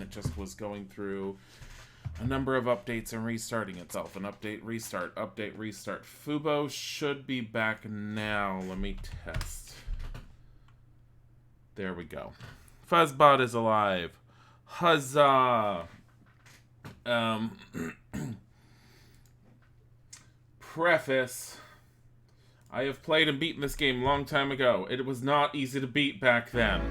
It just was going through a number of updates and restarting itself. An update, restart, update, restart. Fubo should be back now. Let me test. There we go. Fuzzbot is alive. Huzzah! Preface. I have played and beaten this game long time ago. It was not easy to beat back then.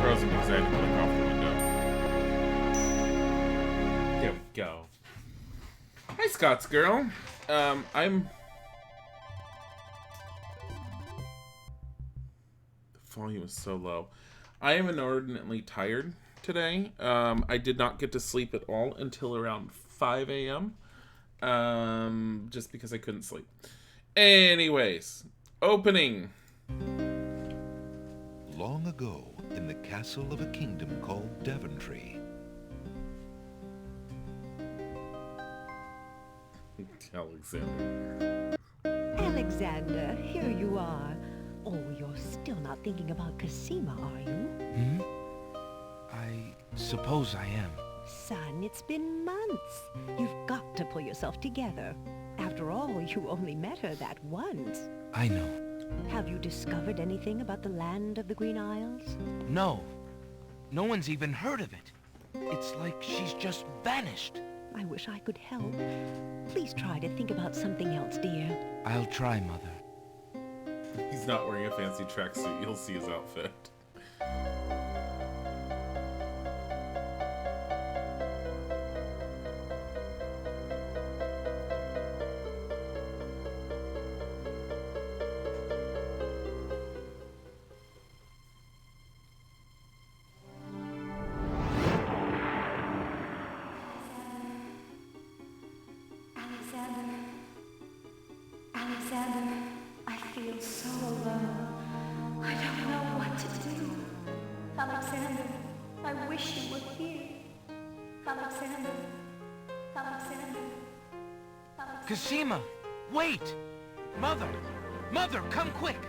Frozen because I had to click off the window. There we go. Hi, Scott's girl. I'm... The volume is so low. I am inordinately tired today. I did not get to sleep at all until around 5 a.m. Just because I couldn't sleep. Anyways, opening. Long ago, in the castle of a kingdom called Daventry. Alexander. Alexander, here you are. Oh, you're still not thinking about Cosima, are you? I suppose I am. Son, it's been months. You've got to pull yourself together. After all, you only met her that once. I know. Have you discovered anything about the land of the Green Isles? No. No one's even heard of it. It's like she's just vanished. I wish I could help. Please try to think about something else, dear. I'll try, Mother. He's not wearing a fancy tracksuit. You'll see his outfit. Alexander, I feel so alone. I don't know what to do. Alexander, I wish you were here. Alexander, Alexander, Alexander. Cosima! Wait! Mother! Mother, come quick!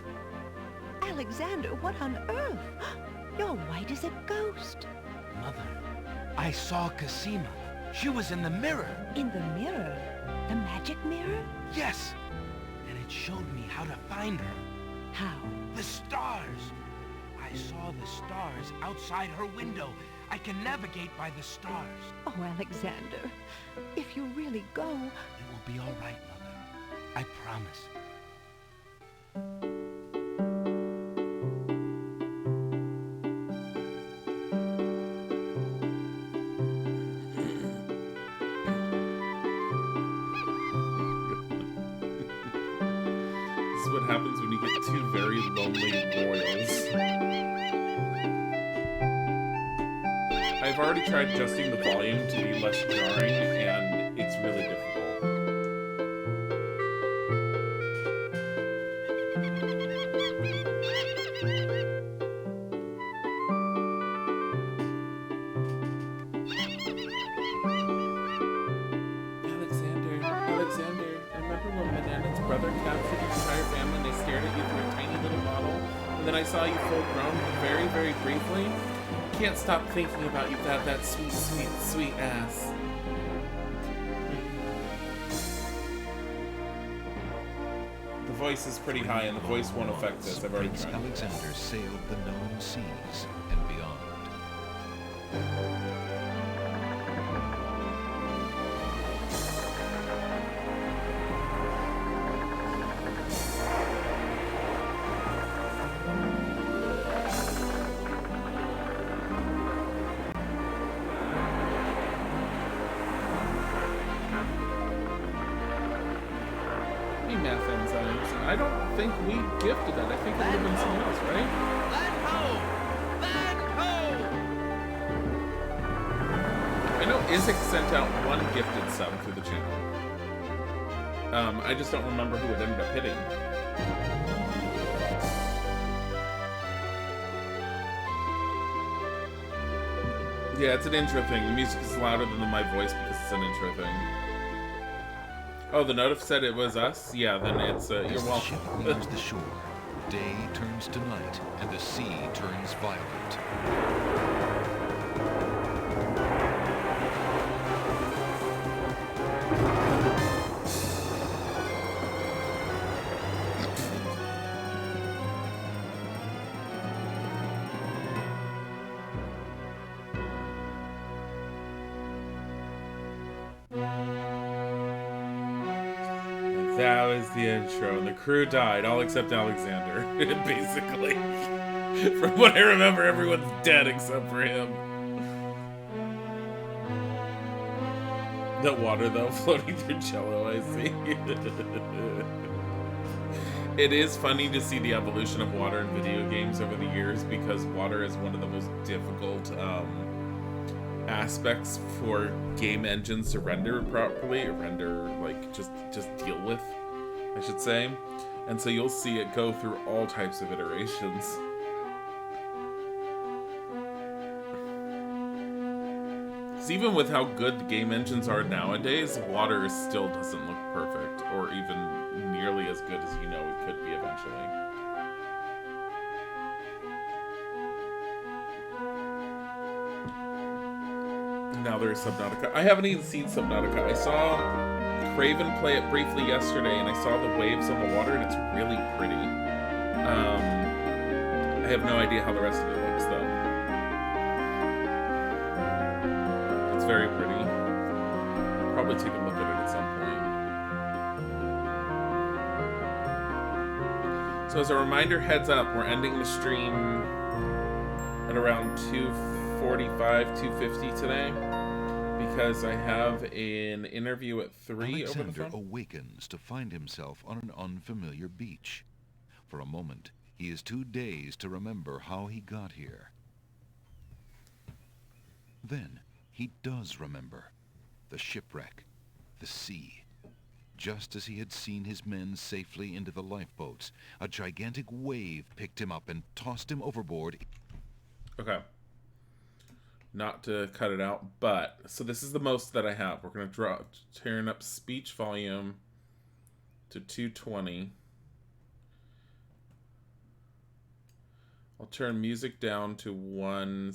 Alexander, what on earth? You're white as a ghost. Mother, I saw Cosima. She was in the mirror. In the mirror? The magic mirror? Yes! And it showed me how to find her. How? The stars! I saw the stars outside her window. I can navigate by the stars. Oh, Alexander, if you really go... It will be all right, Mother. I promise. This is what happens when you get two very lonely royals. I've already tried adjusting the volume to be less jarring, and it's really difficult. Alexander, remember when Banana's brother captured your entire family and they stared at you through a tiny little bottle? And then I saw you full grown very, very briefly? Can't stop thinking about you without that sweet, sweet, sweet ass. The voice is pretty high and the voice won't affect this. I've already Prince tried. Alexander sailed the known seas and beyond. Hey, math enzymes. I don't think we gifted that. I think it would have been someone else, right? Land ho! Land ho! I know Isaac sent out one gifted sub through the channel. I just don't remember who it ended up hitting. Yeah, it's an intro thing. The music is louder than my voice because it's an intro thing. Oh, the notif said it was us? Yeah, then it's, you're As the ship welcome. nears the shore, day turns to night and the sea turns violent. That was the intro. And the crew died, all except Alexander, basically. From what I remember, everyone's dead except for him. The water, though, floating through cello, I see. It is funny to see the evolution of water in video games over the years, because water is one of the most difficult aspects for game engines to render properly, or render, like, just deal with, I should say. And so you'll see it go through all types of iterations. Because even with how good the game engines are nowadays, water still doesn't look perfect, or even nearly as good as you know it could be eventually. Now there's Subnautica. I haven't even seen Subnautica. I saw Craven play it briefly yesterday, and I saw the waves on the water, and it's really pretty. I have no idea how the rest of it looks, though. It's very pretty. Probably take a look at it at some point. So as a reminder, heads up, we're ending the stream at around 2:45, 2:50 today, because I have an interview at 3 over the Alexander phone. awakens to find himself on an unfamiliar beach. For a moment, he is too dazed to remember how he got here. Then, he does remember. The shipwreck, the sea. Just as he had seen his men safely into the lifeboats, a gigantic wave picked him up and tossed him overboard. Okay. Not to cut it out, but so this is the most that I have. We're gonna turn up speech volume to 220. I'll turn music down to 1.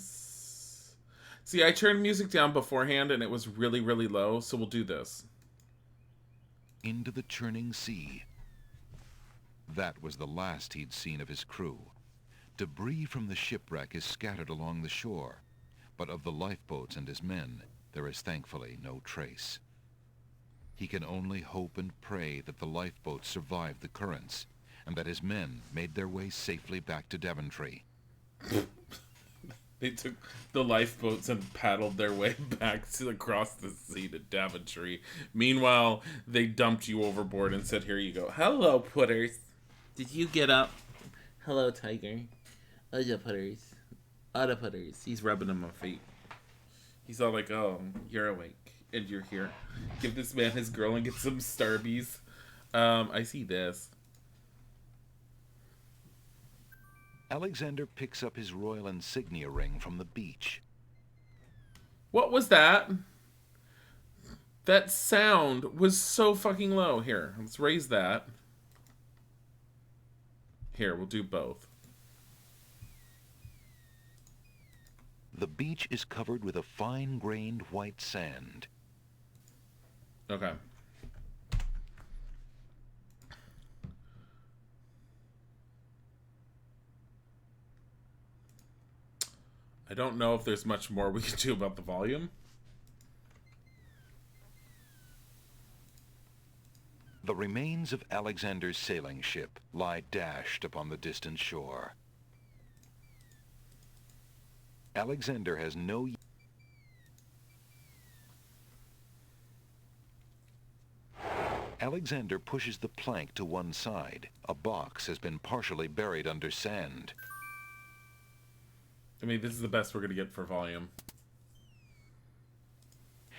See, I turned music down beforehand and it was really, really low, so we'll do this. Into the churning sea. That was the last he'd seen of his crew. Debris from the shipwreck is scattered along the shore, but of the lifeboats and his men, there is thankfully no trace. He can only hope and pray that the lifeboats survived the currents, and that his men made their way safely back to Daventry. They took the lifeboats and paddled their way back across the sea to Daventry. Meanwhile, they dumped you overboard and said, "Here you go. Hello, putters. Did you get up? Hello, tiger. Other putters. Other putters." He's rubbing him on feet. He's all like, "Oh, you're awake and you're here. Give this man his girl and get some Starbies." I see this. Alexander picks up his royal insignia ring from the beach. What was that? That sound was so fucking low. Here, let's raise that. Here, we'll do both. The beach is covered with a fine-grained white sand. Okay. I don't know if there's much more we can do about the volume. The remains of Alexander's sailing ship lie dashed upon the distant shore. Alexander has no... Alexander pushes the plank to one side. A box has been partially buried under sand. I mean, this is the best we're going to get for volume.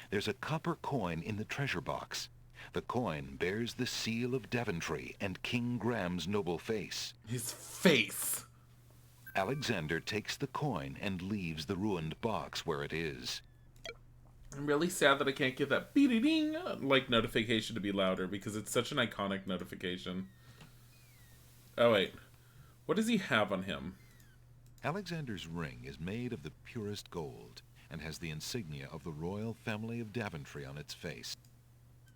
There's a copper coin in the treasure box. The coin bears the seal of Daventry and King Graham's noble face. His face! Alexander takes the coin and leaves the ruined box where it is. I'm really sad that I can't get that beep-ding like notification to be louder because it's such an iconic notification. Oh wait, what does he have on him? Alexander's ring is made of the purest gold and has the insignia of the royal family of Daventry on its face.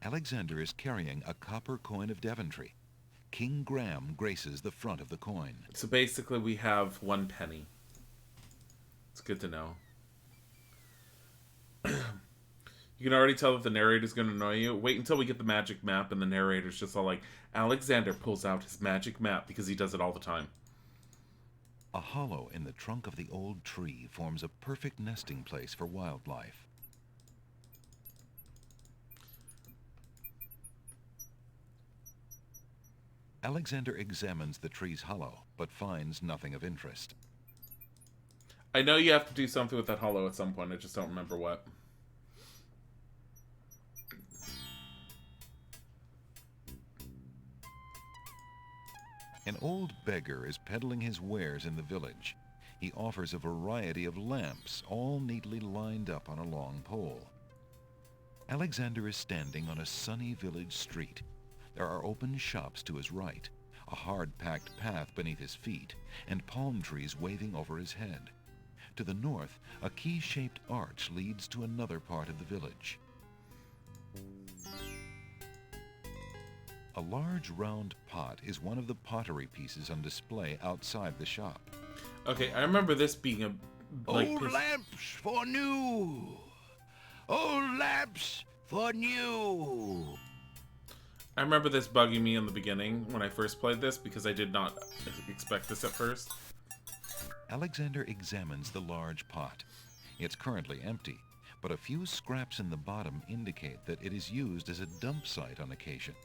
Alexander is carrying a copper coin of Daventry. King Graham graces the front of the coin. So basically we have 1 penny. It's good to know. You can already tell that the narrator's going to annoy you. Wait until we get the magic map and the narrator's just all like, Alexander pulls out his magic map because he does it all the time. A hollow in the trunk of the old tree forms a perfect nesting place for wildlife. Alexander examines the tree's hollow, but finds nothing of interest. I know you have to do something with that hollow at some point. I just don't remember what. An old beggar is peddling his wares in the village. He offers a variety of lamps, all neatly lined up on a long pole. Alexander is standing on a sunny village street. There are open shops to his right, a hard-packed path beneath his feet, and palm trees waving over his head. To the north, a key-shaped arch leads to another part of the village. A large round pot is one of the pottery pieces on display outside the shop. Okay, I remember this being a... Old lamps for new! Old lamps for new! I remember this bugging me in the beginning when I first played this because I did not expect this at first. Alexander examines the large pot. It's currently empty, but a few scraps in the bottom indicate that it is used as a dump site on occasion.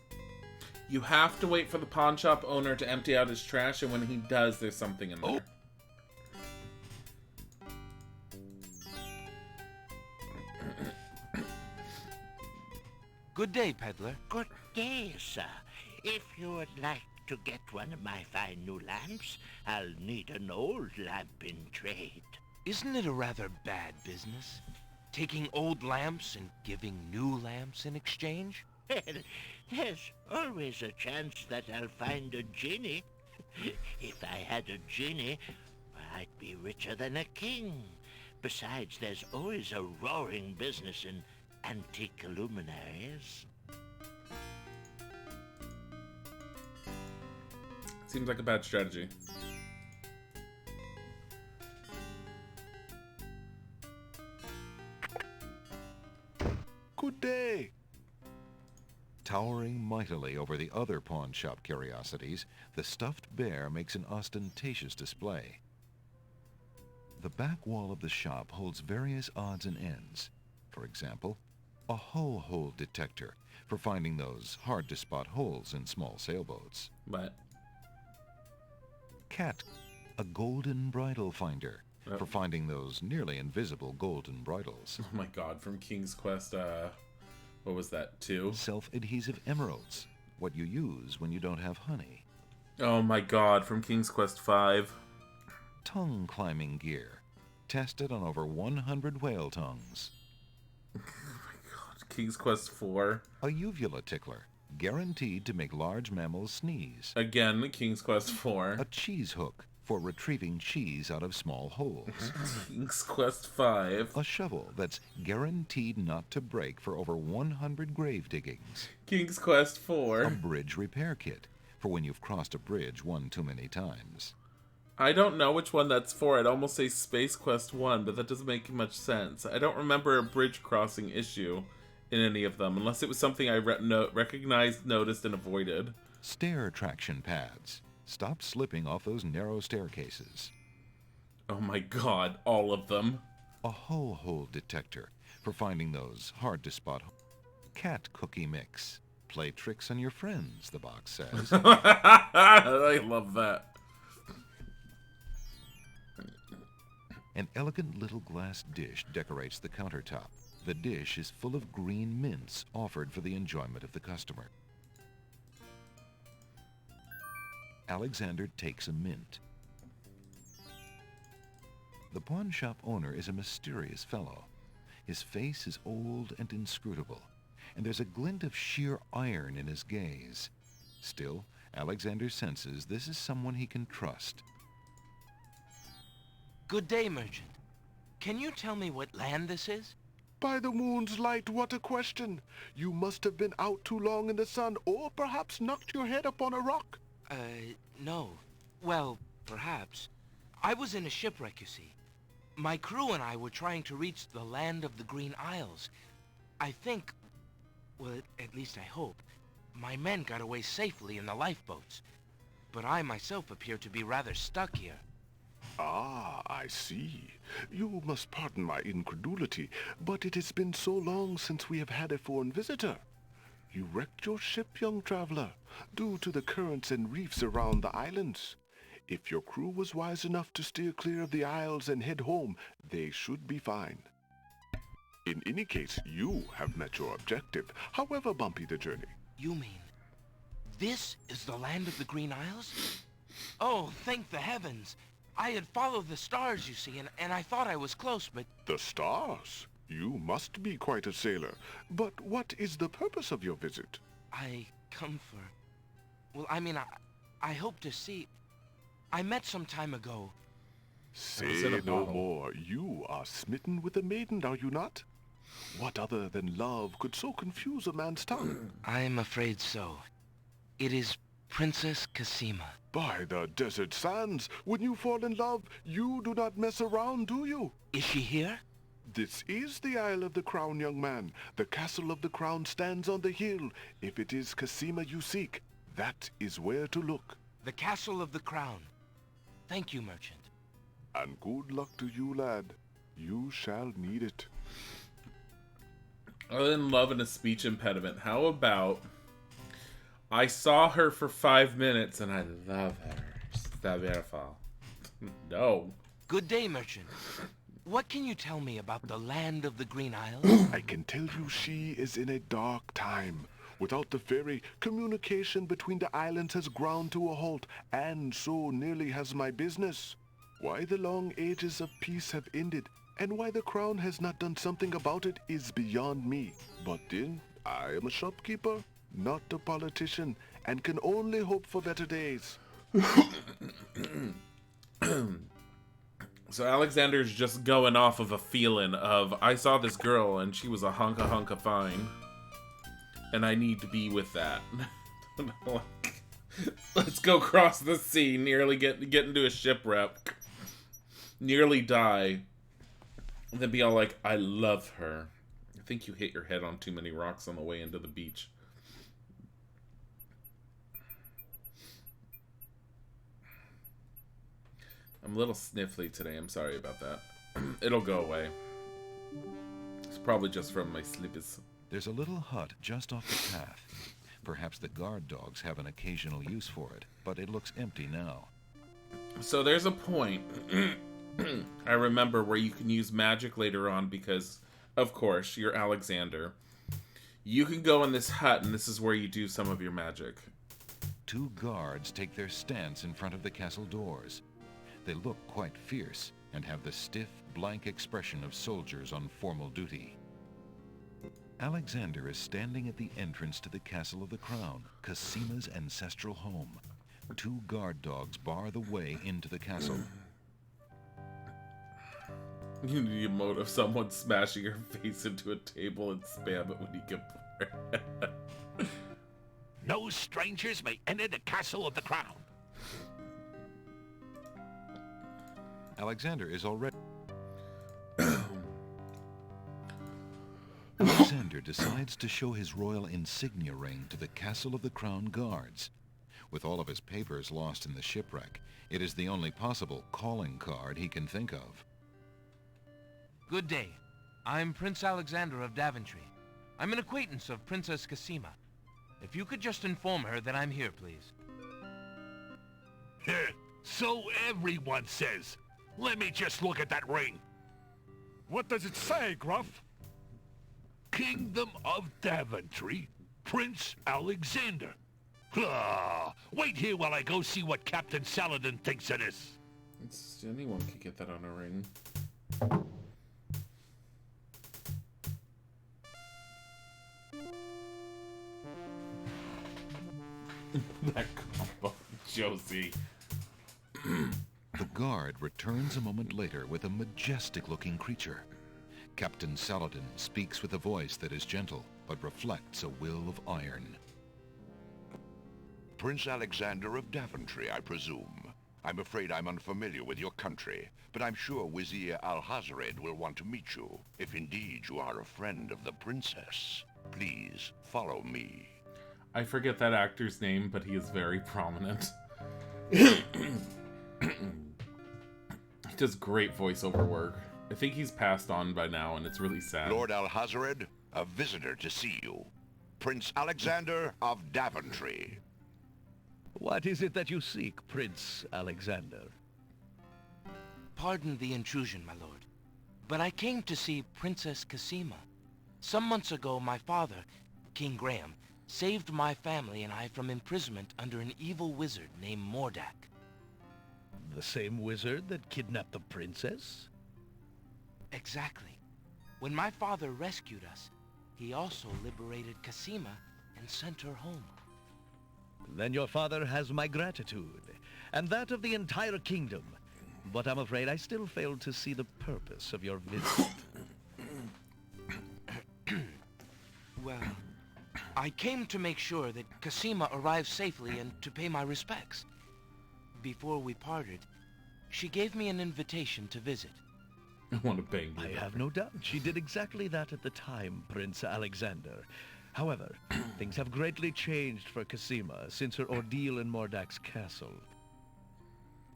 You have to wait for the pawn shop owner to empty out his trash, and when he does, there's something in there. Good day, peddler. Good day, sir. If you would like to get one of my fine new lamps, I'll need an old lamp in trade. Isn't it a rather bad business? Taking old lamps and giving new lamps in exchange? Well, there's always a chance that I'll find a genie. If I had a genie, I'd be richer than a king. Besides, there's always a roaring business in antique luminaries. Seems like a bad strategy. Good day! Towering mightily over the other pawn shop curiosities, the stuffed bear makes an ostentatious display. The back wall of the shop holds various odds and ends. For example, a hull hole detector for finding those hard-to-spot holes in small sailboats. But Cat, a golden bridle finder for finding those nearly invisible golden bridles. oh my god, from King's Quest, what was that, 2? Self-adhesive emeralds, what you use when you don't have honey. Oh my god, from King's Quest 5. Tongue climbing gear, tested on over 100 whale tongues. Oh my god, King's Quest 4. A uvula tickler, guaranteed to make large mammals sneeze. Again, King's Quest 4. A cheese hook for retrieving cheese out of small holes. King's Quest 5. A shovel that's guaranteed not to break for over 100 grave diggings. King's Quest 4. A bridge repair kit for when you've crossed a bridge one too many times. I don't know which one that's for. I'd almost say Space Quest 1, but that doesn't make much sense. I don't remember a bridge crossing issue in any of them, unless it was something I recognized, noticed, and avoided. Stair traction pads. Stop slipping off those narrow staircases. Oh my god, all of them. A hull hole detector for finding those hard-to-spot. Cat cookie mix. Play tricks on your friends, the box says. I love that. An elegant little glass dish decorates the countertop. The dish is full of green mints offered for the enjoyment of the customer. Alexander takes a mint. The pawn shop owner is a mysterious fellow. His face is old and inscrutable, and there's a glint of sheer iron in his gaze. Still, Alexander senses this is someone he can trust. Good day, merchant. Can you tell me what land this is? By the moon's light, what a question! You must have been out too long in the sun, or perhaps knocked your head upon a rock. No. Well, perhaps. I was in a shipwreck, you see. My crew and I were trying to reach the land of the Green Isles. I think, well, at least I hope, my men got away safely in the lifeboats. But I myself appear to be rather stuck here. Ah, I see. You must pardon my incredulity, but it has been so long since we have had a foreign visitor. You wrecked your ship, young traveler, due to the currents and reefs around the islands. If your crew was wise enough to steer clear of the isles and head home, they should be fine. In any case, you have met your objective, however bumpy the journey. You mean, this is the land of the Green Isles? Oh, thank the heavens! I had followed the stars, you see, and I thought I was close, but... The stars? You must be quite a sailor. But what is the purpose of your visit? I come for... Well, I mean, I hope to see... I met some time ago. Say no more. You are smitten with a maiden, are you not? What other than love could so confuse a man's tongue? I'm afraid so. It is Princess Cassima. By the desert sands, when you fall in love, you do not mess around, do you? Is she here? This is the Isle of the Crown, young man. The castle of the Crown stands on the hill. If it is Cassima you seek, that is where to look. The Castle of the Crown. Thank you, merchant. And good luck to you, lad. You shall need it. Other than love and a speech impediment, how about I saw her for 5 minutes and I love her. She's that beautiful. No. Good day, merchant. What can you tell me about the land of the Green Isles? I can tell you she is in a dark time. Without the ferry, communication between the islands has ground to a halt, and so nearly has my business. Why the long ages of peace have ended, and why the Crown has not done something about it is beyond me. But then, I am a shopkeeper, not a politician, and can only hope for better days. So Alexander's just going off of a feeling of, I saw this girl and she was a hunka fine. And I need to be with that. Let's go cross the sea, nearly get into a shipwreck, nearly die, and then be all like, I love her. I think you hit your head on too many rocks on the way into the beach. I'm a little sniffly today. I'm sorry about that. It'll go away. It's probably just from my sleepers. There's a little hut just off the path. Perhaps the guard dogs have an occasional use for it, but it looks empty now. So there's a point, I remember, where you can use magic later on because, of course, you're Alexander. You can go in this hut, and this is where you do some of your magic. 2 guards take their stance in front of the castle doors. They look quite fierce and have the stiff, blank expression of soldiers on formal duty. Alexander is standing at the entrance to the Castle of the Crown, Cassima's ancestral home. 2 guard dogs bar the way into the castle. You need a emote of someone smashing her face into a table and spam it when you get bored. No strangers may enter the Castle of the Crown. Alexander is already... Alexander decides to show his royal insignia ring to the Castle of the Crown guards. With all of his papers lost in the shipwreck, it is the only possible calling card he can think of. Good day. I'm Prince Alexander of Daventry. I'm an acquaintance of Princess Cassima. If you could just inform her that I'm here, please. So everyone says. Let me just look at that ring. What does it say, Gruff? Kingdom of Daventry, Prince Alexander. Wait here while I go see what Captain Saladin thinks of this. Anyone could get that on a ring. That combo, Josie. The guard returns a moment later with a majestic-looking creature. Captain Saladin speaks with a voice that is gentle, but reflects a will of iron. Prince Alexander of Daventry, I presume. I'm afraid I'm unfamiliar with your country, but I'm sure Wazir Al-Hazred will want to meet you, if indeed you are a friend of the princess. Please, follow me. I forget that actor's name, but he is very prominent. He does great voiceover work. I think he's passed on by now, and it's really sad. Lord Al-Hazred, a visitor to see you. Prince Alexander of Daventry. What is it that you seek, Prince Alexander? Pardon the intrusion, my lord, but I came to see Princess Cassima. Some months ago, my father, King Graham, saved my family and I from imprisonment under an evil wizard named Mordak. The same wizard that kidnapped the princess? Exactly. When my father rescued us, he also liberated Cassima and sent her home. Then your father has my gratitude, and that of the entire kingdom. But I'm afraid I still fail to see the purpose of your visit. Well, I came to make sure that Cassima arrived safely and to pay my respects. Before we parted, she gave me an invitation to visit. I want to bang you. I have no doubt she did exactly that at the time, Prince Alexander. However, things have greatly changed for Cassima since her ordeal in Mordak's castle.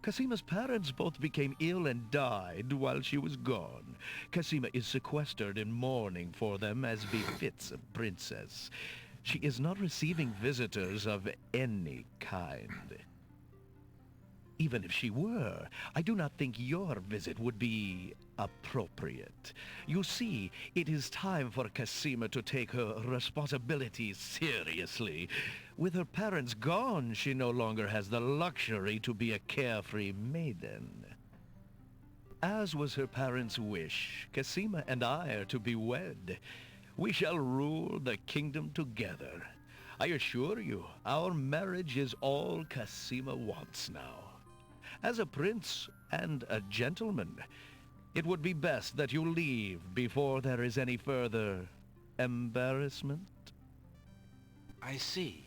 Cassima's parents both became ill and died while she was gone. Cassima is sequestered in mourning for them as befits a princess. She is not receiving visitors of any kind. Even if she were, I do not think your visit would be appropriate. You see, it is time for Cassima to take her responsibilities seriously. With her parents gone, she no longer has the luxury to be a carefree maiden. As was her parents' wish, Cassima and I are to be wed. We shall rule the kingdom together. I assure you, our marriage is all Cassima wants now. As a prince and a gentleman, it would be best that you leave before there is any further embarrassment. I see.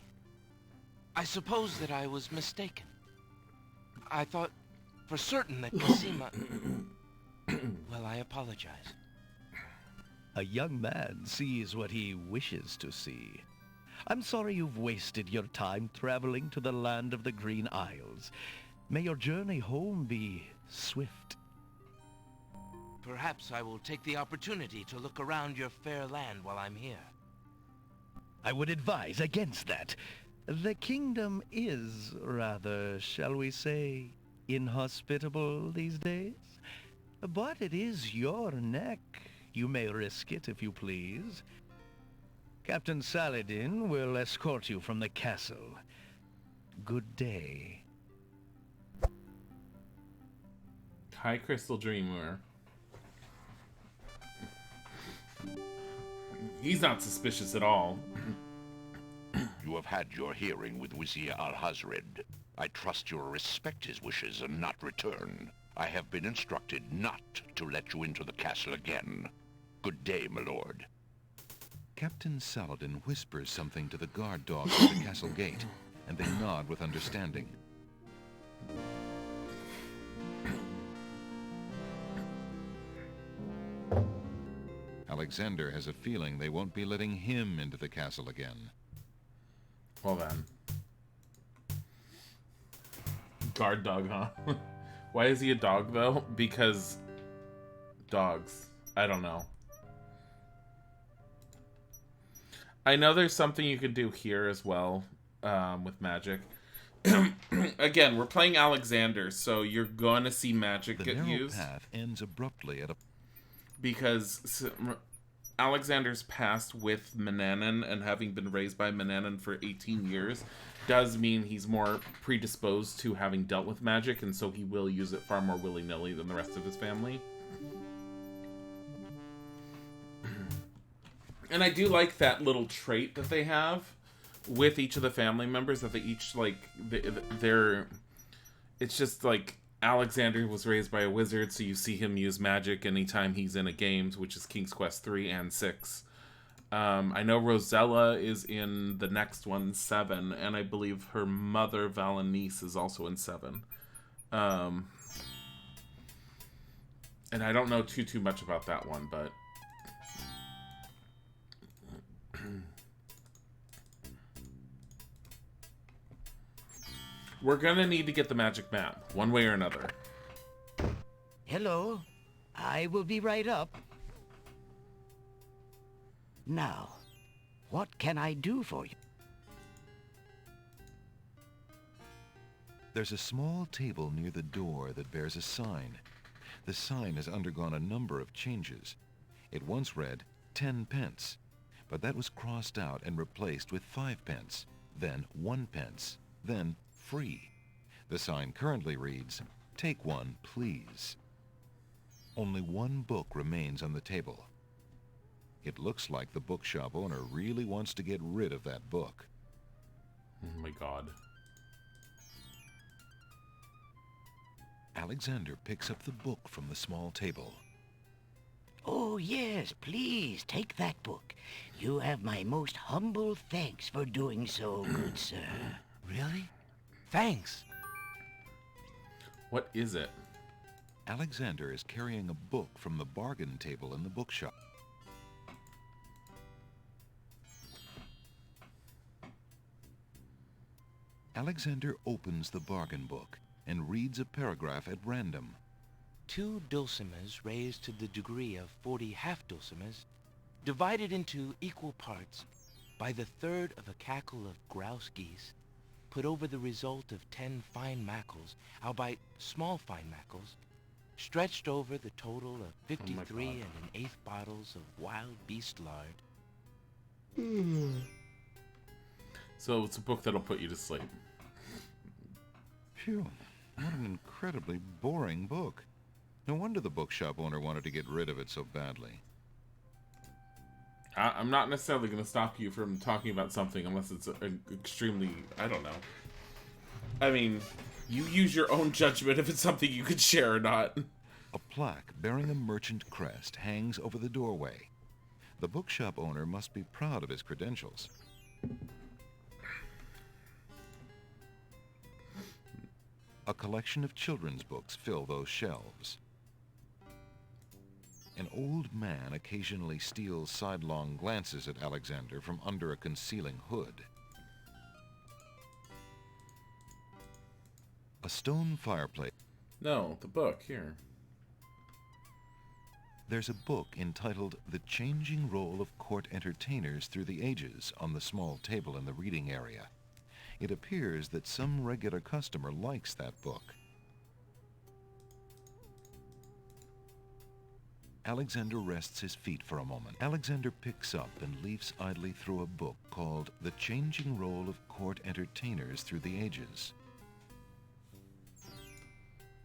I suppose that I was mistaken. I thought for certain that Cassima... Well, I apologize. A young man sees what he wishes to see. I'm sorry you've wasted your time traveling to the land of the Green Isles. May your journey home be swift. Perhaps I will take the opportunity to look around your fair land while I'm here. I would advise against that. The kingdom is rather, shall we say, inhospitable these days. But it is your neck. You may risk it if you please. Captain Saladin will escort you from the castle. Good day. Hi, Crystal Dreamer. He's not suspicious at all. You have had your hearing with Wazir Al-Hazred. I trust you'll respect his wishes and not return. I have been instructed not to let you into the castle again. Good day, my lord. Captain Saladin whispers something to the guard dog at the castle gate, and they nod with understanding. Alexander has a feeling they won't be letting him into the castle again. Well then. Guard dog, huh? Why is he a dog, though? Because... dogs. I don't know. I know there's something you could do here as well, with magic. Again, we're playing Alexander, so you're gonna see magic get used. The narrow path ends abruptly at a... Because Alexander's past with Manannan and having been raised by Manannan for 18 years does mean he's more predisposed to having dealt with magic, and so he will use it far more willy-nilly than the rest of his family. And I do like that little trait that they have, with each of the family members that they each, like, they're... It's just, like, Alexander was raised by a wizard, so you see him use magic anytime he's in a game, which is King's Quest 3 and 6. I know Rosella is in the next one, 7, and I believe her mother, Valenice, is also in 7. And I don't know too much about that one, but... We're gonna need to get the magic map, one way or another. Hello. I will be right up. Now, what can I do for you? There's a small table near the door that bears a sign. The sign has undergone a number of changes. It once read 10 pence, but that was crossed out and replaced with 5 pence, then 1 pence, then free. The sign currently reads, "Take one, please." Only one book remains on the table. It looks like the bookshop owner really wants to get rid of that book. Oh my god. Alexander picks up the book from the small table. Oh, yes, please, take that book. You have my most humble thanks for doing so, good sir. Really? Thanks. What is it? Alexander is carrying a book from the bargain table in the bookshop. Alexander opens the bargain book and reads a paragraph at random. 2 dulcimers raised to the degree of 40 half-dulcimers, divided into equal parts by the third of a cackle of grouse geese, put over the result of 10 fine mackles, albeit small fine mackles, stretched over the total of 53 and an eighth bottles of wild beast lard. So it's a book that'll put you to sleep. Phew, what an incredibly boring book. No wonder the bookshop owner wanted to get rid of it so badly. I'm not necessarily going to stop you from talking about something unless it's extremely, I don't know. I mean, you use your own judgment if it's something you could share or not. A plaque bearing a merchant crest hangs over the doorway. The bookshop owner must be proud of his credentials. A collection of children's books fill those shelves. An old man occasionally steals sidelong glances at Alexander from under a concealing hood. A stone fireplace. No, the book, here. There's a book entitled The Changing Role of Court Entertainers Through the Ages on the small table in the reading area. It appears that some regular customer likes that book. Alexander rests his feet for a moment. Alexander picks up and leafs idly through a book called The Changing Role of Court Entertainers Through the Ages.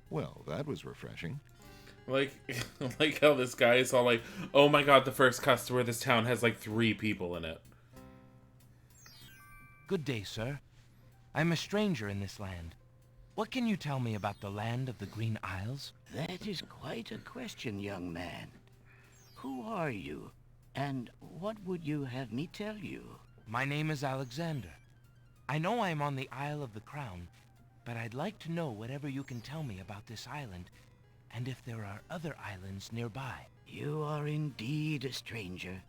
Well, that was refreshing. Like how this guy is all like, oh my god, the first customer of this town has like 3 people in it. Good day, sir. I'm a stranger in this land. What can you tell me about the land of the Green Isles? That is quite a question, young man. Who are you, and what would you have me tell you? My name is Alexander. I know I'm on the Isle of the Crown, but I'd like to know whatever you can tell me about this island, and if there are other islands nearby. You are indeed a stranger.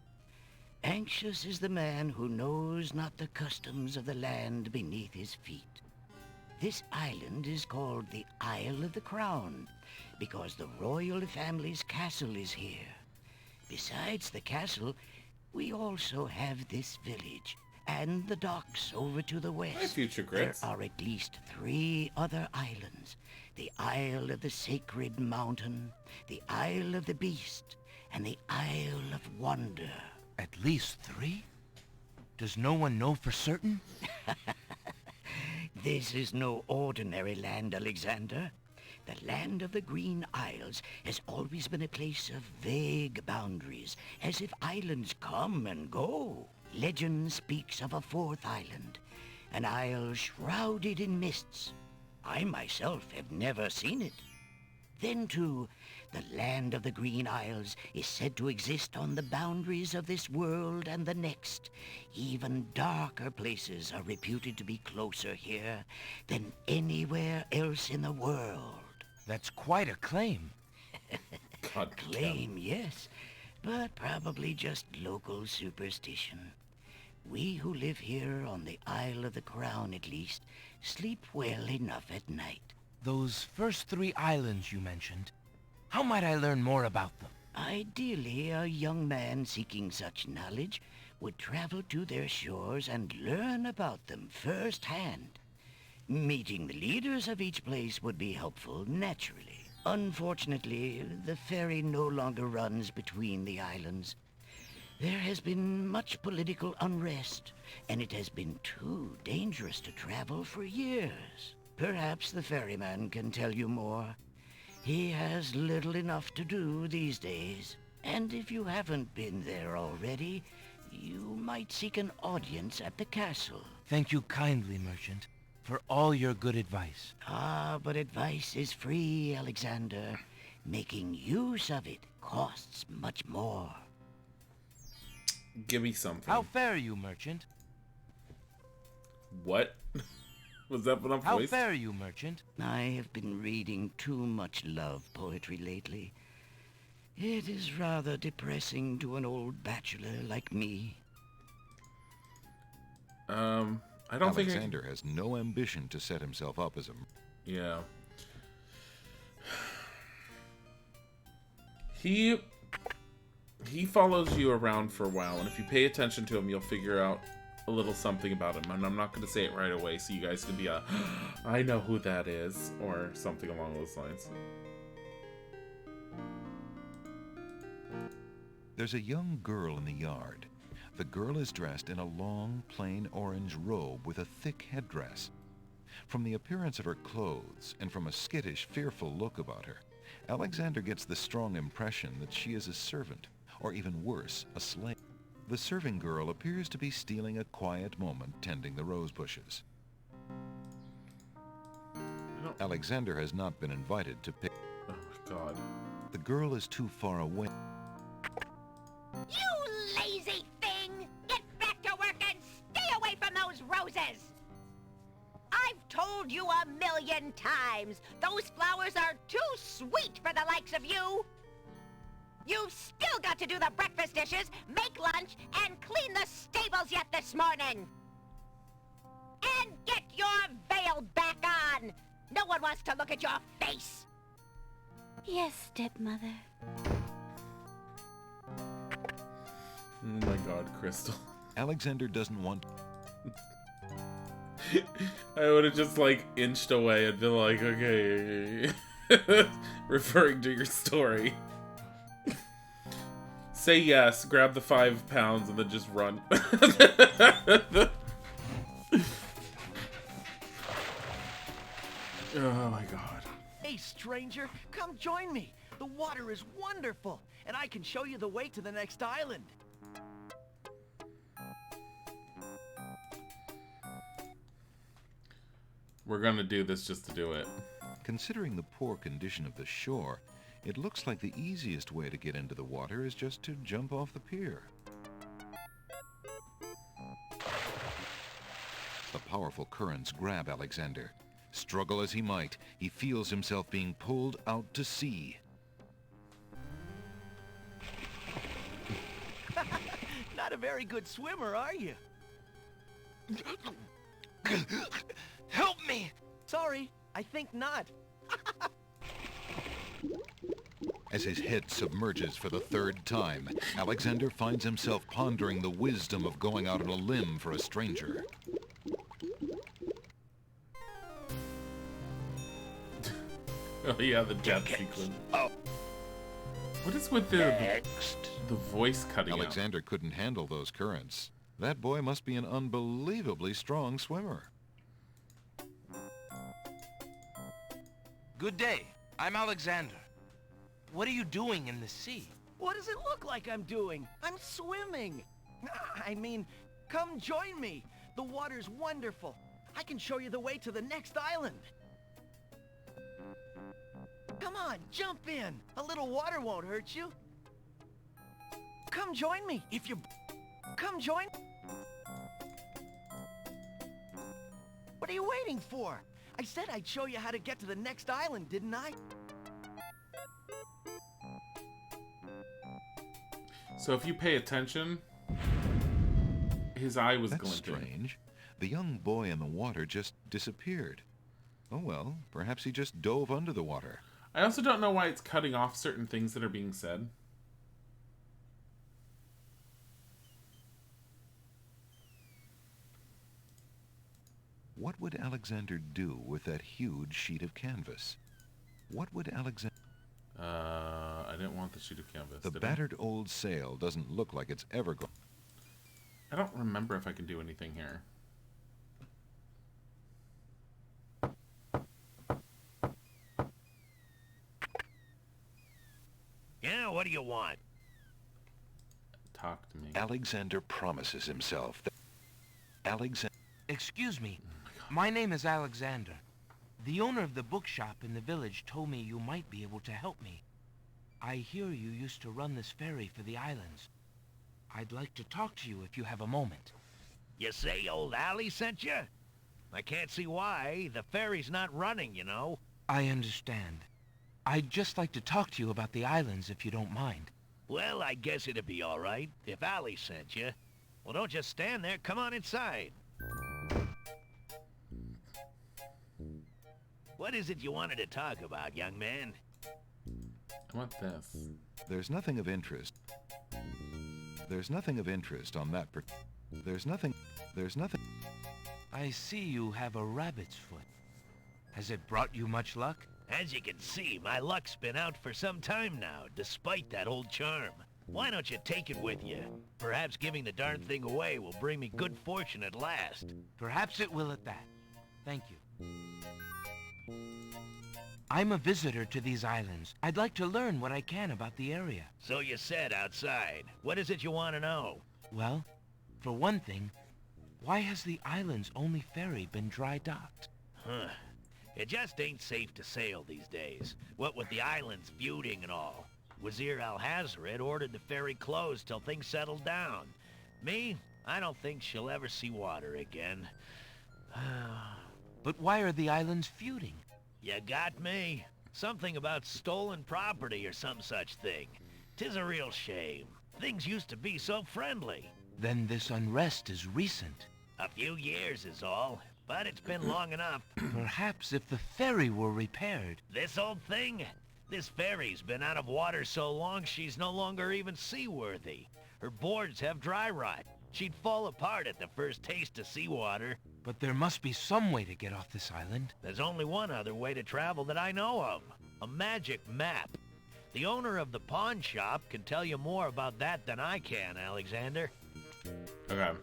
Anxious is the man who knows not the customs of the land beneath his feet. This island is called the Isle of the Crown, because the royal family's castle is here. Besides the castle, we also have this village, and the docks over to the west. Hi, future Grits. There are at least 3 other islands. The Isle of the Sacred Mountain, the Isle of the Beast, and the Isle of Wonder. At least 3? Does no one know for certain? This is no ordinary land, Alexander. The land of the Green Isles has always been a place of vague boundaries, as if islands come and go. Legend speaks of a fourth island, an isle shrouded in mists. I myself have never seen it. Then, too, the land of the Green Isles is said to exist on the boundaries of this world and the next. Even darker places are reputed to be closer here than anywhere else in the world. That's quite a claim. God Claim, yes, but probably just local superstition. We who live here on the Isle of the Crown, at least, sleep well enough at night. Those first 3 islands you mentioned, how might I learn more about them? Ideally, a young man seeking such knowledge would travel to their shores and learn about them firsthand. Meeting the leaders of each place would be helpful, naturally. Unfortunately, the ferry no longer runs between the islands. There has been much political unrest, and it has been too dangerous to travel for years. Perhaps the ferryman can tell you more. He has little enough to do these days. And if you haven't been there already, you might seek an audience at the castle. Thank you kindly, merchant, for all your good advice. Ah, but advice is free, Alexander. Making use of it costs much more. Give me something. How fare you, merchant? What? Was that what I'm How voiced? fare you, merchant? I have been reading too much love poetry lately. It is rather depressing to an old bachelor like me. I don't think Alexander has no ambition to set himself up as a... Yeah. He follows you around for a while, and if you pay attention to him, you'll figure out a little something about him. And I'm not going to say it right away, so you guys can be I know who that is, or something along those lines. There's a young girl in the yard. The girl is dressed in a long, plain orange robe with a thick headdress. From the appearance of her clothes, and from a skittish, fearful look about her, Alexander gets the strong impression that she is a servant, or even worse, a slave. The serving girl appears to be stealing a quiet moment tending the rose bushes. Alexander has not been invited to pick... Oh my god. The girl is too far away. You lazy thing! Get back to work and stay away from those roses! I've told you 1,000,000 times, those flowers are too sweet for the likes of you! You've still got to do the breakfast dishes, make lunch, and clean the stables yet this morning! And get your veil back on! No one wants to look at your face! Yes, stepmother. Oh my god, Crystal. Alexander doesn't want... I would have just, like, inched away and been like, okay. Referring to your story. Say yes, grab the 5 pounds, and then just run. Oh my god. Hey, stranger, come join me. The water is wonderful, and I can show you the way to the next island. We're gonna do this just to do it. Considering the poor condition of the shore, it looks like the easiest way to get into the water is just to jump off the pier. The powerful currents grab Alexander. Struggle as he might, he feels himself being pulled out to sea. Not a very good swimmer, are you? Help me! Sorry, I think not. As his head submerges for the 3rd time, Alexander finds himself pondering the wisdom of going out on a limb for a stranger. Oh yeah, the death sequence. What is with the voice cutting out? Alexander couldn't handle those currents. That boy must be an unbelievably strong swimmer. Good day. I'm Alexander. What are you doing in the sea? What does it look like I'm doing? I'm swimming. I mean, come join me. The water's wonderful. I can show you the way to the next island. Come on, jump in. A little water won't hurt you. Come join me if you... Come join... What are you waiting for? I said I'd show you how to get to the next island, didn't I? So if you pay attention, his eye was That's glinting. strange. The young boy in the water just disappeared. Oh well, perhaps he just dove under the water. I also don't know why it's cutting off certain things that are being said. What would Alexander do with that huge sheet of canvas? What would Alexander... I didn't want the sheet of canvas. The battered old sail doesn't look like it's ever going... I don't remember if I can do anything here. Yeah, what do you want? Talk to me. Alexander promises himself that... Alexander... Excuse me. My name is Alexander. The owner of the bookshop in the village told me you might be able to help me. I hear you used to run this ferry for the islands. I'd like to talk to you if you have a moment. You say old Allie sent you? I can't see why. The ferry's not running, you know. I understand. I'd just like to talk to you about the islands if you don't mind. Well, I guess it'd be all right if Allie sent you. Well, don't just stand there. Come on inside. What is it you wanted to talk about, young man? I want this. There's nothing of interest. There's nothing of interest on that There's nothing... I see you have a rabbit's foot. Has it brought you much luck? As you can see, my luck's been out for some time now, despite that old charm. Why don't you take it with you? Perhaps giving the darn thing away will bring me good fortune at last. Perhaps it will at that. Thank you. I'm a visitor to these islands. I'd like to learn what I can about the area. So you said outside. What is it you want to know? Well, for one thing, why has the island's only ferry been dry docked? Huh. It just ain't safe to sail these days. What with the islands feuding and all. Wazir Al-Hazred ordered the ferry closed till things settled down. Me, I don't think she'll ever see water again. But why are the islands feuding? You got me. Something about stolen property or some such thing. 'Tis a real shame. Things used to be so friendly. Then this unrest is recent. A few years is all, but it's been long enough. Perhaps if the ferry were repaired. This old thing? This ferry's been out of water so long she's no longer even seaworthy. Her boards have dry rot. She'd fall apart at the first taste of seawater. But there must be some way to get off this island. There's only one other way to travel that I know of. A magic map. The owner of the pawn shop can tell you more about that than I can, Alexander. Okay.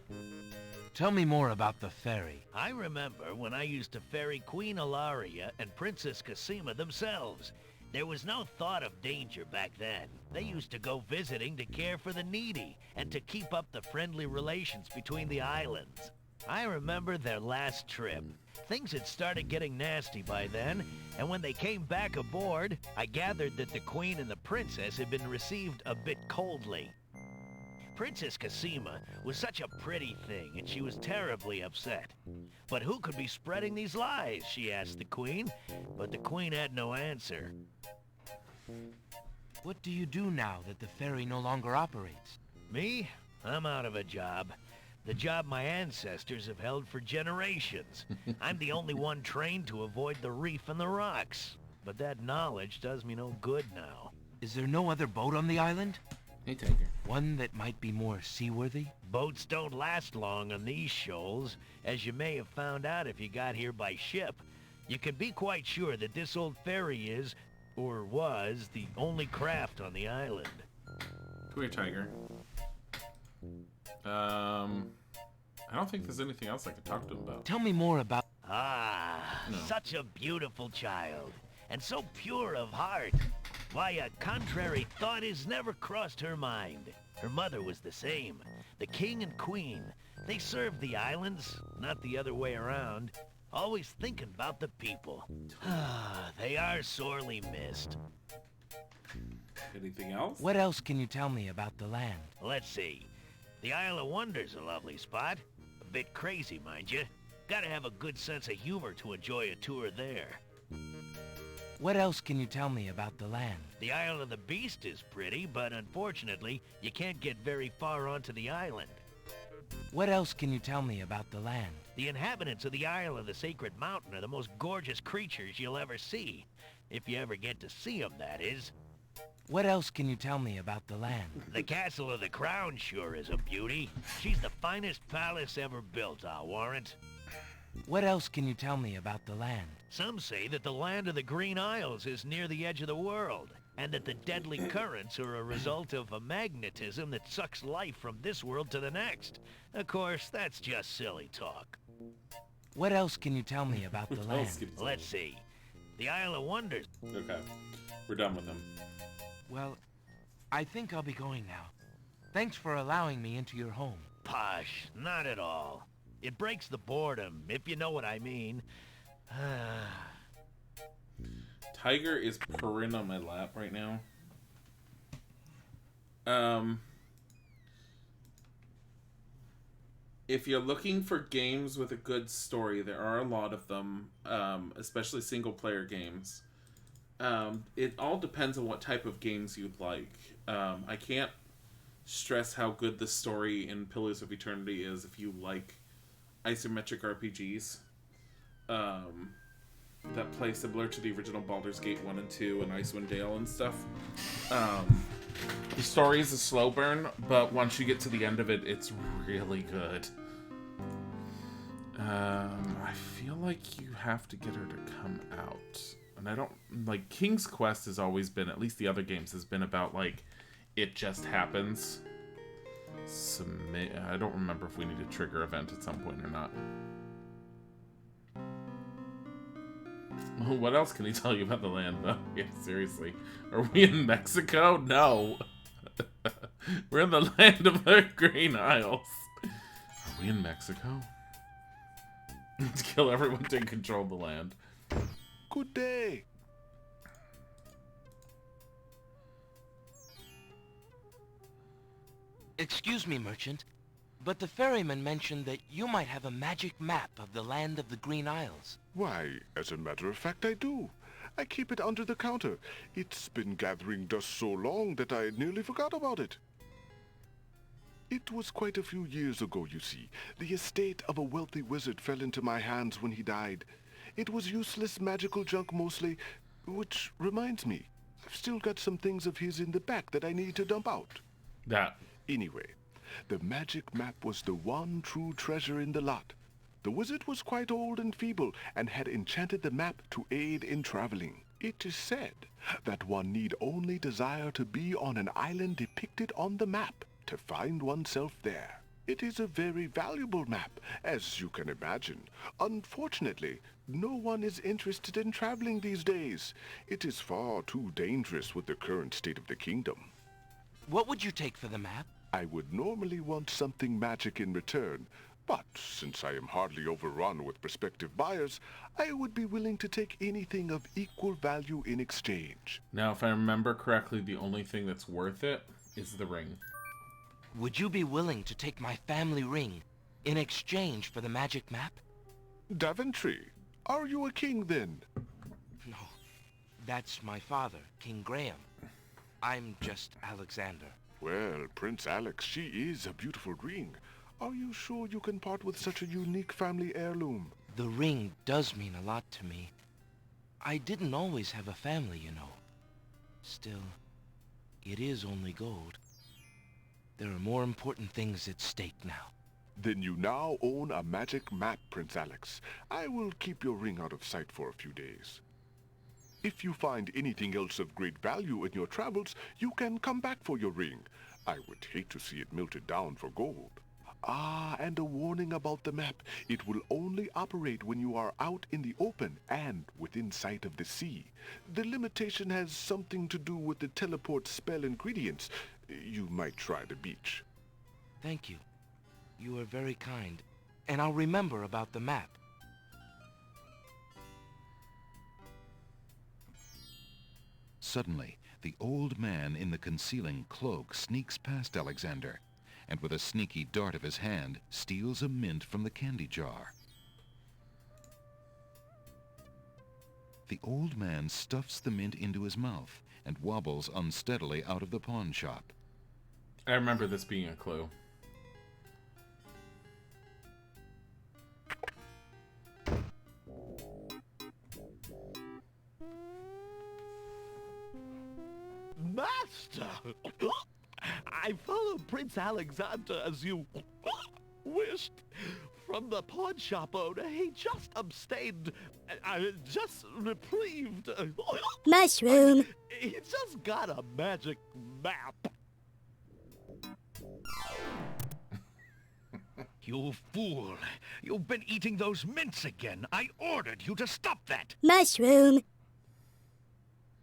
Tell me more about the ferry. I remember when I used to ferry Queen Ilaria and Princess Cassima themselves. There was no thought of danger back then. They used to go visiting to care for the needy and to keep up the friendly relations between the islands. I remember their last trip. Things had started getting nasty by then, and when they came back aboard, I gathered that the Queen and the Princess had been received a bit coldly. Princess Cassima was such a pretty thing, and she was terribly upset. But who could be spreading these lies, she asked the Queen, but the Queen had no answer. What do you do now that the ferry no longer operates? Me? I'm out of a job. The job my ancestors have held for generations. I'm the only one trained to avoid the reef and the rocks. But that knowledge does me no good now. Is there no other boat on the island? Hey, Tiger. One that might be more seaworthy? Boats don't last long on these shoals, as you may have found out if you got here by ship. You can be quite sure that this old ferry is, or was, the only craft on the island. Come here, Tiger. I don't think there's anything else I could talk to him about. Tell me more about... Ah, no. Such a beautiful child, and so pure of heart. Why, a contrary thought has never crossed her mind. Her mother was the same. The king and queen. They served the islands, not the other way around. Always thinking about the people. They are sorely missed. Anything else? What else can you tell me about the land? Let's see. The Isle of Wonder's a lovely spot. A bit crazy, mind you. Gotta have a good sense of humor to enjoy a tour there. What else can you tell me about the land? The Isle of the Beast is pretty, but unfortunately, you can't get very far onto the island. What else can you tell me about the land? The inhabitants of the Isle of the Sacred Mountain are the most gorgeous creatures you'll ever see. If you ever get to see them, that is. What else can you tell me about the land? The Castle of the Crown sure is a beauty. She's the finest palace ever built, I'll warrant. What else can you tell me about the land? Some say that the land of the Green Isles is near the edge of the world, and that the deadly currents are a result of a magnetism that sucks life from this world to the next. Of course, that's just silly talk. What else can you tell me about the land? Let's see. The Isle of Wonders. Okay. We're done with them. Well, I think I'll be going now. Thanks for allowing me into your home. Posh, not at all. It breaks the boredom, if you know what I mean. Tiger is purring on my lap right now. If you're looking for games with a good story, there are a lot of them, especially single-player games. It all depends on what type of games you'd like. I can't stress how good the story in Pillars of Eternity is if you like isometric RPGs that play similar to the original Baldur's Gate 1 and 2 and Icewind Dale and stuff. The story is a slow burn, but once you get to the end of it, it's really good. I feel like you have to get her to come out. And I don't, like, King's Quest has always been, at least the other games, has been about, like, it just happens. I don't remember if we need a trigger event at some point or not. What else can he tell you about the land, though? Yeah, seriously. Are we in Mexico? No. We're in the land of the Green Isles. Are we in Mexico? Let's kill everyone to control the land. Good day. Excuse me, merchant, but the ferryman mentioned that you might have a magic map of the land of the Green Isles. Why, as a matter of fact, I do. I keep it under the counter. It's been gathering dust so long that I nearly forgot about it. It was quite a few years ago, you see. The estate of a wealthy wizard fell into my hands when he died. It was useless magical junk mostly, which reminds me, I've still got some things of his in the back that I need to dump out. Anyway, the magic map was the one true treasure in the lot. The wizard was quite old and feeble and had enchanted the map to aid in traveling. It is said that one need only desire to be on an island depicted on the map to find oneself there. It is a very valuable map, as you can imagine. Unfortunately, no one is interested in traveling these days. It is far too dangerous with the current state of the kingdom. What would you take for the map? I would normally want something magic in return, but since I am hardly overrun with prospective buyers, I would be willing to take anything of equal value in exchange. Now, if I remember correctly, the only thing that's worth it is the ring. Would you be willing to take my family ring in exchange for the magic map? Daventry, are you a king then? No, that's my father, King Graham. I'm just Alexander. Well, Prince Alex, she is a beautiful ring. Are you sure you can part with such a unique family heirloom? The ring does mean a lot to me. I didn't always have a family, you know. Still, it is only gold. There are more important things at stake now. Then you now own a magic map, Prince Alex. I will keep your ring out of sight for a few days. If you find anything else of great value in your travels, you can come back for your ring. I would hate to see it melted down for gold. Ah, and a warning about the map. It will only operate when you are out in the open and within sight of the sea. The limitation has something to do with the teleport spell ingredients. You might try the beach. Thank you. You are very kind. And I'll remember about the map. Suddenly, the old man in the concealing cloak sneaks past Alexander, and with a sneaky dart of his hand, steals a mint from the candy jar. The old man stuffs the mint into his mouth and wobbles unsteadily out of the pawn shop. I remember this being a clue. Master! I followed Prince Alexander as you wished. From the pawn shop owner, he just abstained, just reprieved. Mushroom! He just got a magic map. You fool! You've been eating those mints again. I ordered you to stop that. Mushroom!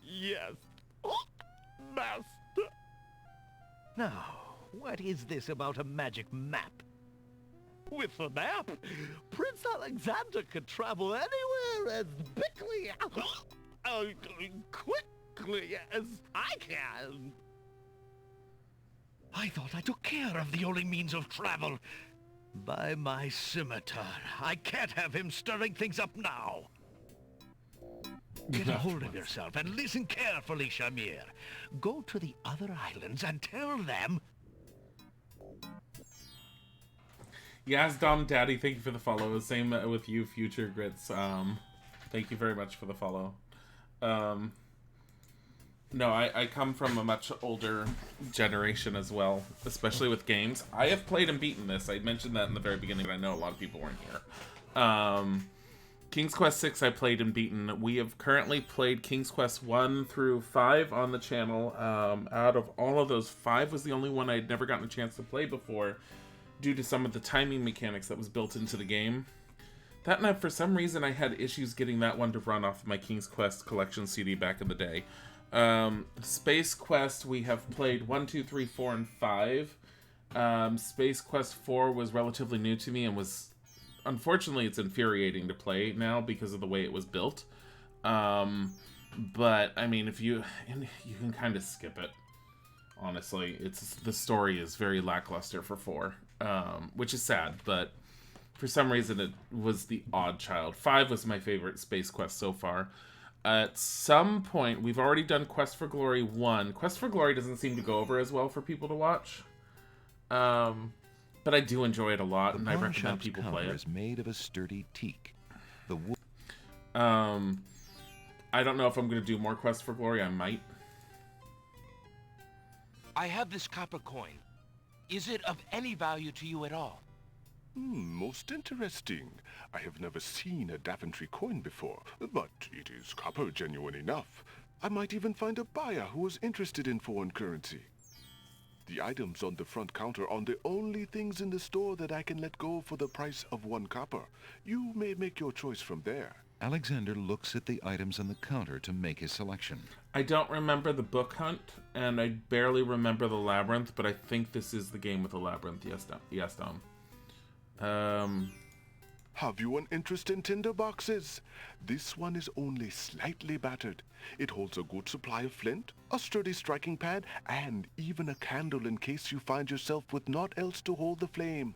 Yes. Master. Now, what is this about a magic map? With a map, Prince Alexander could travel anywhere as quickly as I can. I thought I took care of the only means of travel. By my scimitar, I can't have him stirring things up now. Get a hold of yourself and listen carefully, Shamir. Go to the other islands and tell them... Yes, Dom Daddy, thank you for the follow. Same with you, Future Grits. Thank you very much for the follow. No, I come from a much older generation as well, especially with games. I have played and beaten this. I mentioned that in the very beginning, but I know a lot of people weren't here. King's Quest 6 I played and beaten. We have currently played King's Quest 1 through 5 on the channel. Out of all of those, 5 was the only one I'd never gotten a chance to play before due to some of the timing mechanics that was built into the game. That and for some reason I had issues getting that one to run off my King's Quest collection CD back in the day. Space Quest we have played 1, 2, 3, 4, and 5. Space Quest 4 was relatively new to me and was... Unfortunately, it's infuriating to play now because of the way it was built. But, I mean, you can kind of skip it. Honestly, the story is very lackluster for 4, which is sad, but for some reason it was the odd child. 5 was my favorite Space Quest so far. At some point, we've already done Quest for Glory 1. Quest for Glory doesn't seem to go over as well for people to watch. But I do enjoy it a lot, and I recommend people play it. Is made of a sturdy teak. I don't know if I'm going to do more Quest for Glory. I might. I have this copper coin. Is it of any value to you at all? Most interesting. I have never seen a Daventry coin before, but it is copper genuine enough. I might even find a buyer who is interested in foreign currency. The items on the front counter are the only things in the store that I can let go for the price of 1 copper. You may make your choice from there. Alexander looks at the items on the counter to make his selection. I don't remember the book hunt, and I barely remember the labyrinth, but I think this is the game with the labyrinth. Yes, Dom. Have you an interest in tinder boxes? This one is only slightly battered. It holds a good supply of flint, a sturdy striking pad, and even a candle in case you find yourself with naught else to hold the flame.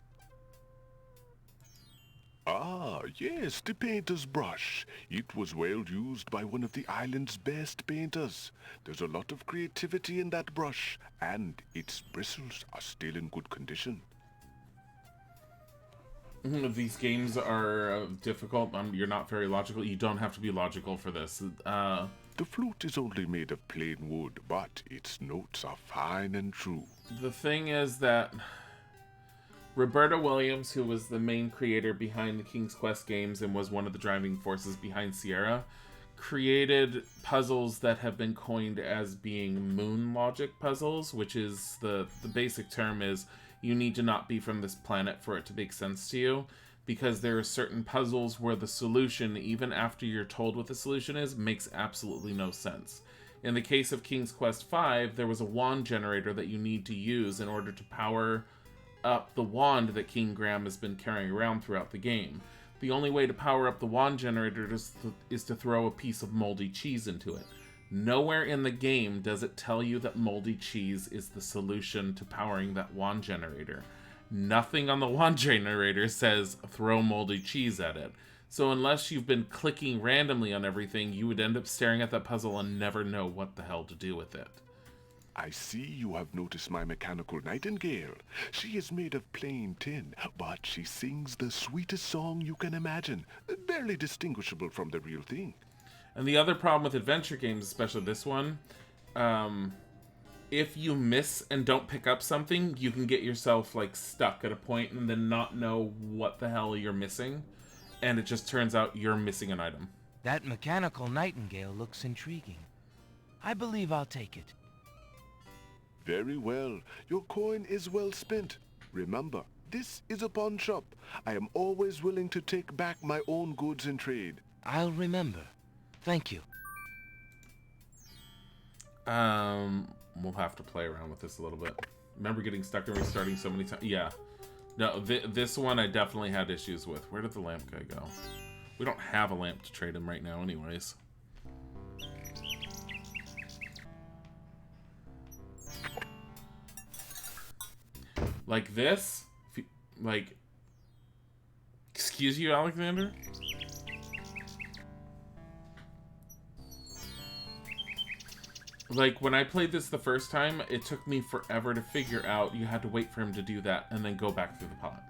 Ah, yes, the painter's brush. It was well used by one of the island's best painters. There's a lot of creativity in that brush, and its bristles are still in good condition. These games are difficult. You're not very logical. You don't have to be logical for this. The flute is only made of plain wood, but its notes are fine and true. The thing is that Roberta Williams, who was the main creator behind the King's Quest games and was one of the driving forces behind Sierra, created puzzles that have been coined as being moon logic puzzles, which is the basic term is you need to not be from this planet for it to make sense to you, because there are certain puzzles where the solution, even after you're told what the solution is, makes absolutely no sense. In the case of King's Quest V, there was a wand generator that you need to use in order to power up the wand that King Graham has been carrying around throughout the game. The only way to power up the wand generator is to throw a piece of moldy cheese into it. Nowhere in the game does it tell you that moldy cheese is the solution to powering that wand generator. Nothing on the wand generator says throw moldy cheese at it. So unless you've been clicking randomly on everything, you would end up staring at that puzzle and never know what the hell to do with it. I see you have noticed my mechanical nightingale. She is made of plain tin, but she sings the sweetest song you can imagine, barely distinguishable from the real thing. And the other problem with adventure games, especially this one, if you miss and don't pick up something, you can get yourself like stuck at a point and then not know what the hell you're missing. And it just turns out you're missing an item. That mechanical nightingale looks intriguing. I believe I'll take it. Very well. Your coin is well spent. Remember, this is a pawn shop. I am always willing to take back my own goods in trade. I'll remember. Thank you. We'll have to play around with this a little bit. Remember getting stuck and restarting so many times? Yeah. No, this one I definitely had issues with. Where did the lamp guy go? We don't have a lamp to trade him right now anyways. Like this? Like... Excuse you, Alexander? Like, when I played this the first time, it took me forever to figure out you had to wait for him to do that and then go back through the pot.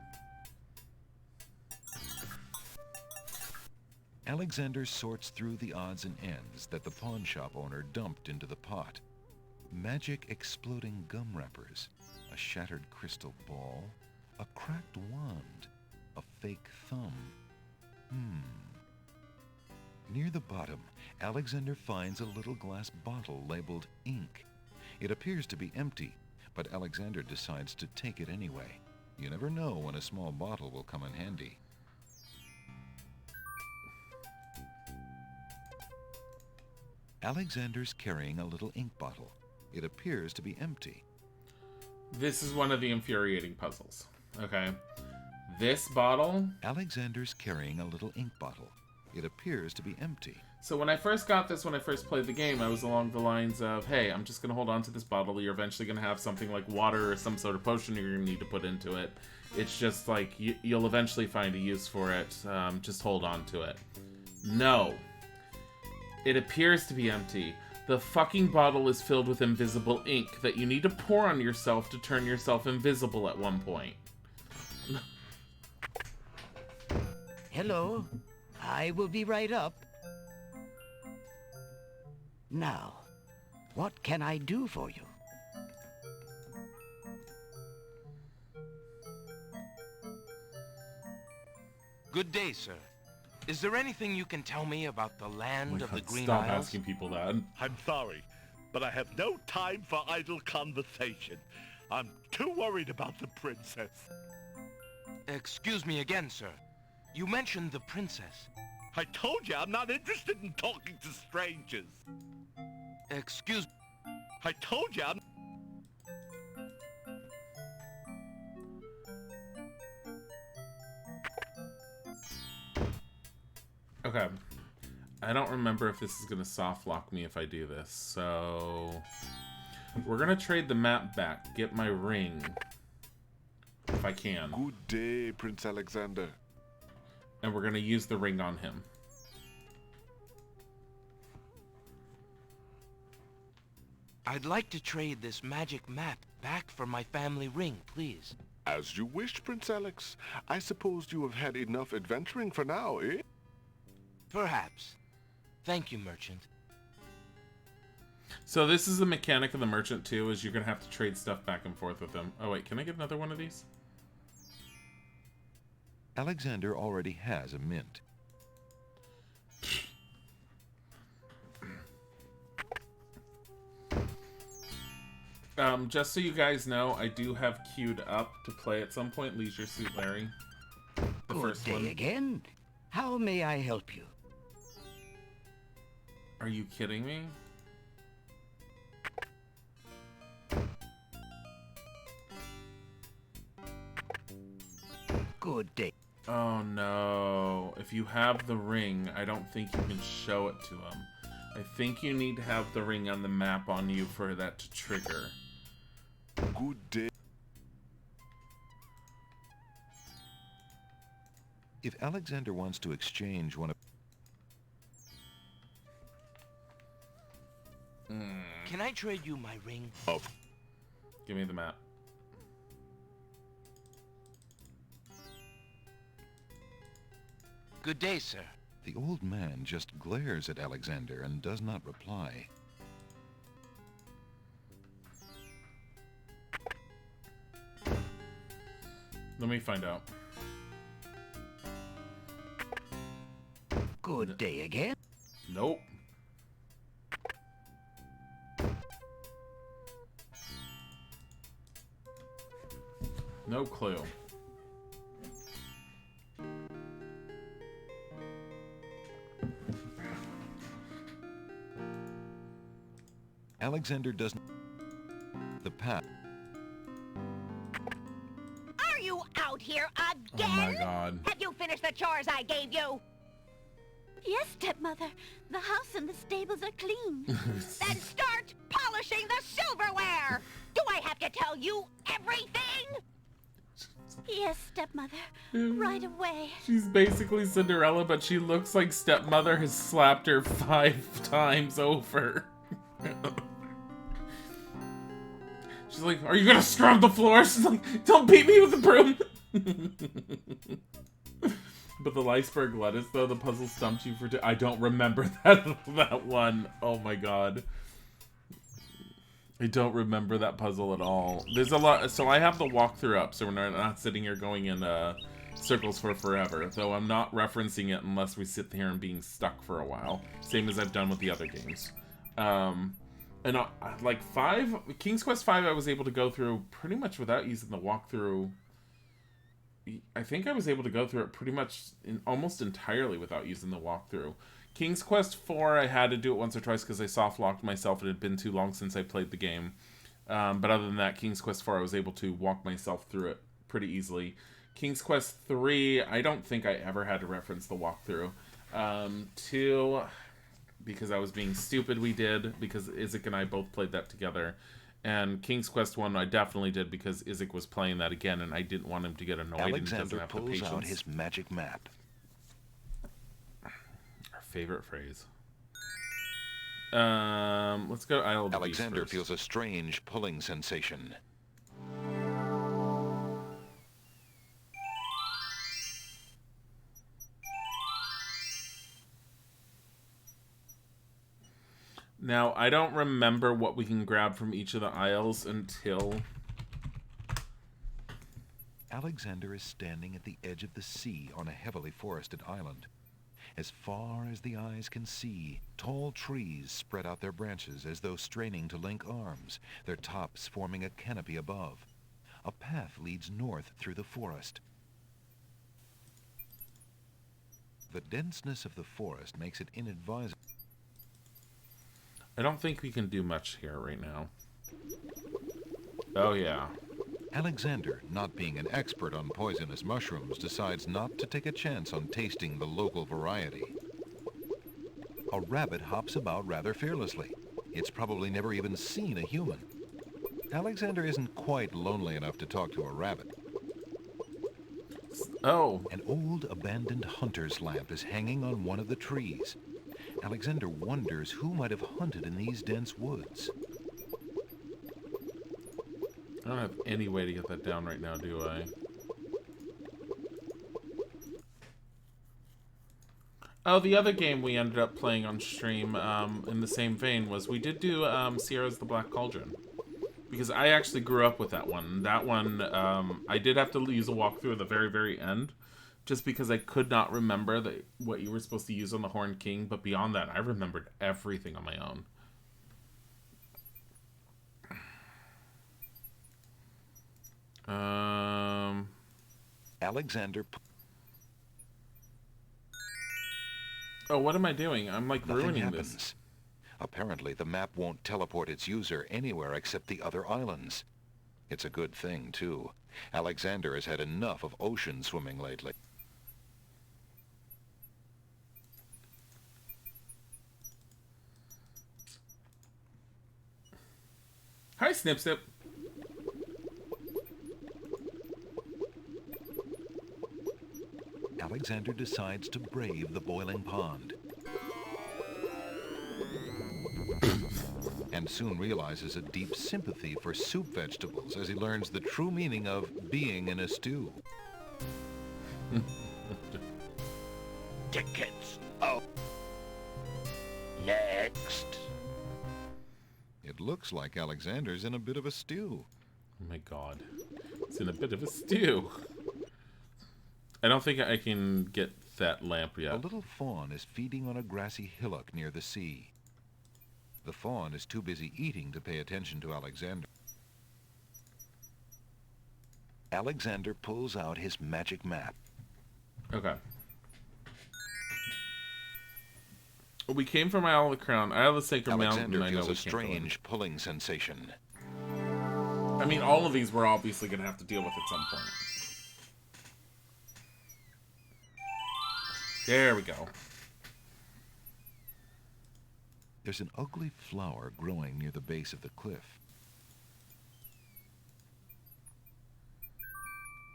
Alexander sorts through the odds and ends that the pawn shop owner dumped into the pot. Magic exploding gum wrappers, a shattered crystal ball, a cracked wand, a fake thumb. Near the bottom, Alexander finds a little glass bottle labeled ink. It appears to be empty, but Alexander decides to take it anyway. You never know when a small bottle will come in handy. Alexander's carrying a little ink bottle. It appears to be empty. This is one of the infuriating puzzles. Okay. This bottle... Alexander's carrying a little ink bottle. It appears to be empty. So when I first got this, when I first played the game, I was along the lines of, hey, I'm just going to hold on to this bottle. You're eventually going to have something like water or some sort of potion you're going to need to put into it. It's just like, you'll eventually find a use for it. Just hold on to it. No. It appears to be empty. The fucking bottle is filled with invisible ink that you need to pour on yourself to turn yourself invisible at one point. Hello. I will be right up. Now, what can I do for you? Good day, sir. Is there anything you can tell me about the land of the Green Stop Isles? asking people that. I'm sorry, but I have no time for idle conversation. I'm too worried about the princess. Excuse me again, sir. You mentioned the princess. I told you I'm not interested in talking to strangers. Excuse... I told you I'm... Okay. I don't remember if this is going to soft lock me if I do this, so... We're going to trade the map back, get my ring, if I can. Good day, Prince Alexander. And we're going to use the ring on him. I'd like to trade this magic map back for my family ring, please. As you wish, Prince Alex. I suppose you have had enough adventuring for now, eh? Perhaps. Thank you, merchant. So this is the mechanic of the merchant too, is you're going to have to trade stuff back and forth with him. Oh wait, can I get another one of these? Alexander already has a mint. Just so you guys know, I do have queued up to play at some point Leisure Suit Larry. The Good first day one. again. How may I help you? Are you kidding me? Good day. Oh no. If you have the ring, I don't think you can show it to him. I think you need to have the ring on the map on you for that to trigger. Good day. If Alexander wants to exchange one of... Can I trade you my ring? Oh. Give me the map. Good day, sir. The old man just glares at Alexander and does not reply. Let me find out. Good day again. Nope. No clue. Alexander doesn't... The path. Are you out here again? Oh my god. Have you finished the chores I gave you? Yes, stepmother. The house and the stables are clean. Then start polishing the silverware! Do I have to tell you everything? Yes, stepmother. Right away. She's basically Cinderella, but she looks like stepmother has slapped her 5 times over. She's like, are you gonna scrub the floor? She's like, don't beat me with the broom. But the iceberg lettuce, though, the puzzle stumped you for... I don't remember that one. Oh my god. I don't remember that puzzle at all. There's a lot... So I have the walkthrough up, so we're not sitting here going in circles for forever. Though I'm not referencing it unless we sit here and being stuck for a while. Same as I've done with the other games. And like King's Quest V, I was able to go through pretty much without using the walkthrough. I think I was able to go through it pretty much almost entirely without using the walkthrough. King's Quest IV, I had to do it once or twice because I soft-locked myself. It had been too long since I played the game. But other than that, King's Quest IV, I was able to walk myself through it pretty easily. King's Quest III, I don't think I ever had to reference the walkthrough. 2, because I was being stupid, we did, because Isaac and I both played that together. And King's Quest 1, I definitely did because Isaac was playing that again, and I didn't want him to get annoyed. Alexander pulls out his magic map. Our favorite phrase. Let's go Isle of the Beast Alexander first. feels a strange pulling sensation. Now, I don't remember what we can grab from each of the isles until... Alexander is standing at the edge of the sea on a heavily forested island. As far as the eyes can see, tall trees spread out their branches as though straining to link arms, their tops forming a canopy above. A path leads north through the forest. The denseness of the forest makes it inadvisable. I don't think we can do much here right now. Oh, yeah. Alexander, not being an expert on poisonous mushrooms, decides not to take a chance on tasting the local variety. A rabbit hops about rather fearlessly. It's probably never even seen a human. Alexander isn't quite lonely enough to talk to a rabbit. Oh. An old abandoned hunter's lamp is hanging on one of the trees. Alexander wonders who might have hunted in these dense woods. I don't have any way to get that down right now, do I? Oh, the other game we ended up playing on stream, in the same vein, was we did do Sierra's the Black Cauldron. Because I actually grew up with that one. That one, I did have to use a walkthrough at the very, very end. Just because I could not remember what you were supposed to use on the Horned King. But beyond that, I remembered everything on my own. Alexander... Oh, what am I doing? I'm like Nothing ruining happens. this. Apparently, the map won't teleport its user anywhere except the other islands. It's a good thing, too. Alexander has had enough of ocean swimming lately. Hi, Snip Snip. Alexander decides to brave the boiling pond. And soon realizes a deep sympathy for soup vegetables as he learns the true meaning of being in a stew. Tickets. Oh. Next. It looks like Alexander's in a bit of a stew. Oh my god. It's in a bit of a stew. I don't think I can get that lamp yet. A little fawn is feeding on a grassy hillock near the sea. The fawn is too busy eating to pay attention to Alexander. Alexander pulls out his magic map. Okay. We came from Isle of the Crown. Isle of the Sacred Alexander Mountain. I know feels we a can't go in. strange pulling sensation. I mean, all of these we're obviously going to have to deal with at some point. There we go. There's an ugly flower growing near the base of the cliff.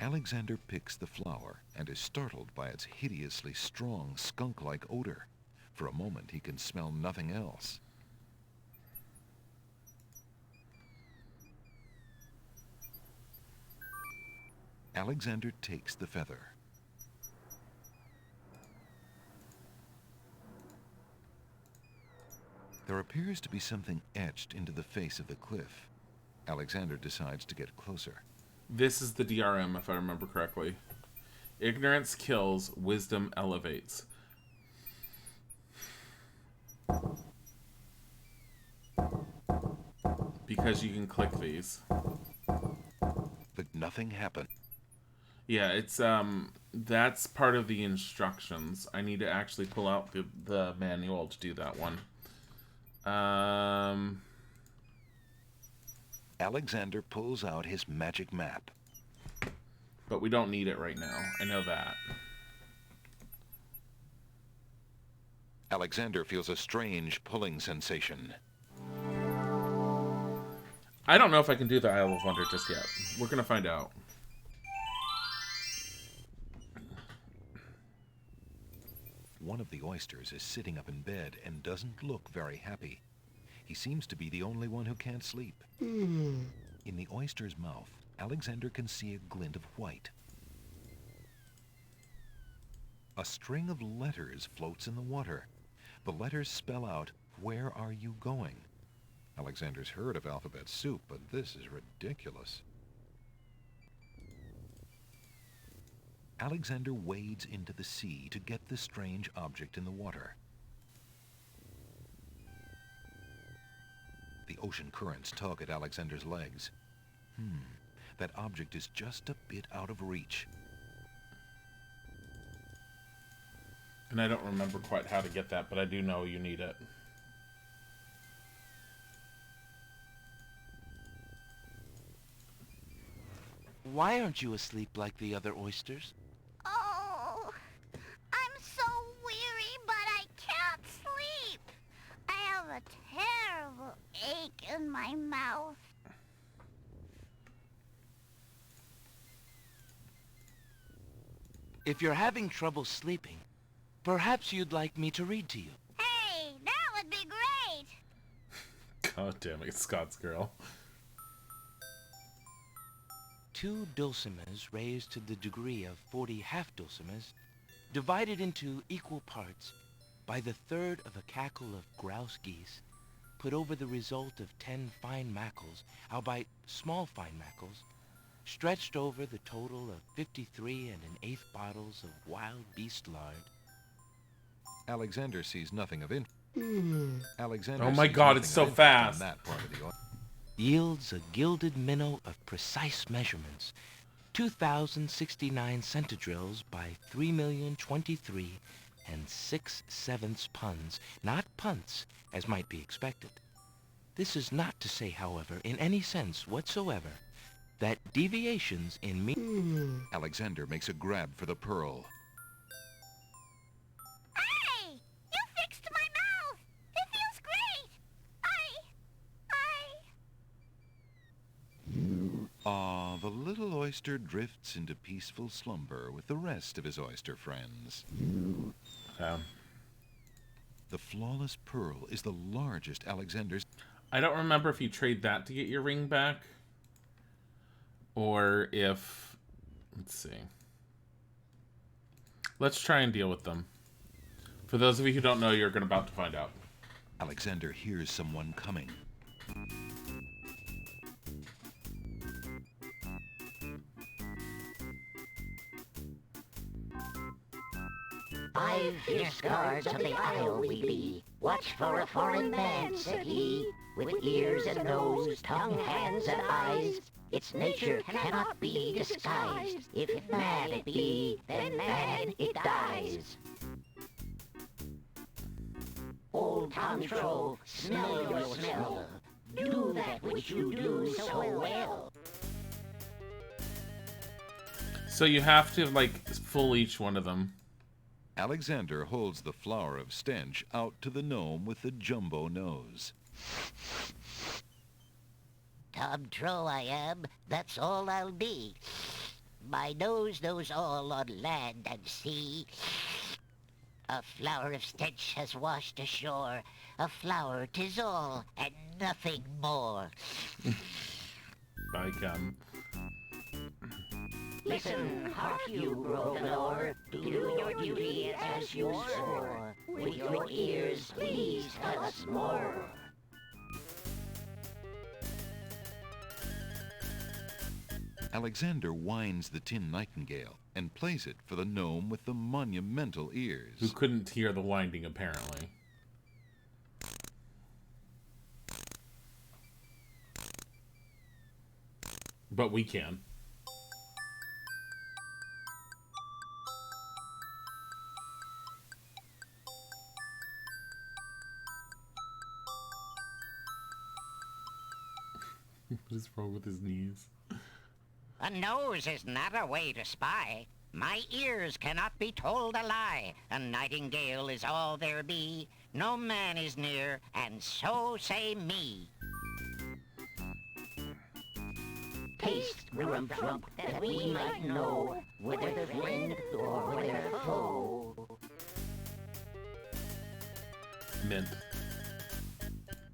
Alexander picks the flower and is startled by its hideously strong skunk-like odor. For a moment, he can smell nothing else. Alexander takes the feather. There appears to be something etched into the face of the cliff. Alexander decides to get closer. This is the DRM, if I remember correctly. Ignorance kills, wisdom elevates. Because you can click these. But nothing happened. Yeah, it's that's part of the instructions. I need to actually pull out the manual to do that one. Alexander pulls out his magic map. But we don't need it right now. I know that. Alexander feels a strange pulling sensation. I don't know if I can do the Isle of Wonder just yet. We're going to find out. One of the oysters is sitting up in bed and doesn't look very happy. He seems to be the only one who can't sleep. In the oyster's mouth, Alexander can see a glint of white. A string of letters floats in the water. The letters spell out, "Where are you going?" Alexander's heard of alphabet soup, but this is ridiculous. Alexander wades into the sea to get the strange object in the water. The ocean currents tug at Alexander's legs. That object is just a bit out of reach. And I don't remember quite how to get that, but I do know you need it. Why aren't you asleep like the other oysters? Oh, I'm so weary, but I can't sleep. I have a terrible ache in my mouth. If you're having trouble sleeping, perhaps you'd like me to read to you. Hey, that would be great. God damn it, Scott's girl. 2 dulcimers raised to the degree of 40 half-dulcimers, divided into equal parts by the third of a cackle of grouse geese, put over the result of 10 fine mackles, albeit small fine mackles, stretched over the total of 53 1/8 bottles of wild beast lard. Alexander sees nothing of interest. Alexander Oh my sees god, nothing it's of so interest in fast. that part of the Yields a gilded minnow of precise measurements, 2,069 centidrills by 3,023 and 6/7 puns, not punts, as might be expected. This is not to say, however, in any sense whatsoever, that deviations in Alexander makes a grab for the pearl. Hey! You fixed my mouth! It feels great! Ah, the little oyster drifts into peaceful slumber with the rest of his oyster friends. The flawless pearl is the largest Alexander's... I don't remember if you trade that to get your ring back. Or if... Let's see. Let's try and deal with them. For those of you who don't know, you're about to find out. Alexander hears someone coming. "5 fierce guards of the isle we be. Watch for a foreign man," said he, "with ears and nose, tongue, hands, and eyes. Its nature cannot be disguised. If mad it be, then mad it dies. Old Tom Troll, smell your smell. Do that which you do so well." So you have to, like, fool each one of them. Alexander holds the flower of stench out to the gnome with the jumbo nose. "Tom Troll I am, that's all I'll be. My nose knows all on land and sea. A flower of stench has washed ashore. A flower 'tis all, and nothing more." By gum. "Listen, hark you, Grovelor, do your duty as you swore. With your ears, please tell us more." Alexander winds the tin nightingale and plays it for the gnome with the monumental ears. Who couldn't hear the winding, apparently. But we can. What is wrong with his knees? "A nose is not a way to spy. My ears cannot be told a lie. A nightingale is all there be. No man is near, and so say me. Taste, Grump, that we might know whether friend or whether foe." Mint.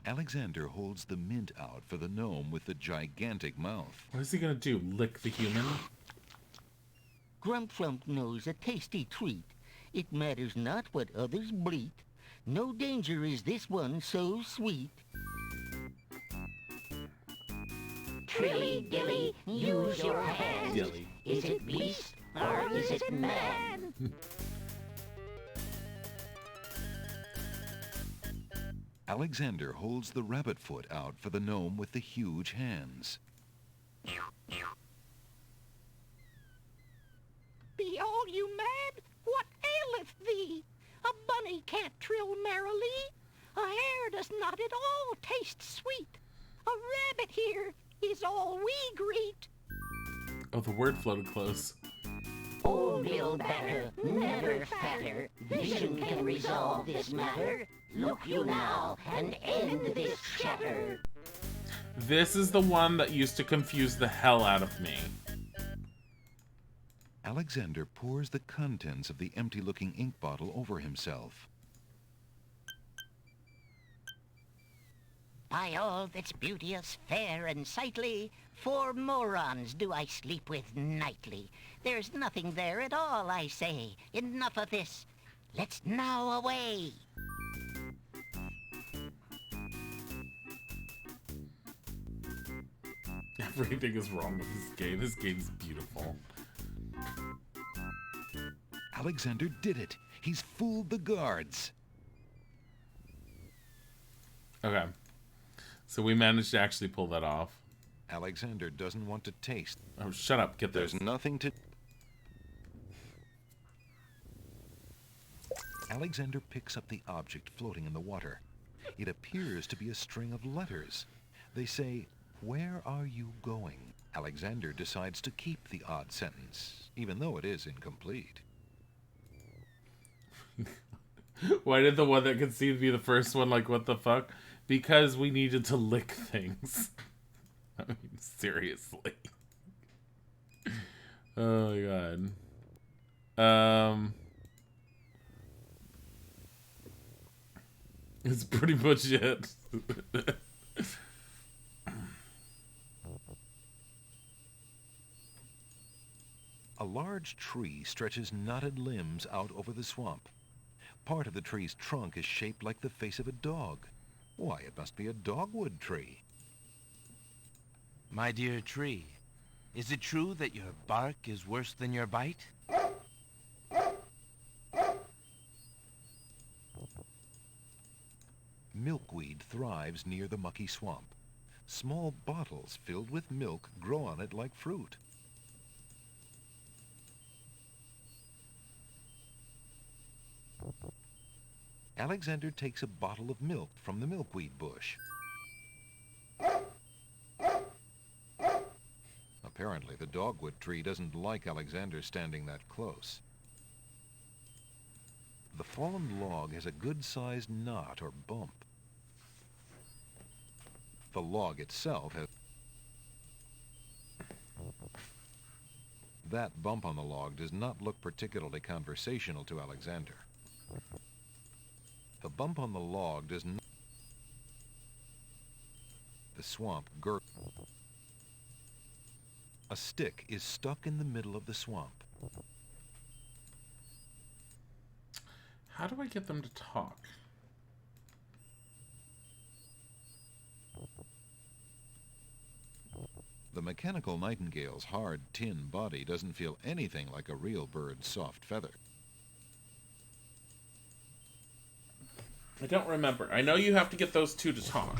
Alexander holds the mint out for the gnome with the gigantic mouth. What is he gonna do? Lick the human? "Grump knows a tasty treat. It matters not what others bleat. No danger is this one so sweet." "Trilly, Dilly, use your hand. Dilly. Is it beast or is it man?" Alexander holds the rabbit foot out for the gnome with the huge hands. "Be all you mad? What aileth thee? A bunny can't trill merrily. A hare does not at all taste sweet. A rabbit here is all we greet." Oh, the word floated close. "Old Bill Batter, never fatter. Vision can resolve this matter. Look you now and end this chatter." This is the one that used to confuse the hell out of me. Alexander pours the contents of the empty-looking ink bottle over himself. "By all that's beauteous, fair, and sightly, 4 morons do I sleep with nightly. There's nothing there at all, I say. Enough of this. Let's now away." Everything is wrong with this game. This game's beautiful. Alexander did it. He's fooled the guards. Okay. So we managed to actually pull that off. Alexander doesn't want to taste. Oh, shut up. Get this. There's nothing to... Alexander picks up the object floating in the water. It appears to be a string of letters. They say, "Where are you going?" Alexander decides to keep the odd sentence, even though it is incomplete. Why did the one that could see be the first one? Like, what the fuck? Because we needed to lick things. I mean, seriously. Oh my god. It's pretty much it. A large tree stretches knotted limbs out over the swamp. Part of the tree's trunk is shaped like the face of a dog. Why, it must be a dogwood tree. My dear tree, is it true that your bark is worse than your bite? Milkweed thrives near the mucky swamp. Small bottles filled with milk grow on it like fruit. Alexander takes a bottle of milk from the milkweed bush. Apparently, the dogwood tree doesn't like Alexander standing that close. The fallen log has a good-sized knot or bump. The log itself has... That bump on the log does not look particularly conversational to Alexander. The bump on the log does not... The swamp gurgles. A stick is stuck in the middle of the swamp. How do I get them to talk? The mechanical nightingale's hard tin body doesn't feel anything like a real bird's soft feather. I don't remember. I know you have to get those two to talk.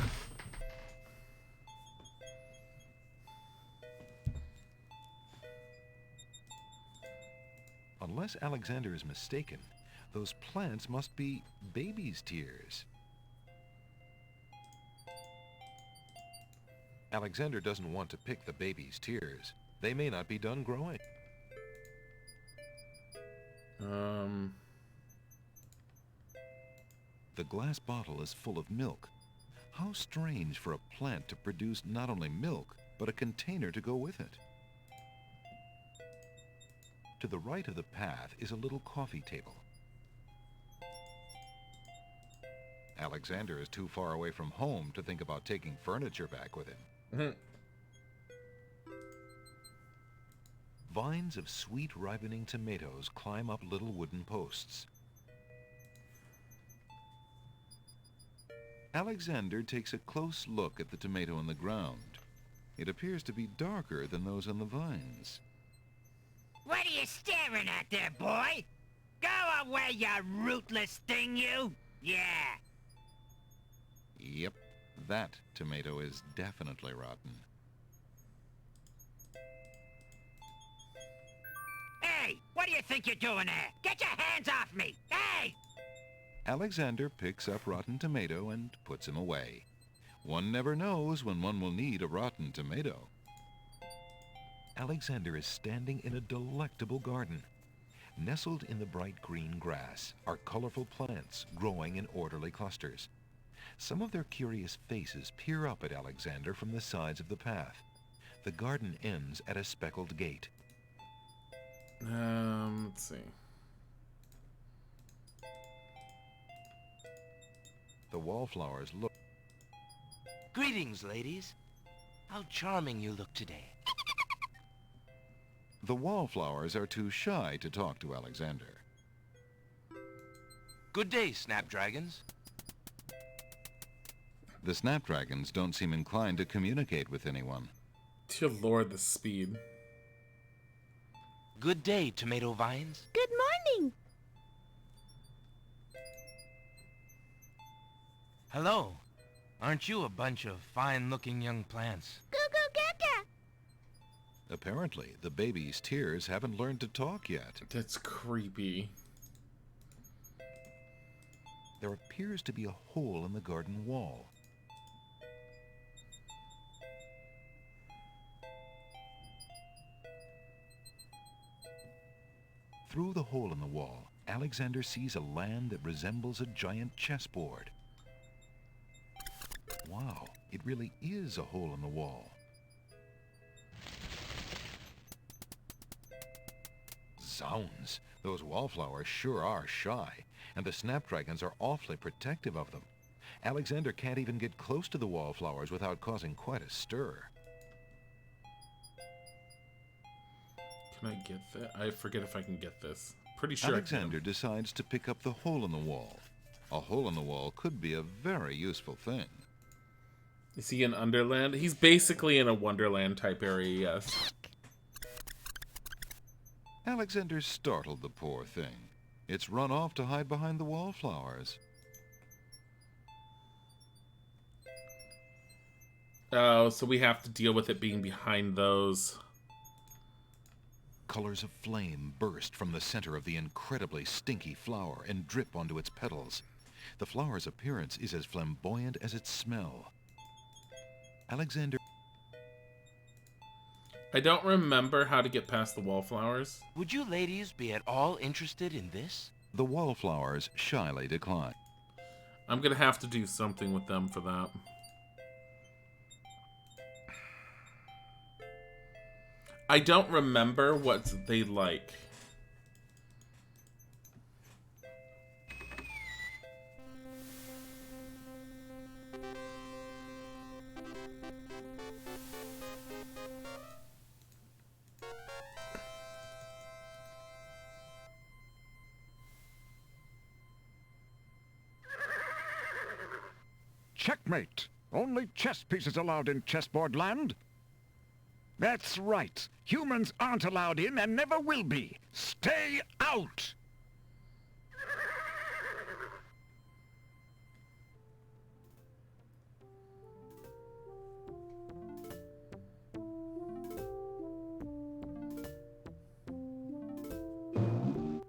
Unless Alexander is mistaken, those plants must be baby's tears. Alexander doesn't want to pick the baby's tears. They may not be done growing. The glass bottle is full of milk. How strange for a plant to produce not only milk, but a container to go with it. To the right of the path is a little coffee table. Alexander is too far away from home to think about taking furniture back with him. Vines of sweet ripening tomatoes climb up little wooden posts. Alexander takes a close look at the tomato on the ground. It appears to be darker than those on the vines. What are you staring at there, boy? Go away, you rootless thing, you! Yeah! Yep, that tomato is definitely rotten. Hey! What do you think you're doing there? Get your hands off me! Hey! Alexander picks up rotten tomato and puts him away. One never knows when one will need a rotten tomato. Alexander is standing in a delectable garden. Nestled in the bright green grass are colorful plants growing in orderly clusters. Some of their curious faces peer up at Alexander from the sides of the path. The garden ends at a speckled gate. Let's see. The wallflowers look... Greetings, ladies. How charming you look today. The wallflowers are too shy to talk to Alexander. Good day, snapdragons. The snapdragons don't seem inclined to communicate with anyone. Dear Lord, the speed. Good day, tomato vines. Good morning. Hello. Aren't you a bunch of fine-looking young plants? Goo goo gaga! Apparently, the baby's tears haven't learned to talk yet. That's creepy. There appears to be a hole in the garden wall. Through the hole in the wall, Alexander sees a land that resembles a giant chessboard. Wow, it really is a hole in the wall. Zounds, those wallflowers sure are shy, and the snapdragons are awfully protective of them. Alexander can't even get close to the wallflowers without causing quite a stir. Can I get that? I forget if I can get this. Pretty sure Alexander decides to pick up the hole in the wall. A hole in the wall could be a very useful thing. Is he in Underland? He's basically in a Wonderland type area, yes. Alexander startled the poor thing. It's run off to hide behind the wallflowers. Oh, so we have to deal with it being behind those. Colors of flame burst from the center of the incredibly stinky flower and drip onto its petals. The flower's appearance is as flamboyant as its smell. Alexander... I don't remember how to get past the wallflowers. Would you ladies be at all interested in this? The wallflowers shyly decline. I'm gonna have to do something with them for that. I don't remember what they like. Checkmate! Only chess pieces allowed in chessboard land? That's right. Humans aren't allowed in and never will be. Stay out!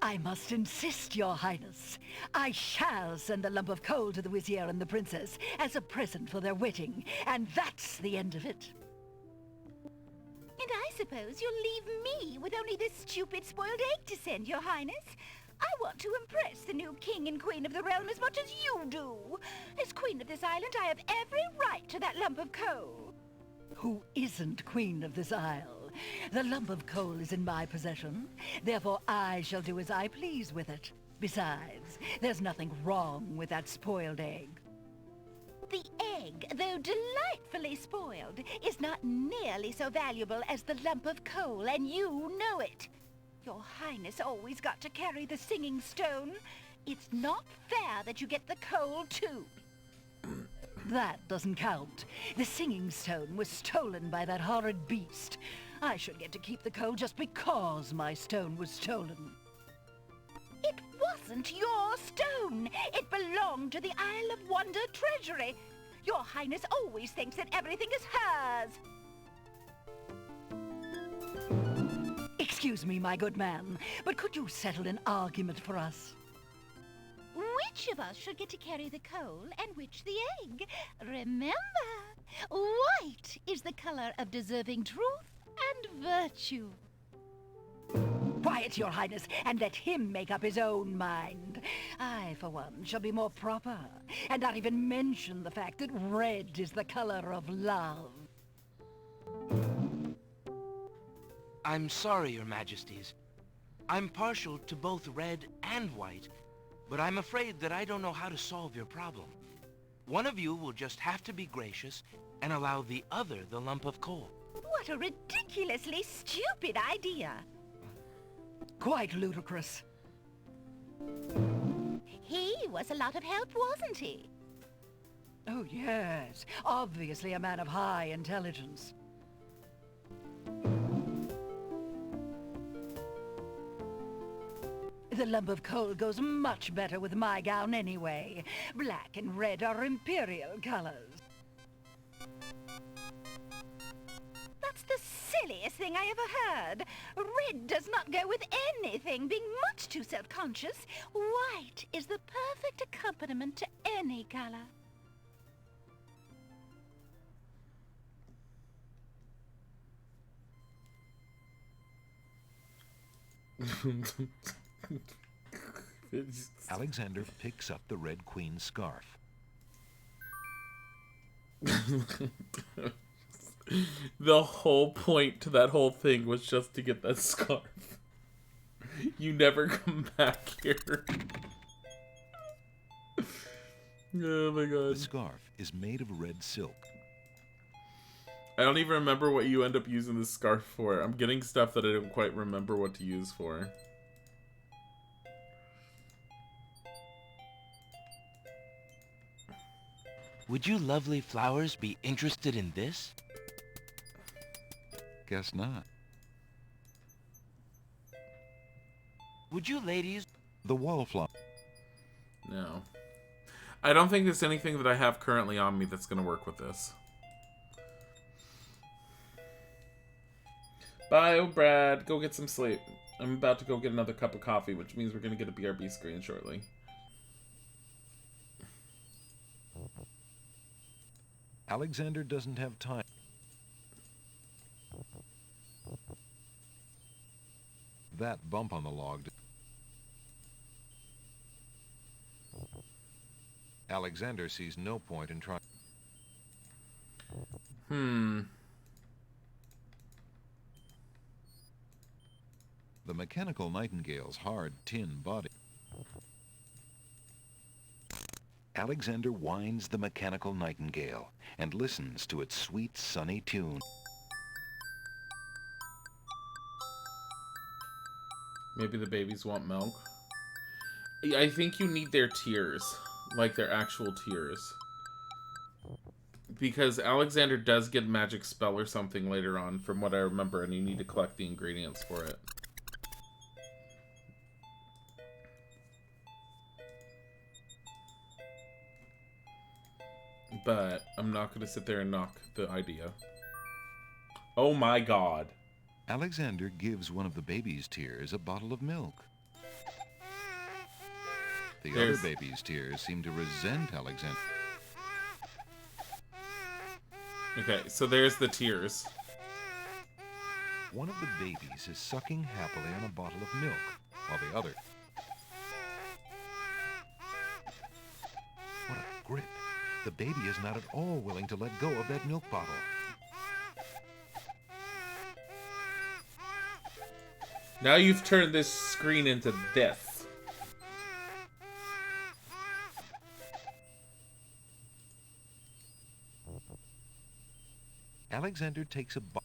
I must insist, Your Highness. I shall send the lump of coal to the Vizier and the Princess as a present for their wedding, and that's the end of it. And I suppose you'll leave me with only this stupid spoiled egg to send, Your Highness? I want to impress the new king and queen of the realm as much as you do. As queen of this island, I have every right to that lump of coal. Who isn't queen of this isle? The lump of coal is in my possession. Therefore, I shall do as I please with it. Besides, there's nothing wrong with that spoiled egg. The egg, though delightfully spoiled, is not nearly so valuable as the lump of coal, and you know it. Your Highness always got to carry the singing stone. It's not fair that you get the coal, too. That doesn't count. The singing stone was stolen by that horrid beast. I should get to keep the coal just because my stone was stolen. It wasn't your stone. It belonged to the Isle of Wonder treasury. Your Highness always thinks that everything is hers. Excuse me, my good man, but could you settle an argument for us? Which of us should get to carry the coal and which the egg? Remember, white is the color of deserving truth and virtue. Quiet, Your Highness, and let him make up his own mind. I, for one, shall be more proper, and not even mention the fact that red is the color of love. I'm sorry, Your Majesties. I'm partial to both red and white, but I'm afraid that I don't know how to solve your problem. One of you will just have to be gracious and allow the other the lump of coal. What a ridiculously stupid idea. Quite ludicrous. He was a lot of help, wasn't he? Oh, yes. Obviously a man of high intelligence. The lump of coal goes much better with my gown anyway. Black and red are imperial colors. The That's the silliest thing I ever heard. Red does not go with anything, being much too self-conscious. White is the perfect accompaniment to any color. Alexander picks up the Red Queen's scarf. The whole point to that whole thing was just to get that scarf. You never come back here. Oh my god. The scarf is made of red silk. I don't even remember what you end up using this scarf for. I'm getting stuff that I don't quite remember what to use for. Would you lovely flowers be interested in this? Guess not. Would you ladies... The wallflower. No. I don't think there's anything that I have currently on me that's going to work with this. Bye, Brad. Go get some sleep. I'm about to go get another cup of coffee, which means we're going to get a BRB screen shortly. Alexander doesn't have time. That bump on the log. Alexander sees no point in trying. The mechanical nightingale's hard tin body. Alexander winds the mechanical nightingale and listens to its sweet, sunny tune. Maybe the babies want milk. I think you need their tears. Like their actual tears. Because Alexander does get a magic spell or something later on, from what I remember, and you need to collect the ingredients for it. But I'm not going to sit there and knock the idea. Oh my god. Alexander gives one of the baby's tears a bottle of milk. The other baby's tears seem to resent Alexander. Okay, so there's the tears. One of the babies is sucking happily on a bottle of milk, while the other... What a grip. The baby is not at all willing to let go of that milk bottle. Now you've turned this screen into this. Alexander takes a bite.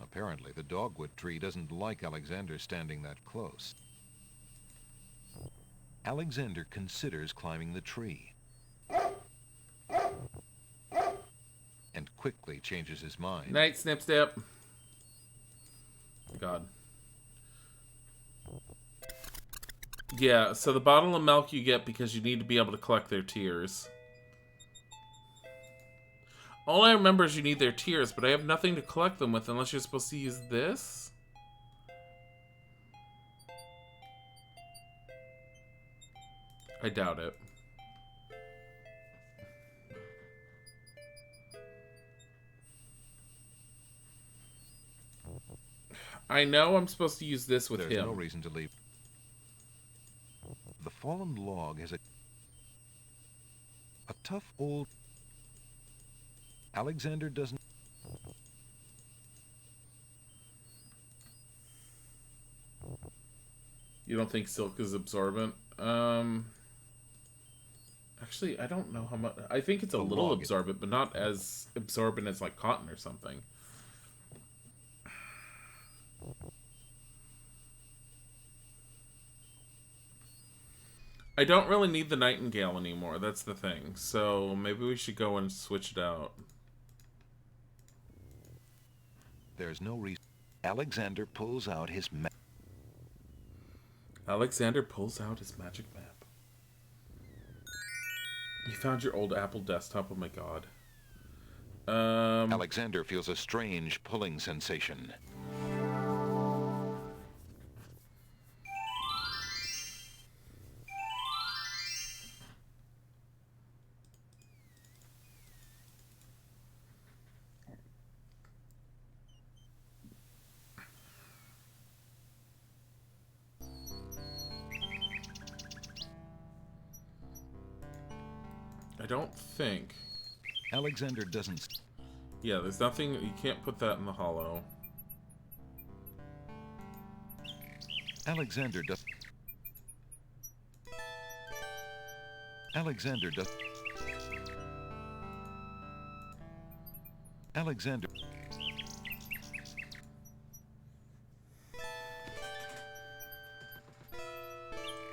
Apparently, the dogwood tree doesn't like Alexander standing that close. Alexander considers climbing the tree. And quickly changes his mind. Night, Snip Snip. God. Yeah, so the bottle of milk you get because you need to be able to collect their tears. All I remember is you need their tears, but I have nothing to collect them with unless you're supposed to use this. I doubt it. I know I'm supposed to use this with him. There's no reason to leave. The fallen log has a tough old... Alexander doesn't... You don't think silk is absorbent? Actually, I don't know how much... I think it's a little absorbent, but not as absorbent as, like, cotton or something. I don't really need the nightingale anymore, that's the thing. So, maybe we should go and switch it out. There's no reason. Alexander pulls out his map. Alexander pulls out his magic map. You found your old Apple desktop. Oh my god. Alexander feels a strange pulling sensation. I don't think. Alexander doesn't... Yeah, there's nothing... You can't put that in the hollow. Alexander does... Alexander does... Alexander...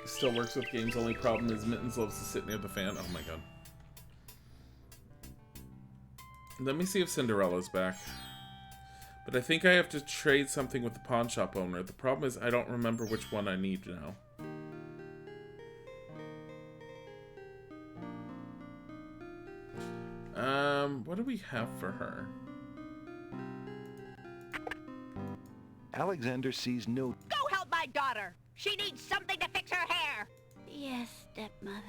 Still works with games. Only problem is Mittens loves to sit near the fan. Oh my god. Let me see if Cinderella's back. But I think I have to trade something with the pawn shop owner. The problem is I don't remember which one I need now. What do we have for her? Alexander sees no... Go help my daughter! She needs something to fix her hair! Yes, stepmother.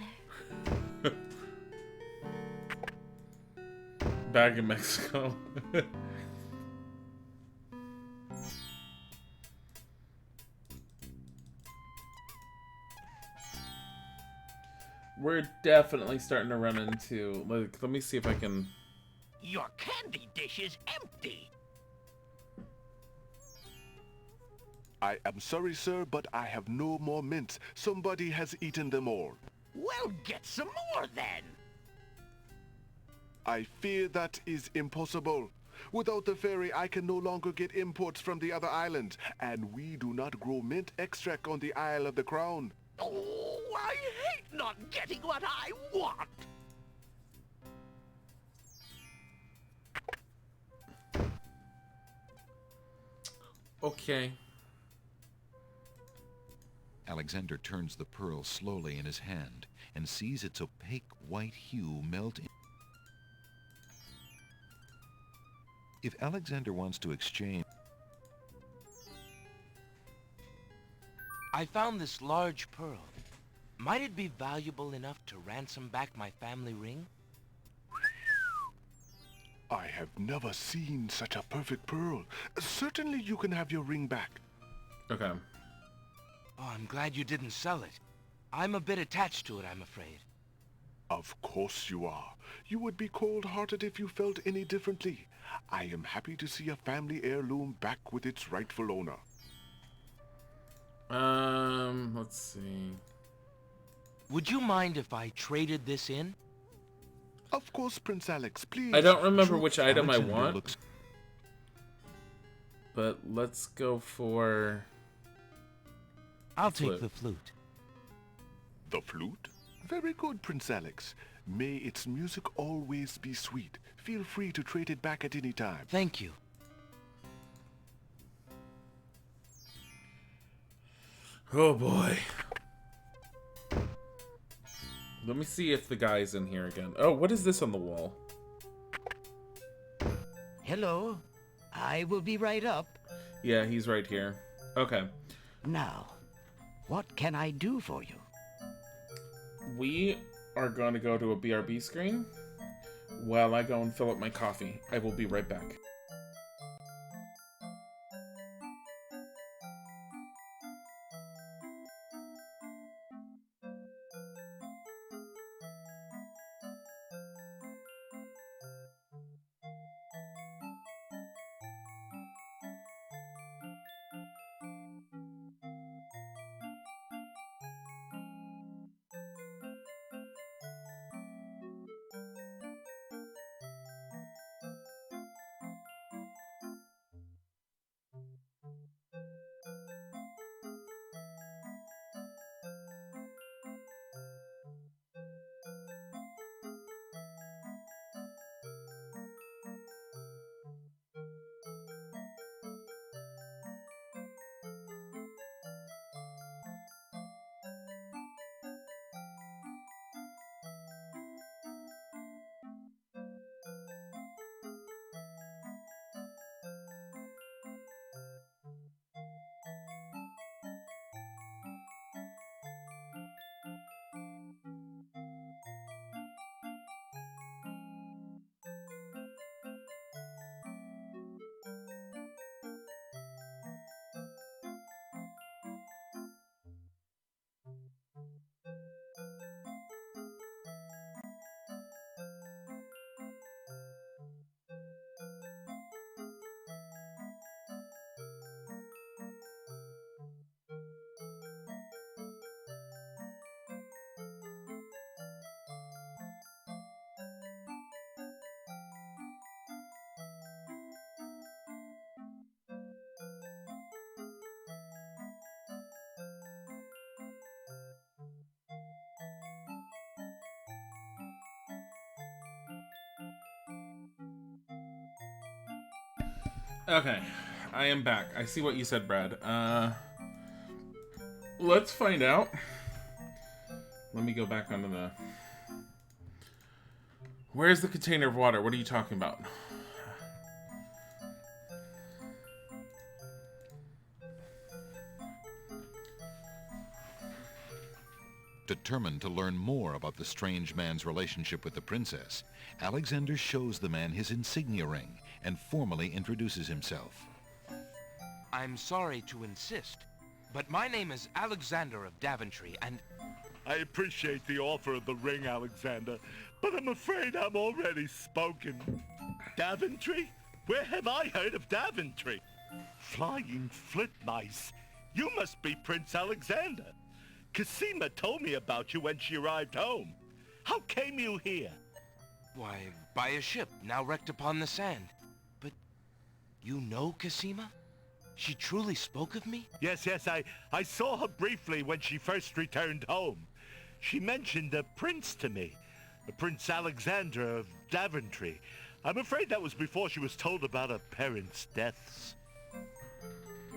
Back in Mexico. We're definitely starting to run into... Like, let me see if I can... Your candy dish is empty. I am sorry, sir, but I have no more mints. Somebody has eaten them all. Well, get some more then. I fear that is impossible. Without the ferry, I can no longer get imports from the other islands, and we do not grow mint extract on the Isle of the Crown. Oh, I hate not getting what I want. Okay. Alexander turns the pearl slowly in his hand and sees its opaque white hue melt in. If Alexander wants to exchange... I found this large pearl. Might it be valuable enough to ransom back my family ring? I have never seen such a perfect pearl. Certainly you can have your ring back. Okay. Oh, I'm glad you didn't sell it. I'm a bit attached to it, I'm afraid. Of course you are. You would be cold-hearted if you felt any differently. I am happy to see a family heirloom back with its rightful owner. Let's see. Would you mind if I traded this in? Of course, Prince Alex, please. I don't remember which item Alexander I want. looks... But let's go for... I'll take the flute. The flute? Very good, Prince Alex. May its music always be sweet. Feel free to trade it back at any time. Thank you. Oh boy. Let me see if the guy's in here again. Oh, what is this on the wall? Hello. I will be right up. Yeah, he's right here. Okay. Now, what can I do for you? We are going to go to a BRB screen while I go and fill up my coffee. I will be right back. Okay, I am back. I see what you said, Brad. Let's find out. Let me go back onto the... Where's the container of water? What are you talking about? Determined to learn more about the strange man's relationship with the princess, Alexander shows the man his insignia ring and formally introduces himself. I'm sorry to insist, but my name is Alexander of Daventry, and... I appreciate the offer of the ring, Alexander, but I'm afraid I'm already spoken. Daventry? Where have I heard of Daventry? Flying flit mice. You must be Prince Alexander. Cassima told me about you when she arrived home. How came you here? Why, by a ship now wrecked upon the sand. But you know Cassima? She truly spoke of me? Yes, I saw her briefly when she first returned home. She mentioned a prince to me, Prince Alexander of Daventry. I'm afraid that was before she was told about her parents' deaths.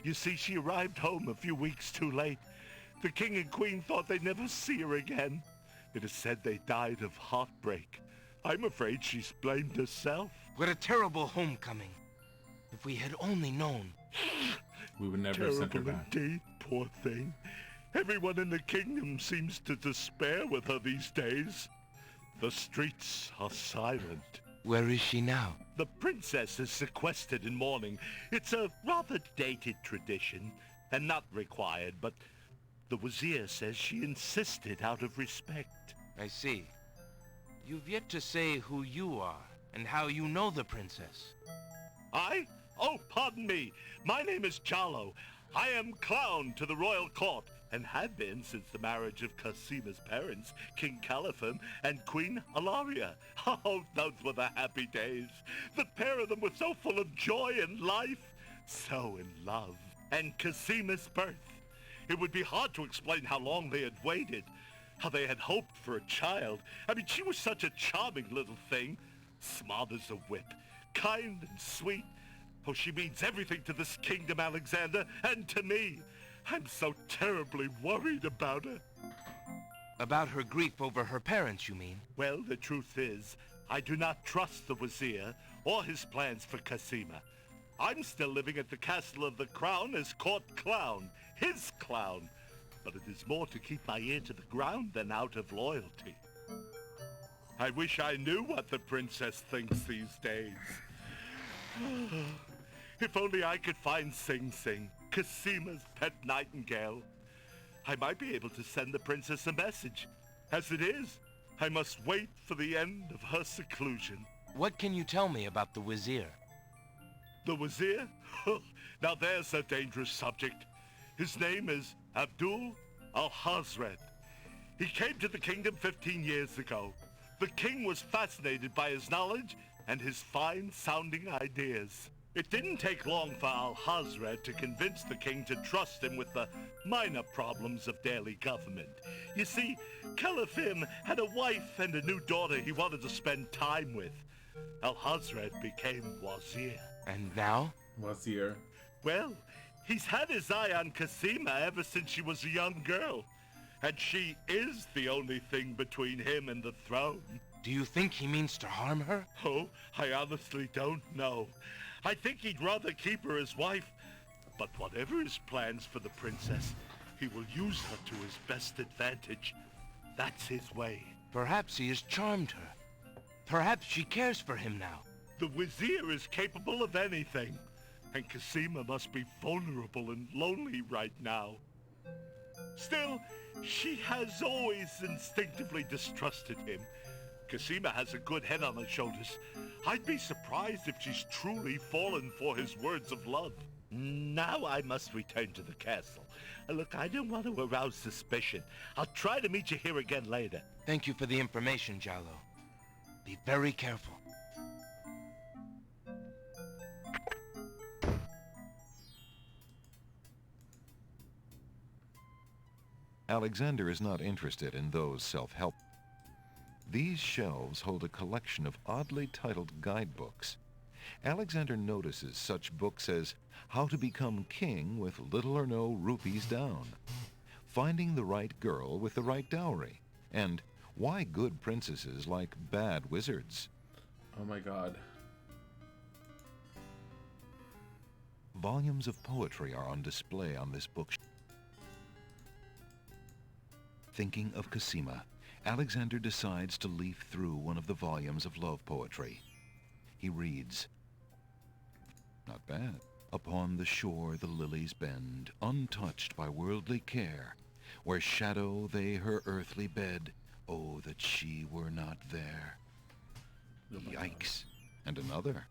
You see, she arrived home a few weeks too late. The king and queen thought they'd never see her again. It is said they died of heartbreak. I'm afraid she's blamed herself. What a terrible homecoming. If we had only known. We would never have sent her back. Terrible indeed, poor thing. Everyone in the kingdom seems to despair with her these days. The streets are silent. Where is she now? The princess is sequestered in mourning. It's a rather dated tradition, and not required, but the Wazir says she insisted out of respect. I see. You've yet to say who you are, and how you know the princess. I? Oh, pardon me. My name is Jallo. I am clown to the royal court, and have been since the marriage of Cassima's parents, King Caliphim and Queen Alaria. Oh, those were the happy days. The pair of them were so full of joy and life, so in love. And Cassima's birth. It would be hard to explain how long they had waited, how they had hoped for a child. I mean, she was such a charming little thing, smart as a whip, kind and sweet. Oh, she means everything to this kingdom, Alexander, and to me. I'm so terribly worried about her. About her grief over her parents, you mean? Well, the truth is, I do not trust the Wazir or his plans for Cassima. I'm still living at the Castle of the Crown as court clown, his clown. But it is more to keep my ear to the ground than out of loyalty. I wish I knew what the princess thinks these days. If only I could find Sing Sing, Cassima's pet nightingale. I might be able to send the princess a message. As it is, I must wait for the end of her seclusion. What can you tell me about the Wazir? The Wazir? Now there's a dangerous subject. His name is Abdul al-Hazred. He came to the kingdom 15 years ago. The king was fascinated by his knowledge and his fine-sounding ideas. It didn't take long for al-Hazred to convince the king to trust him with the minor problems of daily government. You see, Caliphim had a wife and a new daughter he wanted to spend time with. Al-Hazred became Wazir. And now? Wazir. Well, he's had his eye on Cassima ever since she was a young girl. And she is the only thing between him and the throne. Do you think he means to harm her? Oh, I honestly don't know. I think he'd rather keep her as wife. But whatever his plans for the princess, he will use her to his best advantage. That's his way. Perhaps he has charmed her. Perhaps she cares for him now. The Wazir is capable of anything. And Cassima must be vulnerable and lonely right now. Still, she has always instinctively distrusted him. Cassima has a good head on her shoulders. I'd be surprised if she's truly fallen for his words of love. Now I must return to the castle. Look, I don't want to arouse suspicion. I'll try to meet you here again later. Thank you for the information, Jallo. Be very careful. Alexander is not interested in those self-help. These shelves hold a collection of oddly titled guidebooks. Alexander notices such books as How to Become King with Little or No Rupees Down, Finding the Right Girl with the Right Dowry, and Why Good Princesses Like Bad Wizards. Oh my god. Volumes of poetry are on display on this bookshelf. Thinking of Cassima, Alexander decides to leaf through one of the volumes of love poetry. He reads, not bad. Upon the shore the lilies bend, untouched by worldly care, where shadow they her earthly bed, oh, that she were not there. Yikes. And another.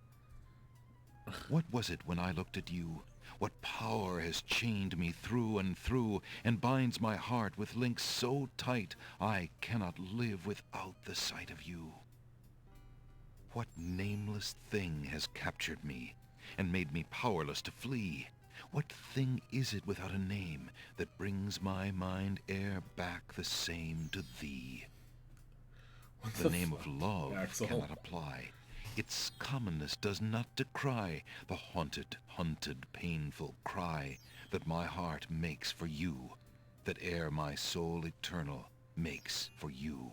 What was it when I looked at you? What power has chained me through and through, and binds my heart with links so tight I cannot live without the sight of you? What nameless thing has captured me, and made me powerless to flee? What thing is it without a name, that brings my mind e'er back the same to thee? The name of love Axel cannot apply. Its commonness does not decry the haunted, hunted, painful cry that my heart makes for you, that e'er my soul eternal makes for you.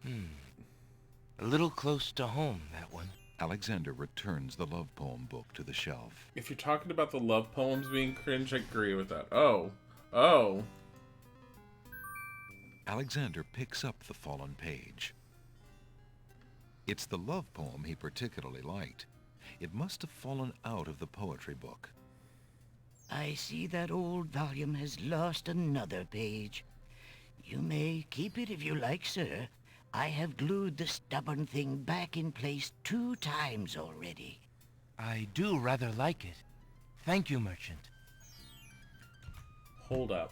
A little close to home, that one. Alexander returns the love poem book to the shelf. If you're talking about the love poems being cringe, I agree with that. Oh. Alexander picks up the fallen page. It's the love poem he particularly liked. It must have fallen out of the poetry book. I see that old volume has lost another page. You may keep it if you like, sir. I have glued the stubborn thing back in place 2 times already. I do rather like it. Thank you, merchant. Hold up.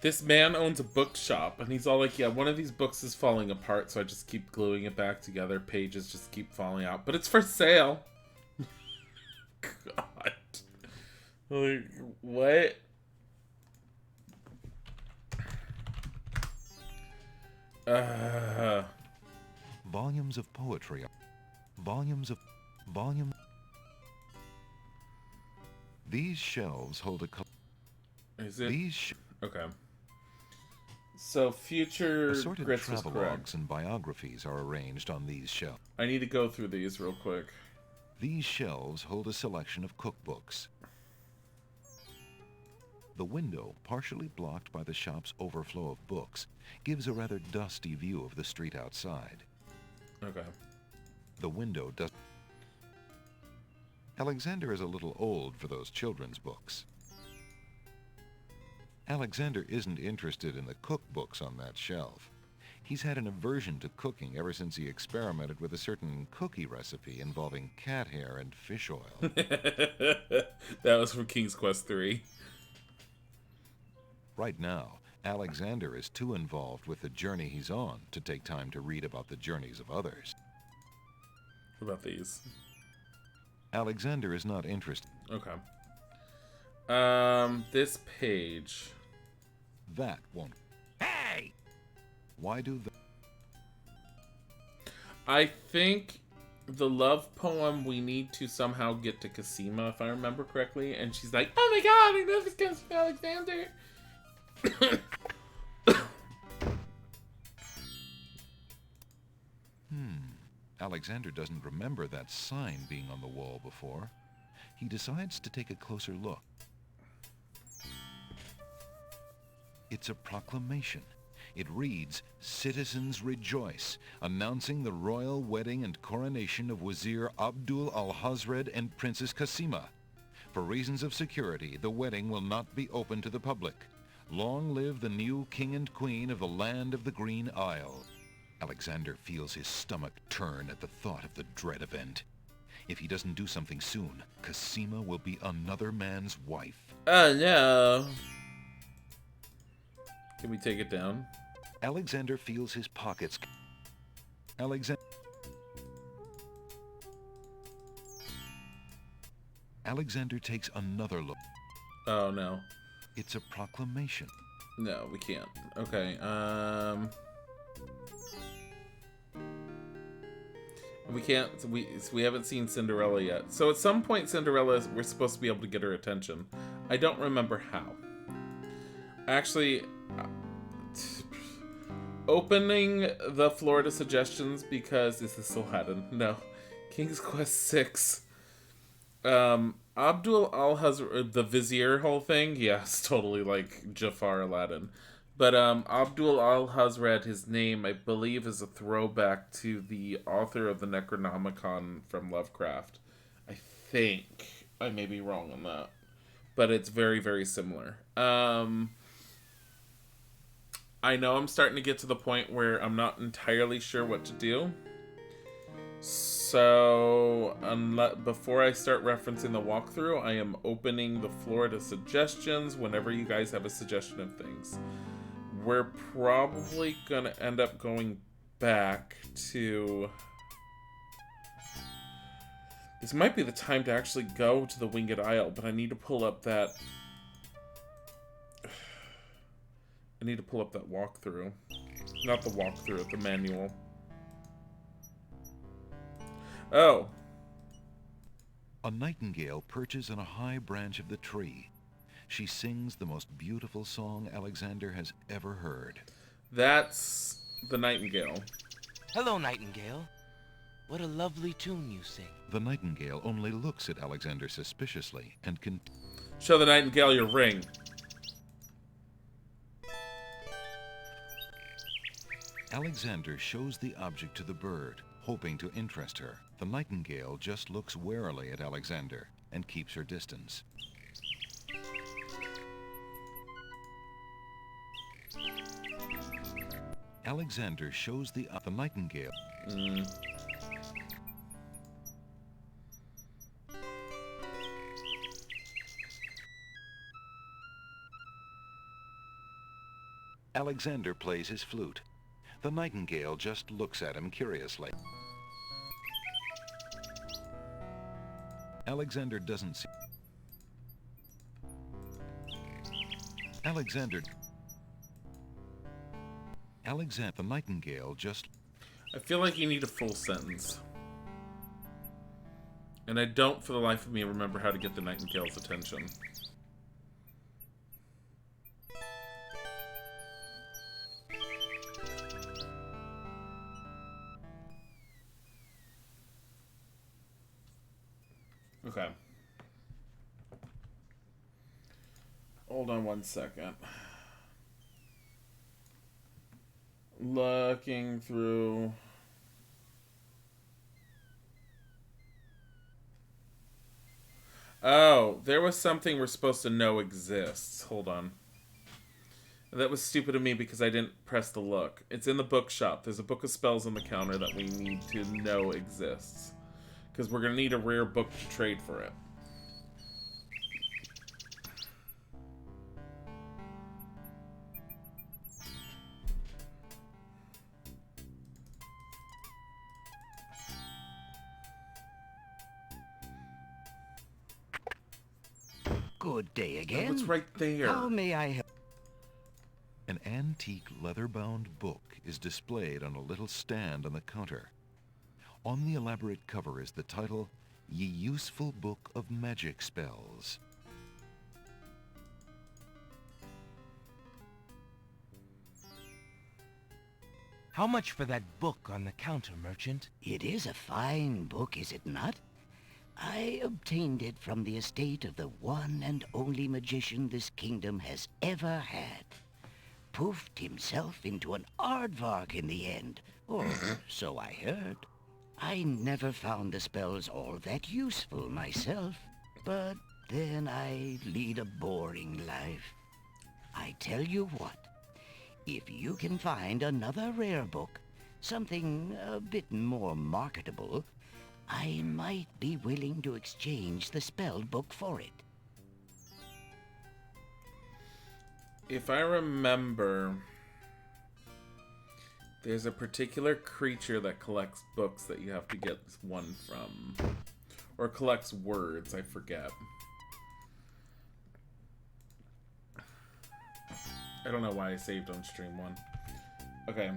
This man owns a bookshop, and he's all like, yeah, one of these books is falling apart, so I just keep gluing it back together. Pages just keep falling out. But it's for sale. God. Like, what? Volumes of poetry. These shelves hold a... Is it? Okay. So future assorted Grits was correct. travelogues and biographies are arranged on these shelves. I need to go through these real quick. These shelves hold a selection of cookbooks. The window, partially blocked by the shop's overflow of books, gives a rather dusty view of the street outside. Okay. The window does... Alexander is a little old for those children's books. Alexander isn't interested in the cookbooks on that shelf. He's had an aversion to cooking ever since he experimented with a certain cookie recipe involving cat hair and fish oil. That was from King's Quest III. Right now, Alexander is too involved with the journey he's on to take time to read about the journeys of others. What about these? Alexander is not interested. Okay. This page. That won't. Hey! Why do the... I think the love poem we need to somehow get to Cassima, if I remember correctly, and she's like, oh my god, I know this comes from Alexander. Alexander doesn't remember that sign being on the wall before. He decides to take a closer look. It's a proclamation. It reads, "Citizens rejoice, announcing the royal wedding and coronation of Wazir Abdul al-Hazred and Princess Cassima. For reasons of security, the wedding will not be open to the public. Long live the new king and queen of the land of the Green Isle." Alexander feels his stomach turn at the thought of the dread event. If he doesn't do something soon, Cassima will be another man's wife. Oh no. Can we take it down? Alexander feels his pockets. Alexander takes another look. Oh no. It's a proclamation. No, we can't. Okay, We haven't seen Cinderella yet. So at some point, we're supposed to be able to get her attention. I don't remember how. Actually, opening the Florida suggestions because is this Aladdin? No, King's Quest VI. Abdul Al-Hazred, the Vizier whole thing, yes, totally like Jafar Aladdin. But Abdul Al-Hazred, his name, I believe, is a throwback to the author of the Necronomicon from Lovecraft. I think. I may be wrong on that. But it's very, very similar. I know I'm starting to get to the point where I'm not entirely sure what to do. So, before I start referencing the walkthrough, I am opening the Florida suggestions whenever you guys have a suggestion of things. We're probably going to end up going back to... This might be the time to actually go to the Winged Isle, but I need to pull up that... I need to pull up that walkthrough. Not the walkthrough, the manual. Oh. A nightingale perches on a high branch of the tree. She sings the most beautiful song Alexander has ever heard. That's the nightingale. Hello, nightingale. What a lovely tune you sing. The nightingale only looks at Alexander suspiciously and can... Show the nightingale your ring. Alexander shows the object to the bird, hoping to interest her. The nightingale just looks warily at Alexander and keeps her distance. Alexander shows the nightingale. Alexander plays his flute. The nightingale just looks at him curiously. Alexander doesn't see... the nightingale just... I feel like you need a full sentence. And I don't, for the life of me, remember how to get the nightingale's attention. Okay. Hold on one second. Looking through... Oh, there was something we're supposed to know exists. Hold on. That was stupid of me because I didn't press the look. It's in the bookshop. There's a book of spells on the counter that we need to know exists. Because we're going to need a rare book to trade for it. Good day again. Oh, it's right there. How may I help? An antique leather-bound book is displayed on a little stand on the counter. On the elaborate cover is the title, Ye Useful Book of Magic Spells. How much for that book on the counter, merchant? It is a fine book, is it not? I obtained it from the estate of the one and only magician this kingdom has ever had. Poofed himself into an aardvark in the end, or so I heard. I never found the spells all that useful myself, but then I lead a boring life. I tell you what, if you can find another rare book, something a bit more marketable, I might be willing to exchange the spell book for it. If I remember, there's a particular creature that collects books that you have to get one from. Or collects words, I forget. I don't know why I saved on stream one. Okay.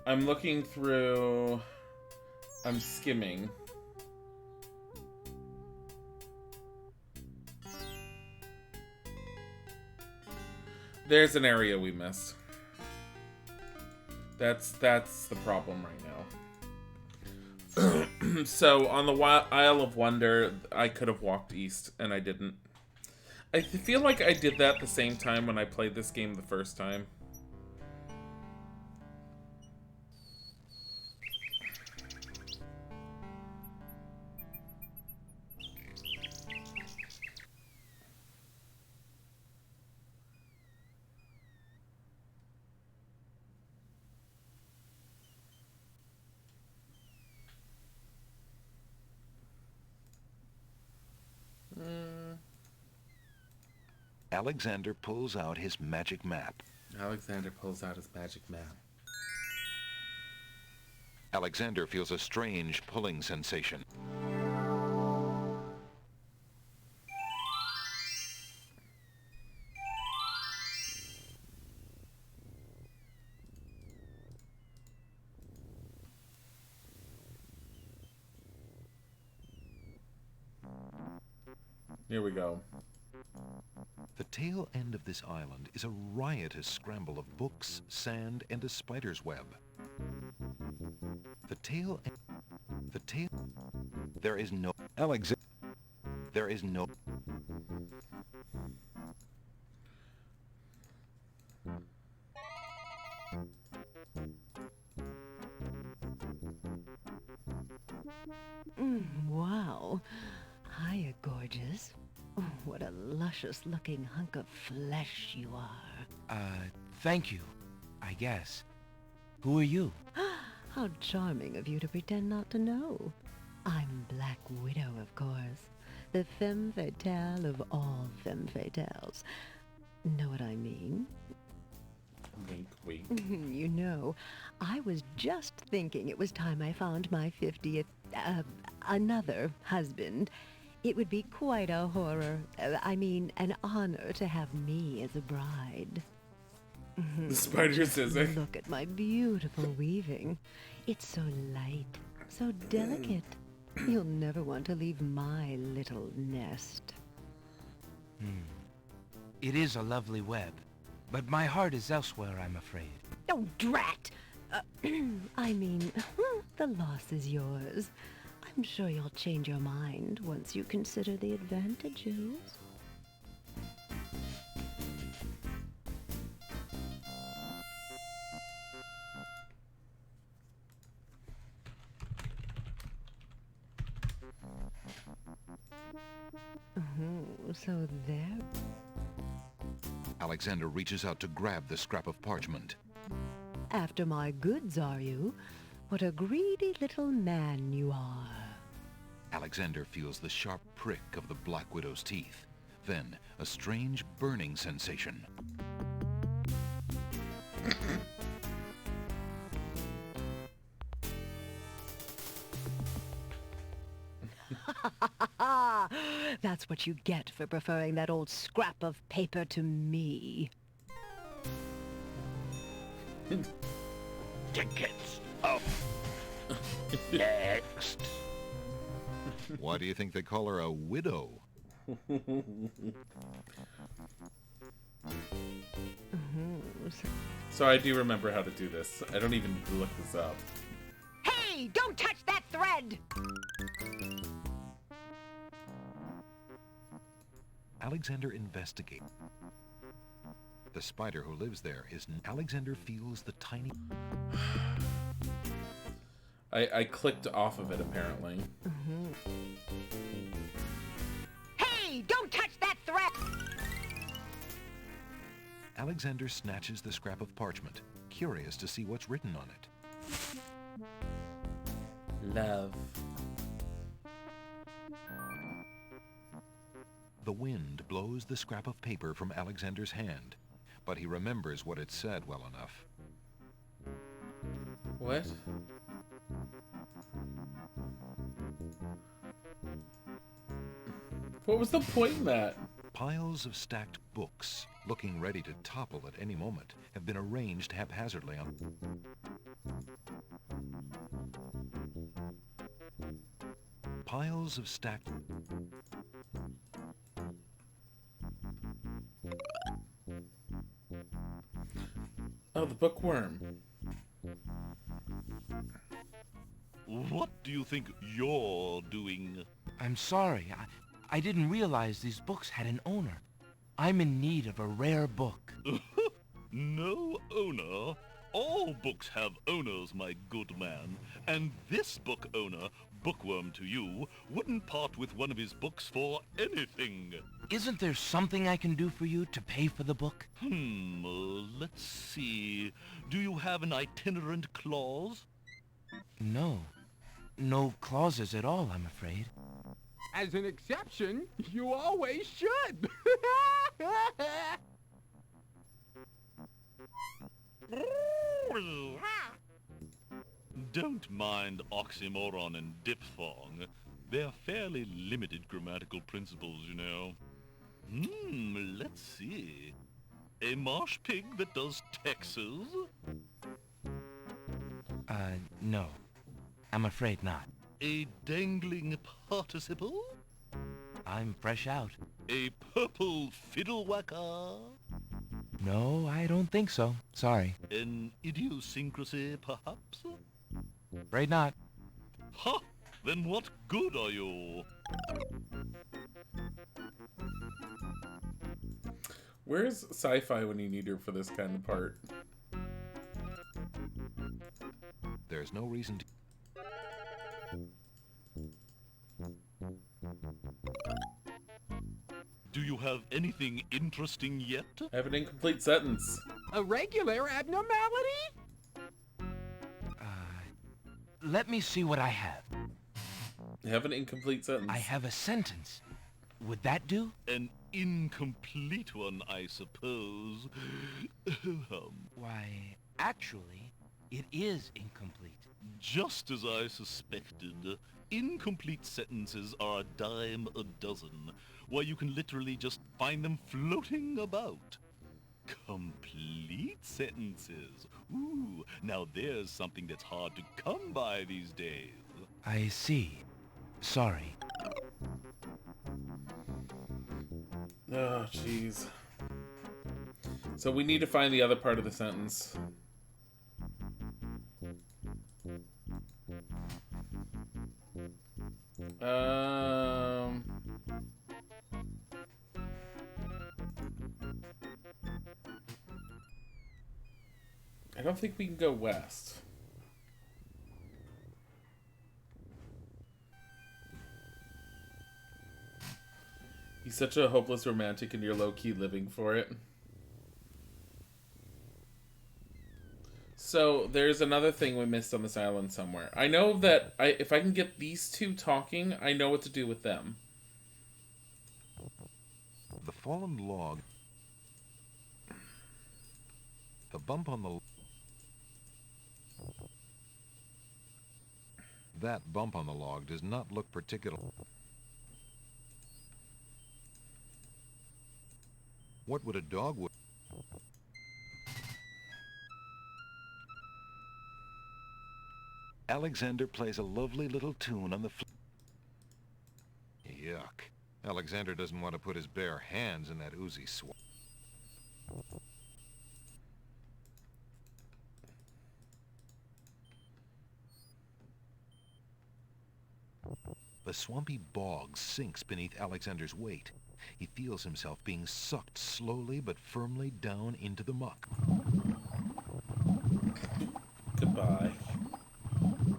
I'm looking through... I'm skimming. There's an area we missed. That's the problem right now. So, on the Isle of Wonder, I could have walked east, and I didn't. I feel like I did that the same time when I played this game the first time. Alexander pulls out his magic map. Alexander pulls out his magic map. Alexander feels a strange pulling sensation. Here we go. The tail end of this island is a riotous scramble of books, sand, and a spider's web. There is no... There is no... Wow. Hiya, gorgeous. Oh, what a luscious-looking hunk of flesh you are. Thank you, I guess. Who are you? How charming of you to pretend not to know. I'm Black Widow, of course. The femme fatale of all femme fatales. Know what I mean? Wink, wink. You know, I was just thinking it was time I found my 50th, another husband. It would be quite a horror, I mean, an honor to have me as a bride. The spider scissor. Look at my beautiful weaving. It's so light, so delicate. You'll never want to leave my little nest. It is a lovely web, but my heart is elsewhere, I'm afraid. Oh, drat! I mean, the loss is yours. I'm sure you'll change your mind once you consider the advantages. Oh, so there... Alexander reaches out to grab the scrap of parchment. After my goods, are you? What a greedy little man you are. Alexander feels the sharp prick of the Black Widow's teeth. Then, a strange burning sensation. That's what you get for preferring that old scrap of paper to me. Tickets up. Next. Why do you think they call her a widow? So I do remember how to do this. I don't even look this up. Hey, don't touch that thread! Alexander investigates. The spider who lives there is... Alexander feels the tiny... I clicked off of it, apparently. Hey, don't touch that thread! Alexander snatches the scrap of parchment, curious to see what's written on it. Love. The wind blows the scrap of paper from Alexander's hand, but he remembers what it said well enough. What? What was the point in that? Piles of stacked books, looking ready to topple at any moment, have been arranged haphazardly on... Piles of stacked... Oh, the bookworm. What do you think you're doing? I'm sorry. I didn't realize these books had an owner. I'm in need of a rare book. No owner? All books have owners, my good man. And this book owner, bookworm to you, wouldn't part with one of his books for anything. Isn't there something I can do for you to pay for the book? Let's see. Do you have an itinerant clause? No. No clauses at all, I'm afraid. As an exception, you always should. Don't mind oxymoron and diphthong. They're fairly limited grammatical principles, you know. Let's see. A marsh pig that does Texas? No. I'm afraid not. A dangling participle? I'm fresh out. A purple fiddle whacker? No, I don't think so. Sorry. An idiosyncrasy, perhaps? Afraid not. Ha! Then what good are you? Where's sci-fi when you need her for this kind of part? There's no reason to... Do you have anything interesting yet? I have an incomplete sentence. A regular abnormality? Let me see what I have. You have an incomplete sentence. I have a sentence. Would that do? An incomplete one, I suppose. Why, actually, it is incomplete. Just as I suspected. Incomplete sentences are a dime a dozen. Why, you can literally just find them floating about. Complete sentences. Ooh, now there's something that's hard to come by these days. I see. Sorry. Oh, jeez. So we need to find the other part of the sentence. I don't think we can go west. He's such a hopeless romantic and you're low-key living for it. So, there's another thing we missed on this island somewhere. I know that if I can get these two talking, I know what to do with them. The fallen log... The bump on the... That bump on the log does not look particular... What would a dog would... Alexander plays a lovely little tune on the... Yuck. Alexander doesn't want to put his bare hands in that oozy swamp. The swampy bog sinks beneath Alexander's weight. He feels himself being sucked slowly but firmly down into the muck. Goodbye.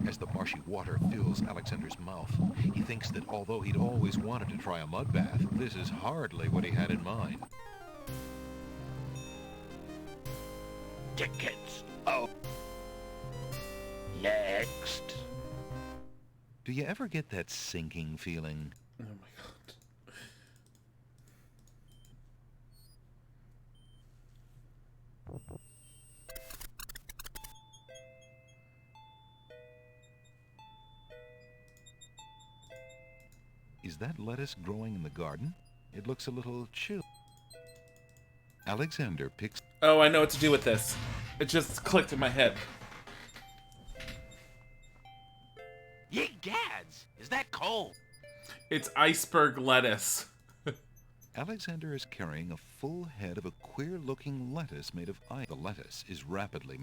As the marshy water fills Alexander's mouth, he thinks that although he'd always wanted to try a mud bath, this is hardly what he had in mind. Tickets. Oh. Next. Do you ever get that sinking feeling? Oh my god. Is that lettuce growing in the garden? It looks a little chill. Alexander picks... Oh, I know what to do with this. It just clicked in my head. Ye gads! Is that cold? It's iceberg lettuce. Alexander is carrying a full head of a queer-looking lettuce made of ice. The lettuce is rapidly...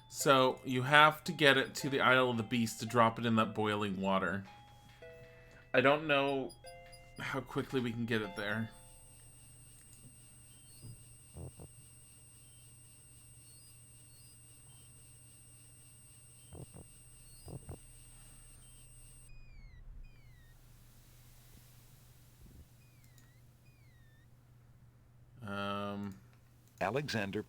So, you have to get it to the Isle of the Beast to drop it in that boiling water. I don't know how quickly we can get it there. Alexander...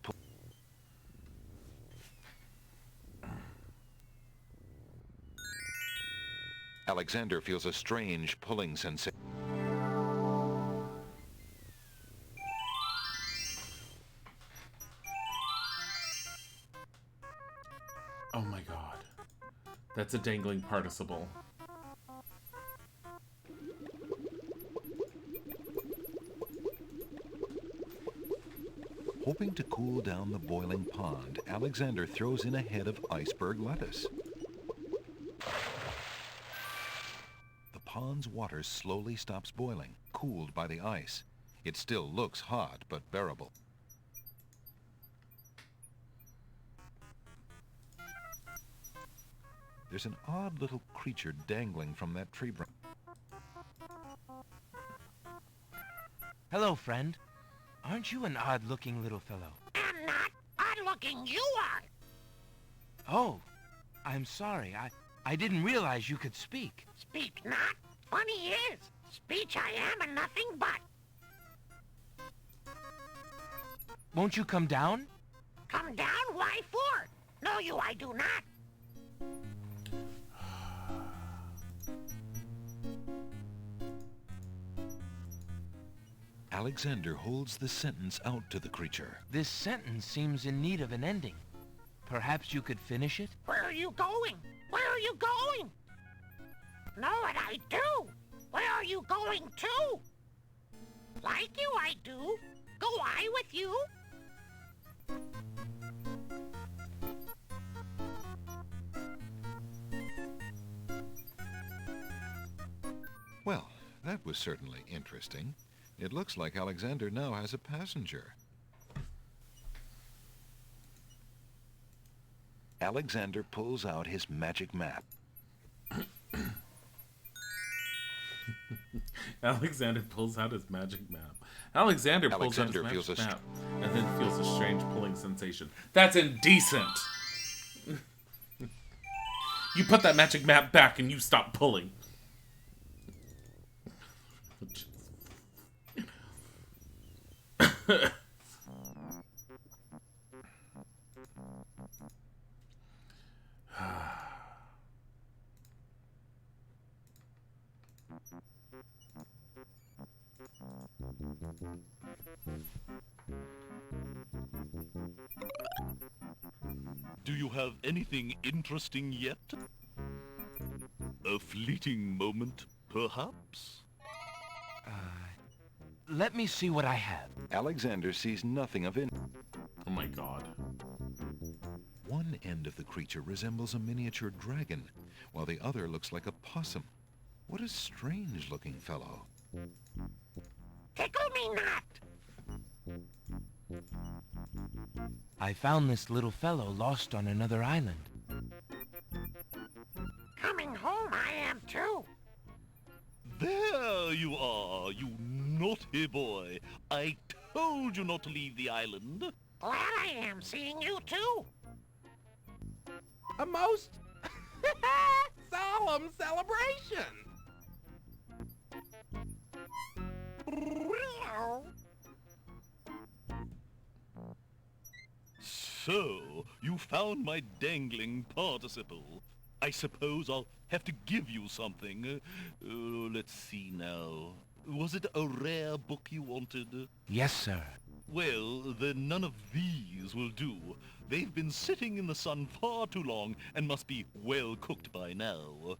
Alexander feels a strange pulling sensation. Oh my god. That's a dangling participle. Hoping to cool down the boiling pond, Alexander throws in a head of iceberg lettuce. The pond's water slowly stops boiling, cooled by the ice. It still looks hot, but bearable. There's an odd little creature dangling from that tree branch. Hello, friend. Aren't you an odd-looking little fellow? I'm not odd-looking, you are. Oh, I'm sorry. I didn't realize you could speak. Speak not? Funny is, speech I am and nothing but. Won't you come down? Come down? Why for? No, you I do not. Alexander holds the sentence out to the creature. This sentence seems in need of an ending. Perhaps you could finish it? Where are you going? Where are you going? Know what I do? Where are you going to? Like you I do. Go I with you? Well, that was certainly interesting. It looks like Alexander now has a passenger. Alexander pulls out his magic map. Alexander pulls out his magic map. Alexander pulls out his magic map and then feels a strange pulling sensation. That's indecent! You put that magic map back and you stop pulling. Do you have anything interesting yet? A fleeting moment, perhaps? Let me see what I have. Alexander sees nothing of it. Oh my god. One end of the creature resembles a miniature dragon, while the other looks like a possum. What a strange-looking fellow. Tickle me not! I found this little fellow lost on another island. Coming home I am too. There you are, you naughty boy. I told you not to leave the island. Glad I am seeing you too. A most solemn celebration. So, you found my dangling participle. I suppose I'll have to give you something. Let's see now. Was it a rare book you wanted? Yes, sir. Well, then none of these will do. They've been sitting in the sun far too long and must be well cooked by now.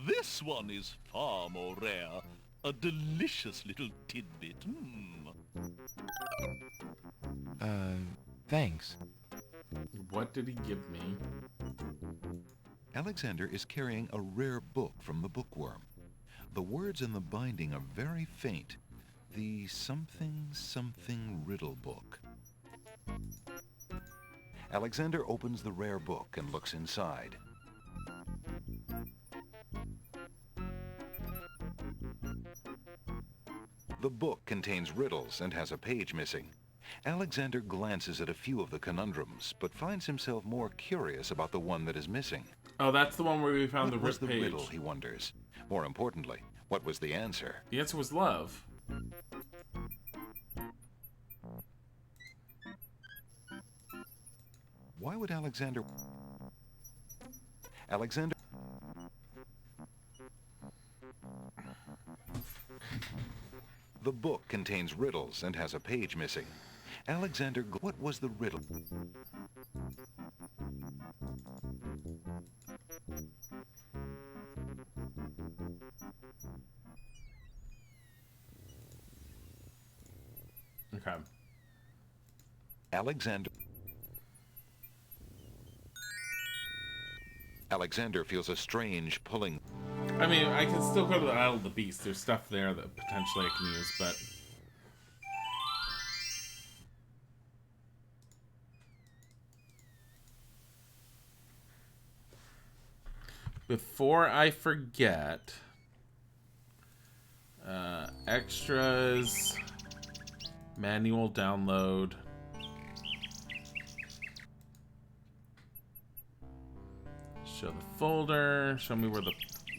This one is far more rare. A delicious little tidbit. Thanks. What did he give me? Alexander is carrying a rare book from the bookworm. The words in the binding are very faint. The something riddle book. Alexander opens the rare book and looks inside. The book contains riddles and has a page missing. Alexander glances at a few of the conundrums, but finds himself more curious about the one that is missing. Oh, that's the one where we found What the was the page. riddle, he wonders. More importantly, what was the answer? The answer was love. Why would Alexander... The book contains riddles and has a page missing. Alexander... What was the riddle? Okay. Alexander feels a strange pulling. I mean, I can still go to the Isle of the Beast. There's stuff there that potentially I can use, but... Before I forget... extras... Manual download... Show the folder. Show me where the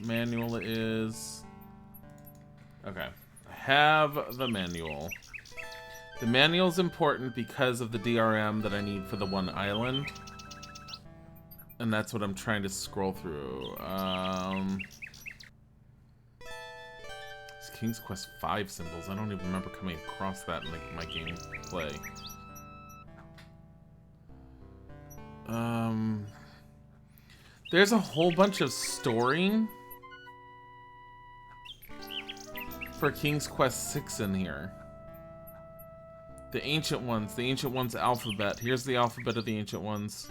manual is. Okay. I have the manual. The manual is important because of the DRM that I need for the one island. And that's what I'm trying to scroll through. It's King's Quest V symbols. I don't even remember coming across that in my gameplay. There's a whole bunch of story for King's Quest VI in here. The Ancient Ones alphabet. Here's the alphabet of the Ancient Ones.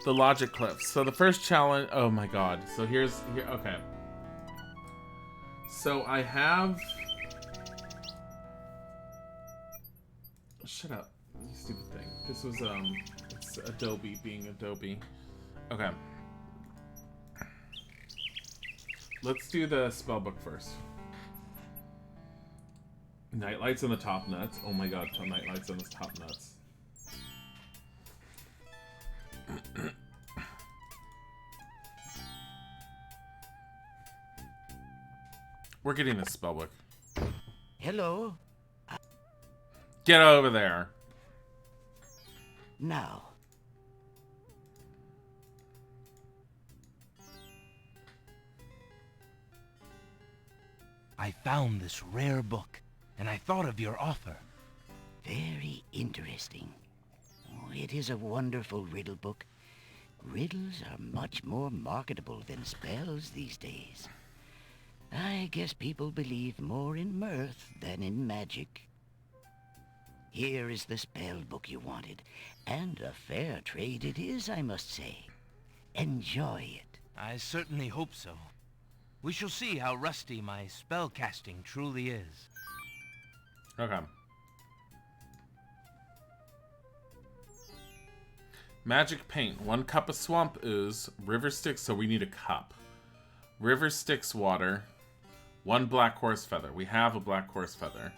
The Logic Cliffs. So the first challenge, oh my god. So here, okay. So I have... Shut up, you stupid thing. This was, it's Adobe being Adobe. Okay. Let's do the spellbook first. Nightlights on the top nuts. Oh my god, nightlights on the top nuts. We're getting this spellbook. Hello? Get over there. Now. I found this rare book, and I thought of your offer. Very interesting. Oh, it is a wonderful riddle book. Riddles are much more marketable than spells these days. I guess people believe more in mirth than in magic. Here is the spell book you wanted, and a fair trade it is, I must say. Enjoy it. I certainly hope so. We shall see how rusty my spellcasting truly is. Okay. Magic paint. 1 cup of swamp ooze. River Styx, so we need a cup. River Styx water. 1 black horse feather. We have a black horse feather.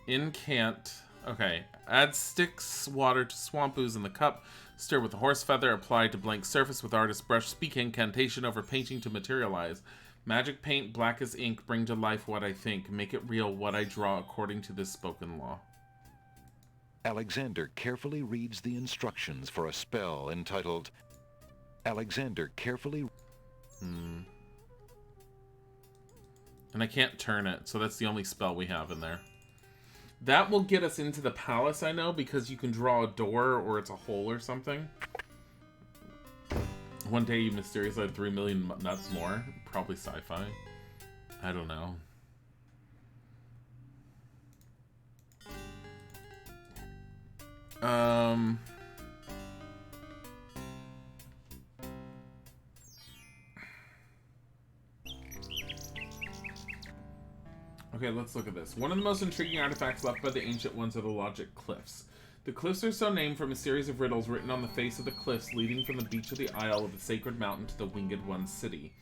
Incant. Okay. Add Styx water to swamp ooze in the cup. Stir with a horse feather. Apply to blank surface with artist brush. Speak incantation over painting to materialize. Magic paint, black as ink. Bring to life what I think. Make it real what I draw according to this spoken law. Alexander carefully reads the instructions for a spell entitled... Alexander carefully... And I can't turn it, so that's the only spell we have in there. That will get us into the palace, I know, because you can draw a door or it's a hole or something. One day you mysteriously had 3 million nuts more. Probably sci-fi. I don't know. Okay, let's look at this. One of the most intriguing artifacts left by the Ancient Ones are the Logic Cliffs. The cliffs are so named from a series of riddles written on the face of the cliffs leading from the beach of the Isle of the Sacred Mountain to the Winged One's city.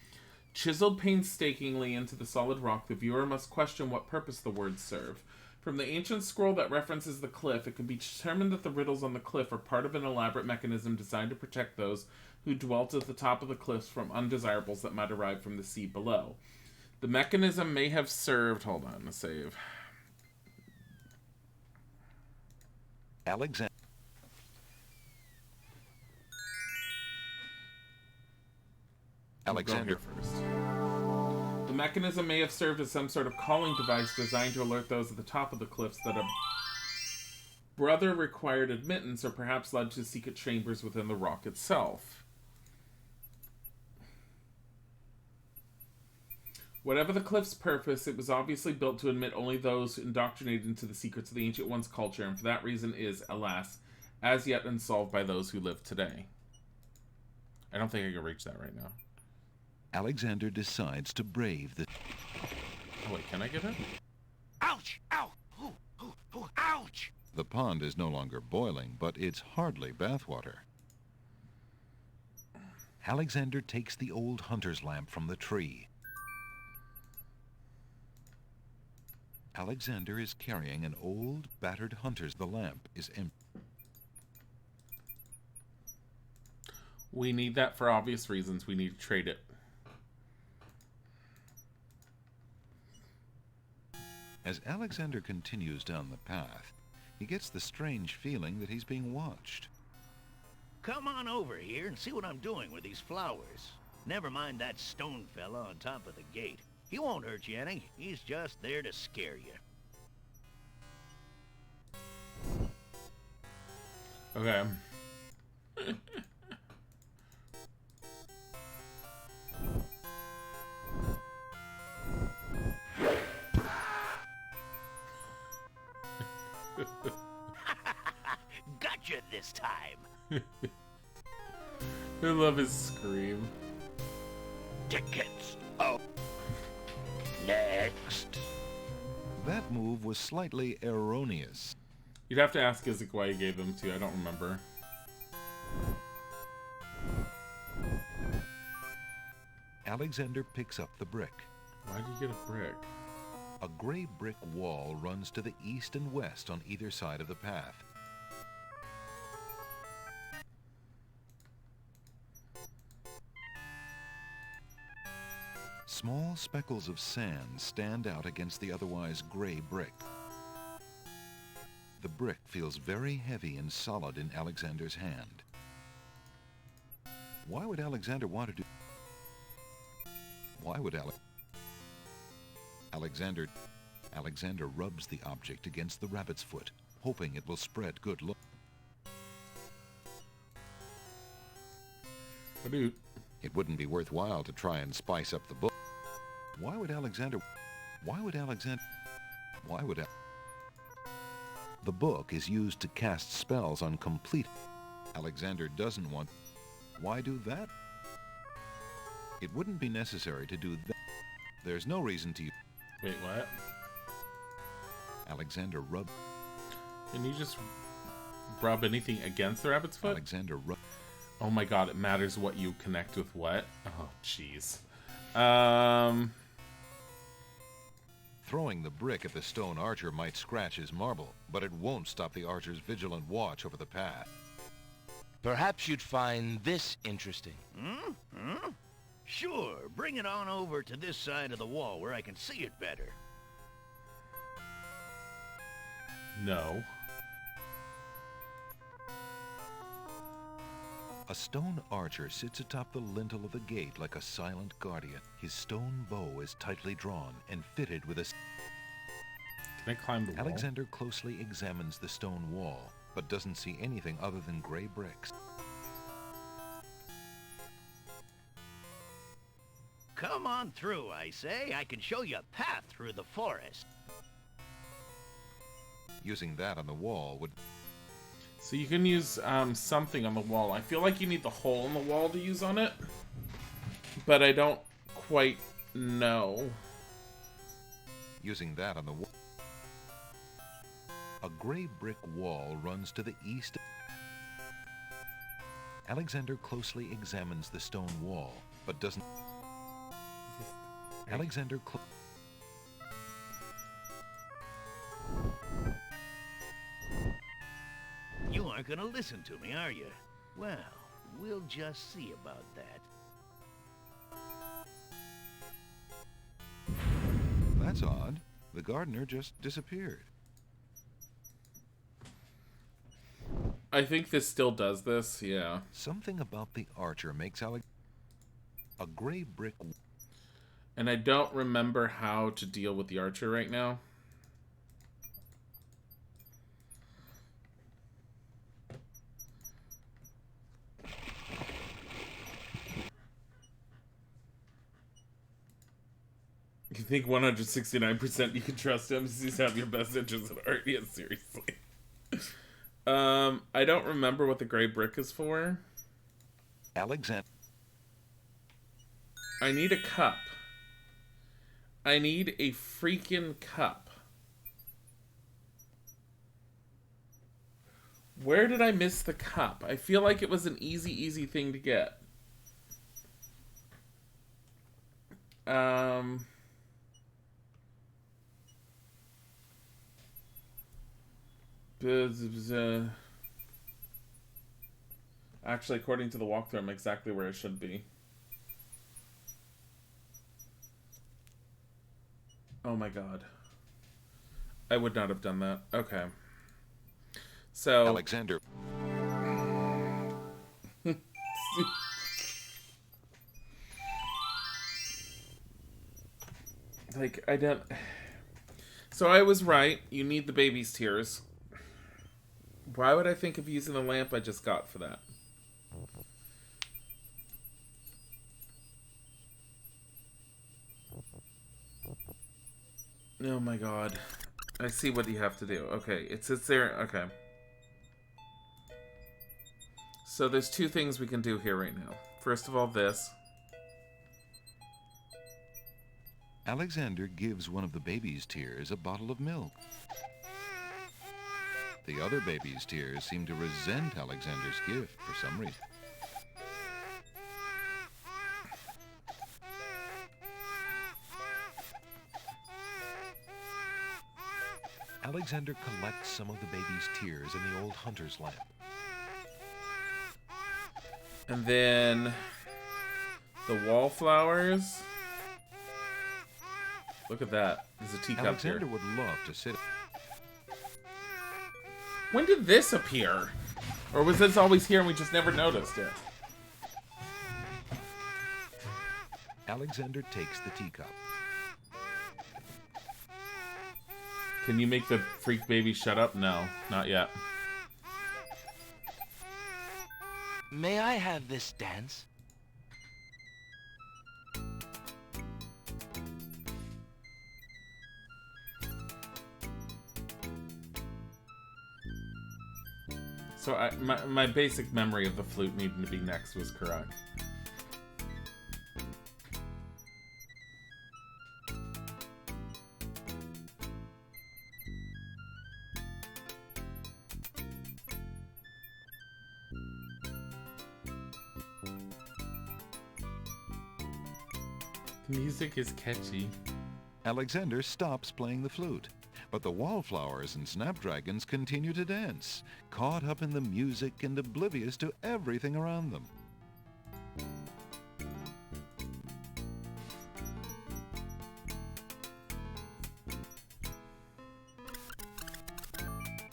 Chiseled painstakingly into the solid rock, the viewer must question what purpose the words serve. From the ancient scroll that references the cliff, it can be determined that the riddles on the cliff are part of an elaborate mechanism designed to protect those who dwelt at the top of the cliffs from undesirables that might arrive from the sea below. The mechanism may have served... Hold on, a save. Alexander. Alexander first. The mechanism may have served as some sort of calling device designed to alert those at the top of the cliffs that a brother required admittance, or perhaps led to secret chambers within the rock itself. Whatever the cliff's purpose, it was obviously built to admit only those indoctrinated into the secrets of the Ancient One's culture, and for that reason is, alas, as yet unsolved by those who live today. I don't think I can reach that right now. Alexander decides to brave the... Oh wait, can I get it? Ouch! Ow! Ooh, ooh, ooh, ouch! The pond is no longer boiling, but it's hardly bathwater. Alexander takes the old hunter's lamp from the tree. Alexander is carrying an old, battered hunter's... The lamp is empty. We need that for obvious reasons. We need to trade it. As Alexander continues down the path, he gets the strange feeling that he's being watched. Come on over here and see what I'm doing with these flowers. Never mind that stone fella on top of the gate. He won't hurt you any. He's just there to scare you. Okay. Gotcha this time. I love his scream. Tickets up. Next. That move was slightly erroneous. You'd have to ask Isaac why he gave them to you. I don't remember. Alexander picks up the brick. Why did you get a brick? A gray brick wall runs to the east and west on either side of the path. Small speckles of sand stand out against the otherwise gray brick. The brick feels very heavy and solid in Alexander's hand. Why would Alexander want to do... Why would Alexander rubs the object against the rabbit's foot, hoping it will spread good luck. It wouldn't be worthwhile to try and spice up the book. Why would Alexander... The book is used to cast spells on complete... Alexander doesn't want... Why do that? It wouldn't be necessary to do that. There's no reason to... Wait, what? Alexander rub... Can you just rub anything against the rabbit's foot? Alexander rub... Oh my god, it matters what you connect with what? Oh, jeez. Throwing the brick at the stone archer might scratch his marble, but it won't stop the archer's vigilant watch over the path. Perhaps you'd find this interesting. Sure, bring it on over to this side of the wall where I can see it better. No. A stone archer sits atop the lintel of the gate like a silent guardian. His stone bow is tightly drawn and fitted with a... Can I climb the wall? Alexander closely examines the stone wall, but doesn't see anything other than gray bricks. come on through, I say. I can show you a path through the forest. Using that on the wall would... So you can use something on the wall. I feel like you need the hole in the wall to use on it, but I don't quite know. Using that on the wall. A gray brick wall runs to the east. Alexander closely examines the stone wall, but doesn't... Alexander You aren't gonna listen to me, are you? Well, we'll just see about that. That's odd. The gardener just disappeared. I think this still does this, yeah. Something about the archer makes Alex... A gray brick... And I don't remember how to deal with the archer right now. You think 169% you can trust him? Does he have your best interest at heart? Yeah, seriously. I don't remember what the gray brick is for. Alexander. I need a cup. I need a freaking cup. Where did I miss the cup? I feel like it was an easy thing to get. Actually, according to the walkthrough, I'm exactly where I should be. Oh my god. I would not have done that. Okay. So... Alexander. Like, I don't... So I was right. You need the baby's tears. Why would I think of using the lamp I just got for that? Oh my god. I see what you have to do. Okay, it sits there. Okay. So there's two things we can do here right now. First of all, this. Alexander gives one of the baby's tears a bottle of milk. The other baby's tears seem to resent Alexander's gift for some reason. Alexander collects some of the baby's tears in the old hunter's lamp. And then the wallflowers. Look at that. There's a teacup Alexander here. would love to sit. When did this appear? Or was this always here and we just never noticed it? Alexander takes the teacup. Can you make the freak baby shut up? No, not yet. May I have this dance? So my basic memory of the flute needing to be next was correct. The music is catchy. Alexander stops playing the flute, but the wallflowers and snapdragons continue to dance, caught up in the music and oblivious to everything around them.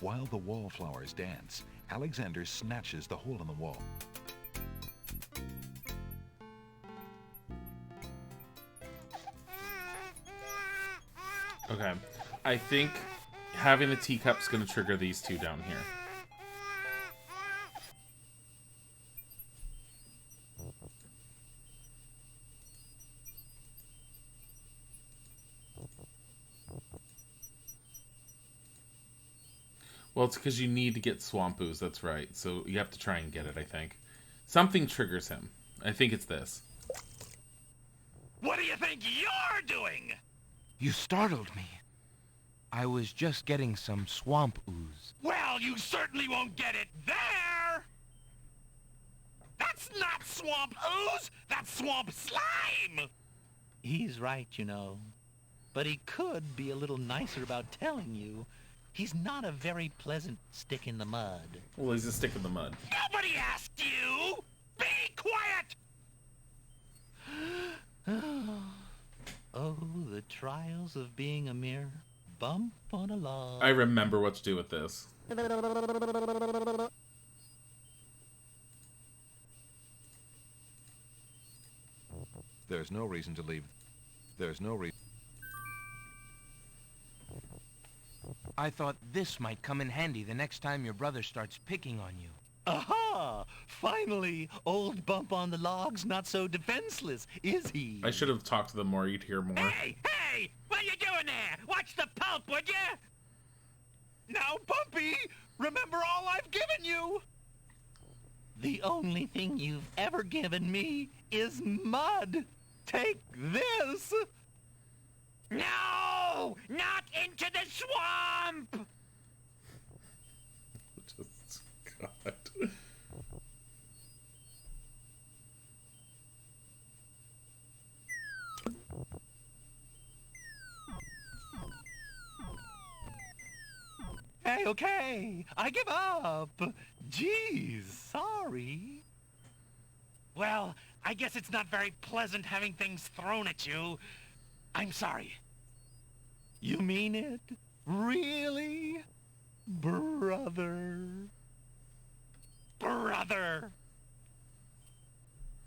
While the wallflowers dance, Alexander snatches the hole in the wall. Okay. I think having the teacup's going to trigger these two down here. Well, it's because you need to get swamp ooze. That's right. So you have to try and get it, I think. Something triggers him. I think it's this. What do you think you're doing? You startled me. I was just getting some swamp ooze. Well, you certainly won't get it there! That's not swamp ooze! That's swamp slime! He's right, you know. But he could be a little nicer about telling you. He's not a very pleasant stick in the mud. Well, he's a stick in the mud. Nobody asked you! Be quiet! Oh, the trials of being a mere bump on a log. I remember what to do with this. There's no reason to leave. There's no reason. I thought this might come in handy the next time your brother starts picking on you. Aha! Finally, old Bump on the Log's not so defenseless, is he? I should have talked to them more. You'd hear more. Hey! Hey! What you doing there? Watch the pulp, would you? Now, Bumpy, remember all I've given you! The only thing you've ever given me is mud. Take this! No! Not into the swamp! Just, God. Hey, okay, I give up. Geez, sorry. Well, I guess it's not very pleasant having things thrown at you. I'm sorry. You mean it? Really? Brother? Brother!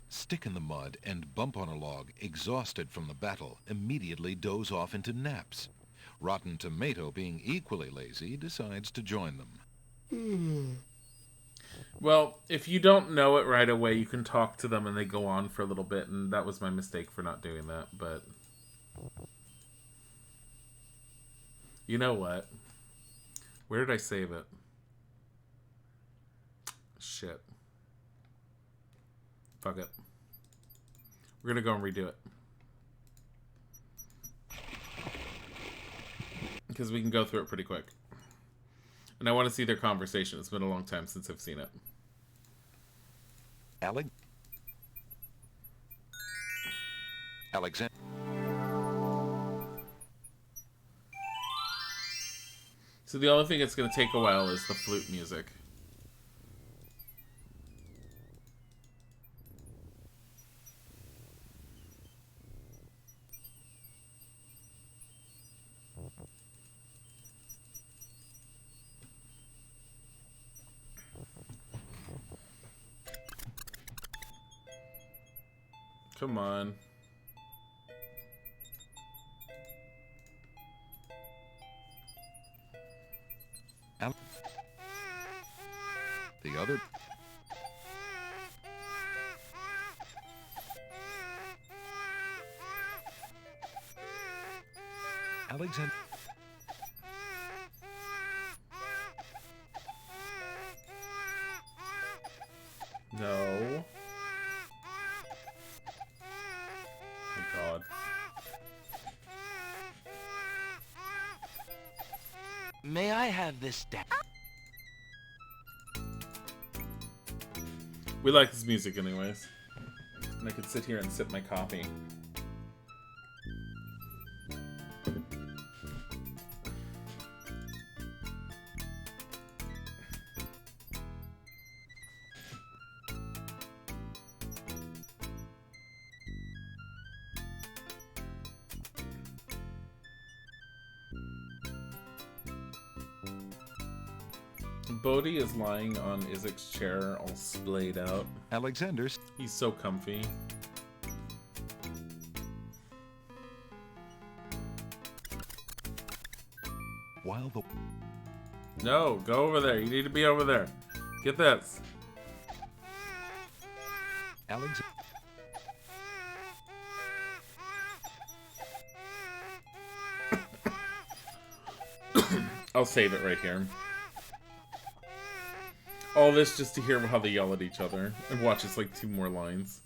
Stick in the mud and Bump on a Log, exhausted from the battle, immediately doze off into naps. Rotten Tomato, being equally lazy, decides to join them. Well, if you don't know it right away, you can talk to them and they go on for a little bit, and that was my mistake for not doing that, but... You know what? Where did I save it? Shit. Fuck it. We're gonna go and redo it. Because we can go through it pretty quick. And I want to see their conversation. It's been a long time since I've seen it. Alexander. So the only thing that's going to take a while is the flute music. Come on. The other... Alexander... No. Oh God. May I have this deck? We like this music anyways. And I could sit here and sip my coffee. Bodhi is lying on Isaac's chair, all splayed out. Alexander's... He's so comfy. While the... No, go over there. You need to be over there. Get this. Alexander... I'll save it right here. All this just to hear how they yell at each other and watch it's like 2 more lines.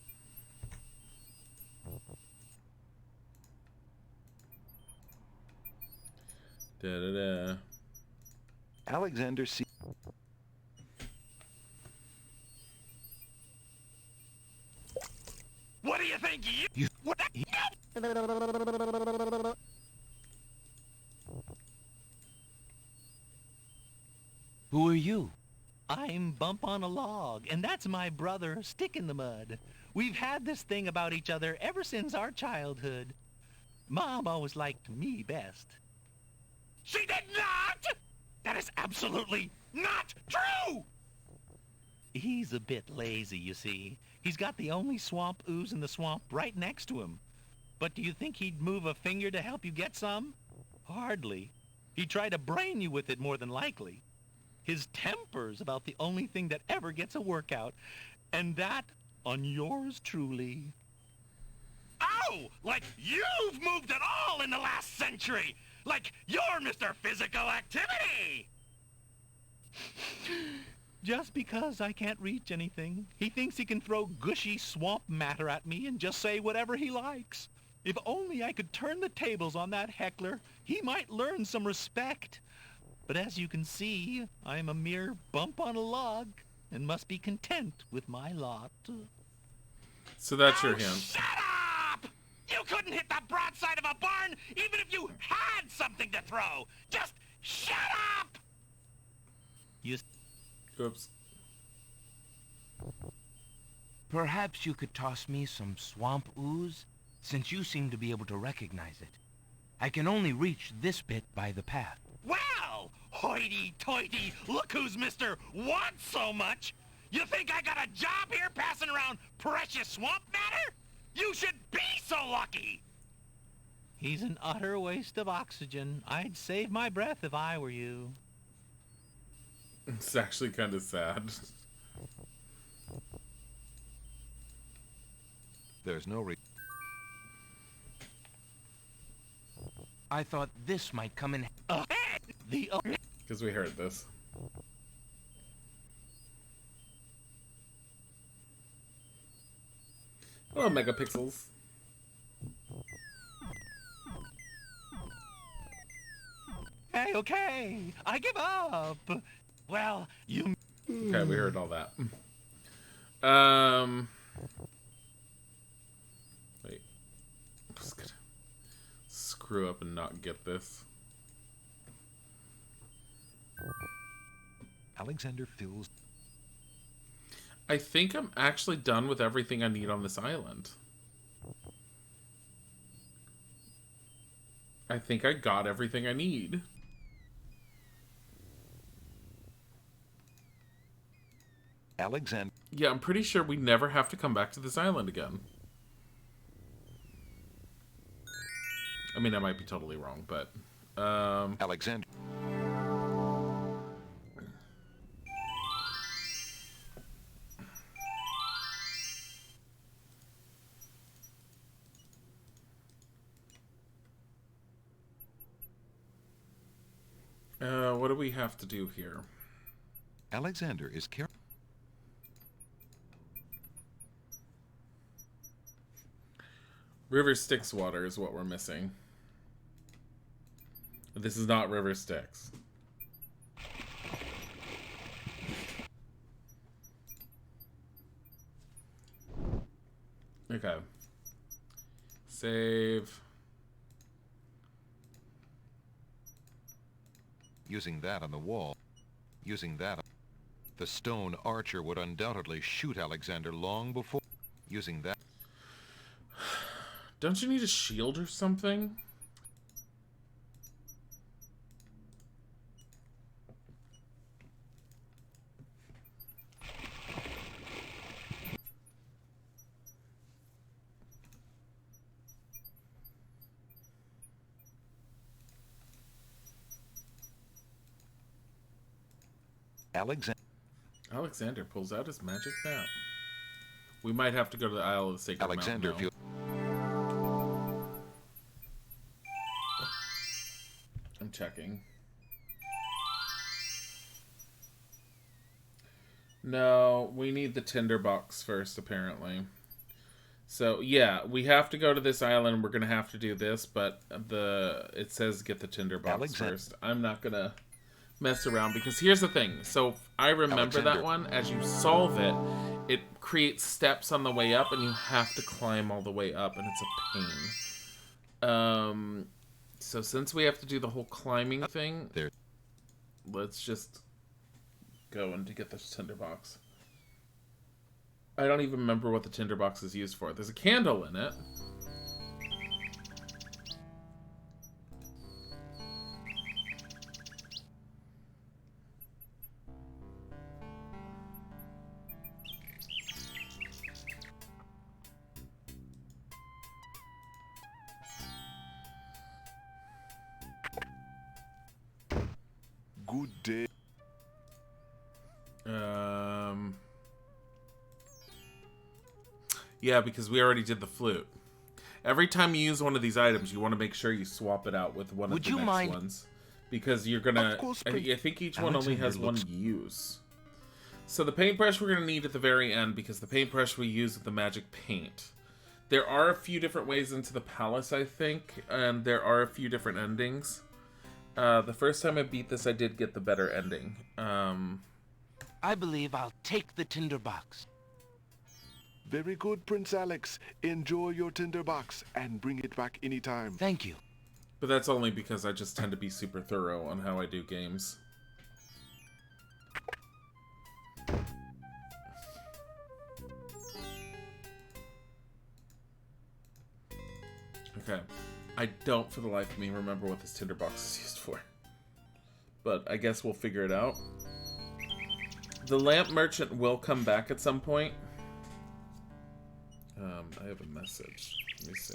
Da-da-da. Alexander C. What do you think you... What? Who are you? I'm Bump on a Log, and that's my brother, Stick in the Mud. We've had this thing about each other ever since our childhood. Mom always liked me best. She did not! That is absolutely not true! He's a bit lazy, you see. He's got the only swamp ooze in the swamp right next to him. But do you think he'd move a finger to help you get some? Hardly. He'd try to brain you with it more than likely. His temper's about the only thing that ever gets a workout. And that on yours truly. Oh! Like you've moved at all in the last century! Like you're Mr. Physical Activity! Just because I can't reach anything, he thinks he can throw gushy swamp matter at me and just say whatever he likes. If only I could turn the tables on that heckler, he might learn some respect. But as you can see, I am a mere bump on a log and must be content with my lot. So that's your hint. Shut up! You couldn't hit the broadside of a barn even if you had something to throw! Just shut up! You... Oops. Perhaps you could toss me some swamp ooze, since you seem to be able to recognize it. I can only reach this bit by the path. Well, hoity-toity, look who's Mr. Wants so much! You think I got a job here passing around precious swamp matter? You should be so lucky! He's an utter waste of oxygen. I'd save my breath if I were you. It's actually kind of sad. There's no I thought this might come in... Because we heard this. Hello, megapixels. Hey, okay, I give up. Well, you... Okay, we heard all that. Wait. I'm just gonna screw up and not get this. Alexander fills... I think I'm actually done with everything I need on this island. I think I got everything I need. Alexander... Yeah, I'm pretty sure we never have to come back to this island again. I mean, I might be totally wrong, but... Alexander... what do we have to do here? Alexander is River Styx water is what we're missing. This is not River Styx. Okay. Save. Using that on the wall. Using that... The stone archer would undoubtedly shoot Alexander long before... Using that... Don't you need a shield or something? Alexander pulls out his magic map. We might have to go to the Isle of the Sacred Alexander Mountain, I'm checking. No, we need the tinderbox first, apparently. So, yeah, we have to go to this island. We're going to have to do this, but it says get the tinderbox first. I'm not going to mess around, because here's the thing. So, I remember that one. As you solve it, it creates steps on the way up, and you have to climb all the way up, and it's a pain. So, since we have to do the whole climbing thing, let's just go in to get the tinderbox. I don't even remember what the tinderbox is used for. There's a candle in it. Good day. Yeah, because we already did the flute. Every time you use one of these items, you want to make sure you swap it out with one of the next ones. Because you're gonna... I think each one only has one use. So the paintbrush we're gonna need at the very end, because the paintbrush we use with the magic paint. There are a few different ways into the palace, I think, and there are a few different endings. The first time I beat this, I did get the better ending. I believe I'll take the tinderbox. Very good, Prince Alex. Enjoy your tinderbox and bring it back anytime. Thank you. But that's only because I just tend to be super thorough on how I do games. Okay. I don't, for the life of me, remember what this tinderbox is used for. But I guess we'll figure it out. The lamp merchant will come back at some point. I have a message. Let me see.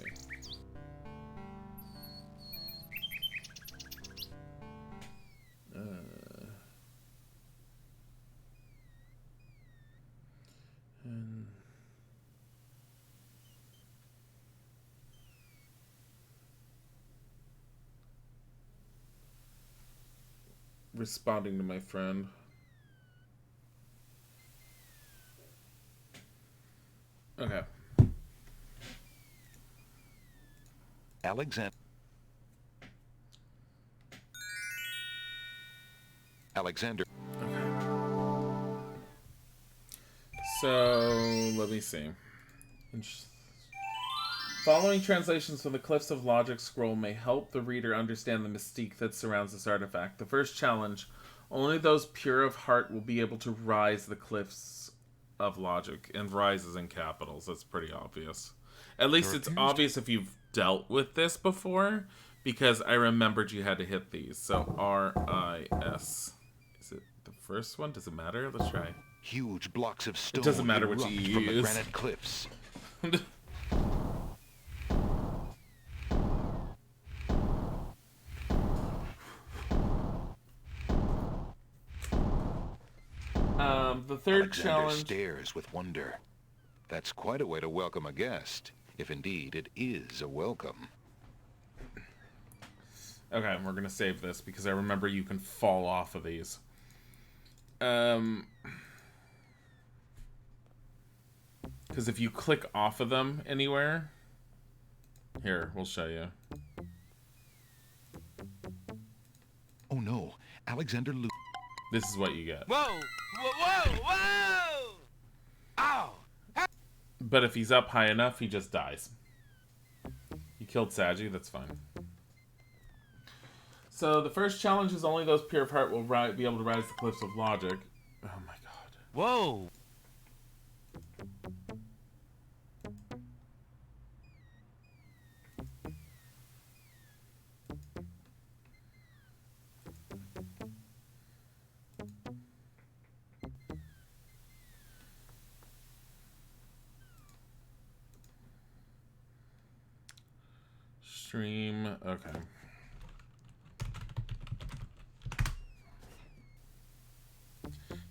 Responding to my friend. Okay. Alexander. Okay. So, let me see. Following translations from the Cliffs of Logic scroll may help the reader understand the mystique that surrounds this artifact. The first challenge, only those pure of heart will be able to rise the Cliffs of Logic. And rise is in capitals, that's pretty obvious. At least it's obvious if you've dealt with this before, because I remembered you had to hit these. So, R-I-S. Is it the first one? Does it matter? Let's try. Huge blocks of stone. It doesn't matter which you from use. the granite cliffs. The third Alexander challenge... stares with wonder. That's quite a way to welcome a guest, if indeed it is a welcome. Okay, we're gonna save this because I remember you can fall off of these. Because if you click off of them anywhere... Here, we'll show you. Oh no, Alexander Lu... This is what you get. Whoa! Whoa! Whoa! Whoa! Ow! But if he's up high enough, he just dies. You killed Sagi, that's fine. So the first challenge is only those pure of heart will be able to rise the Cliffs of Logic. Oh my god. Whoa! Stream, okay.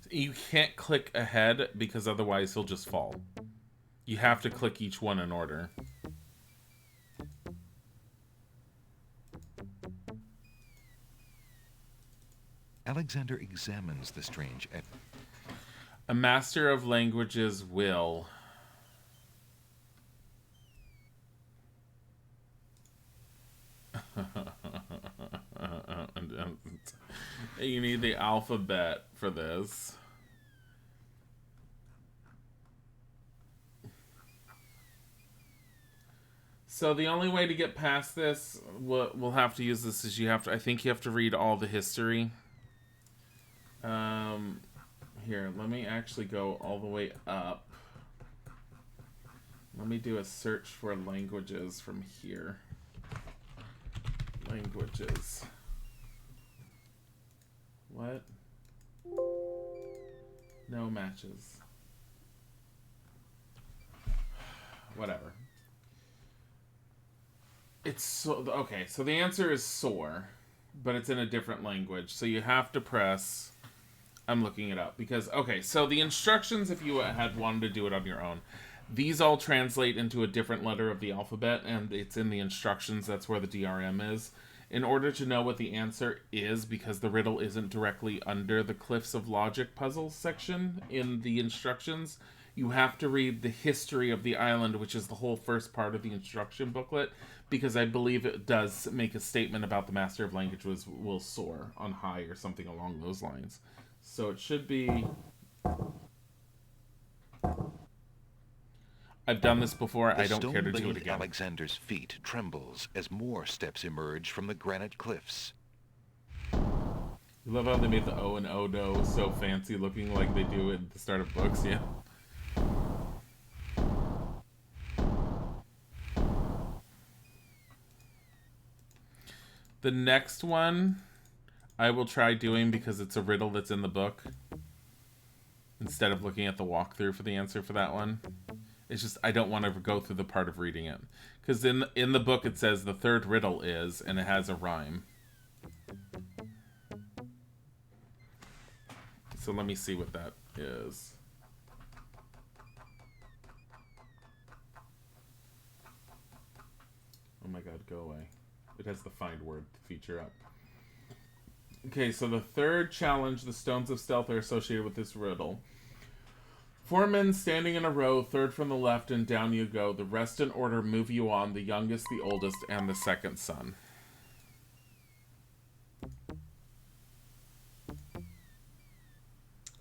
You can't click ahead because otherwise he'll just fall. You have to click each one in order. Alexander examines the strange... A master of languages will. You need the alphabet for this. So the only way to get past this, we'll have to use this, is I think you have to read all the history. Here, let me actually go all the way up. Let me do a search for languages from here. Languages. What? No matches. Whatever. It's so okay, so the answer is soar, but it's in a different language. So you have to press, I'm looking it up because, okay, so the instructions, if you had wanted to do it on your own, these all translate into a different letter of the alphabet, and it's in the instructions. That's where the DRM is. In order to know what the answer is, because the riddle isn't directly under the Cliffs of Logic puzzles section in the instructions, you have to read the history of the island, which is the whole first part of the instruction booklet, because I believe it does make a statement about the Master of Languages will soar on high or something along those lines. So it should be... I've done this before. I don't care to do it again. Alexander's feet trembles as more steps emerge from the granite cliffs. You love how they made the O and Odo so fancy looking like they do at the start of books, yeah. The next one I will try doing because it's a riddle that's in the book, instead of looking at the walkthrough for the answer for that one. It's just I don't want to go through the part of reading it. Because in the book it says the third riddle is, and it has a rhyme. So let me see what that is. Oh my god, go away. It has the find word feature up. Okay, so the third challenge, the stones of stealth, are associated with this riddle. 4 men standing in a row, third from the left, and down you go. The rest in order move you on, the youngest, the oldest, and the second son.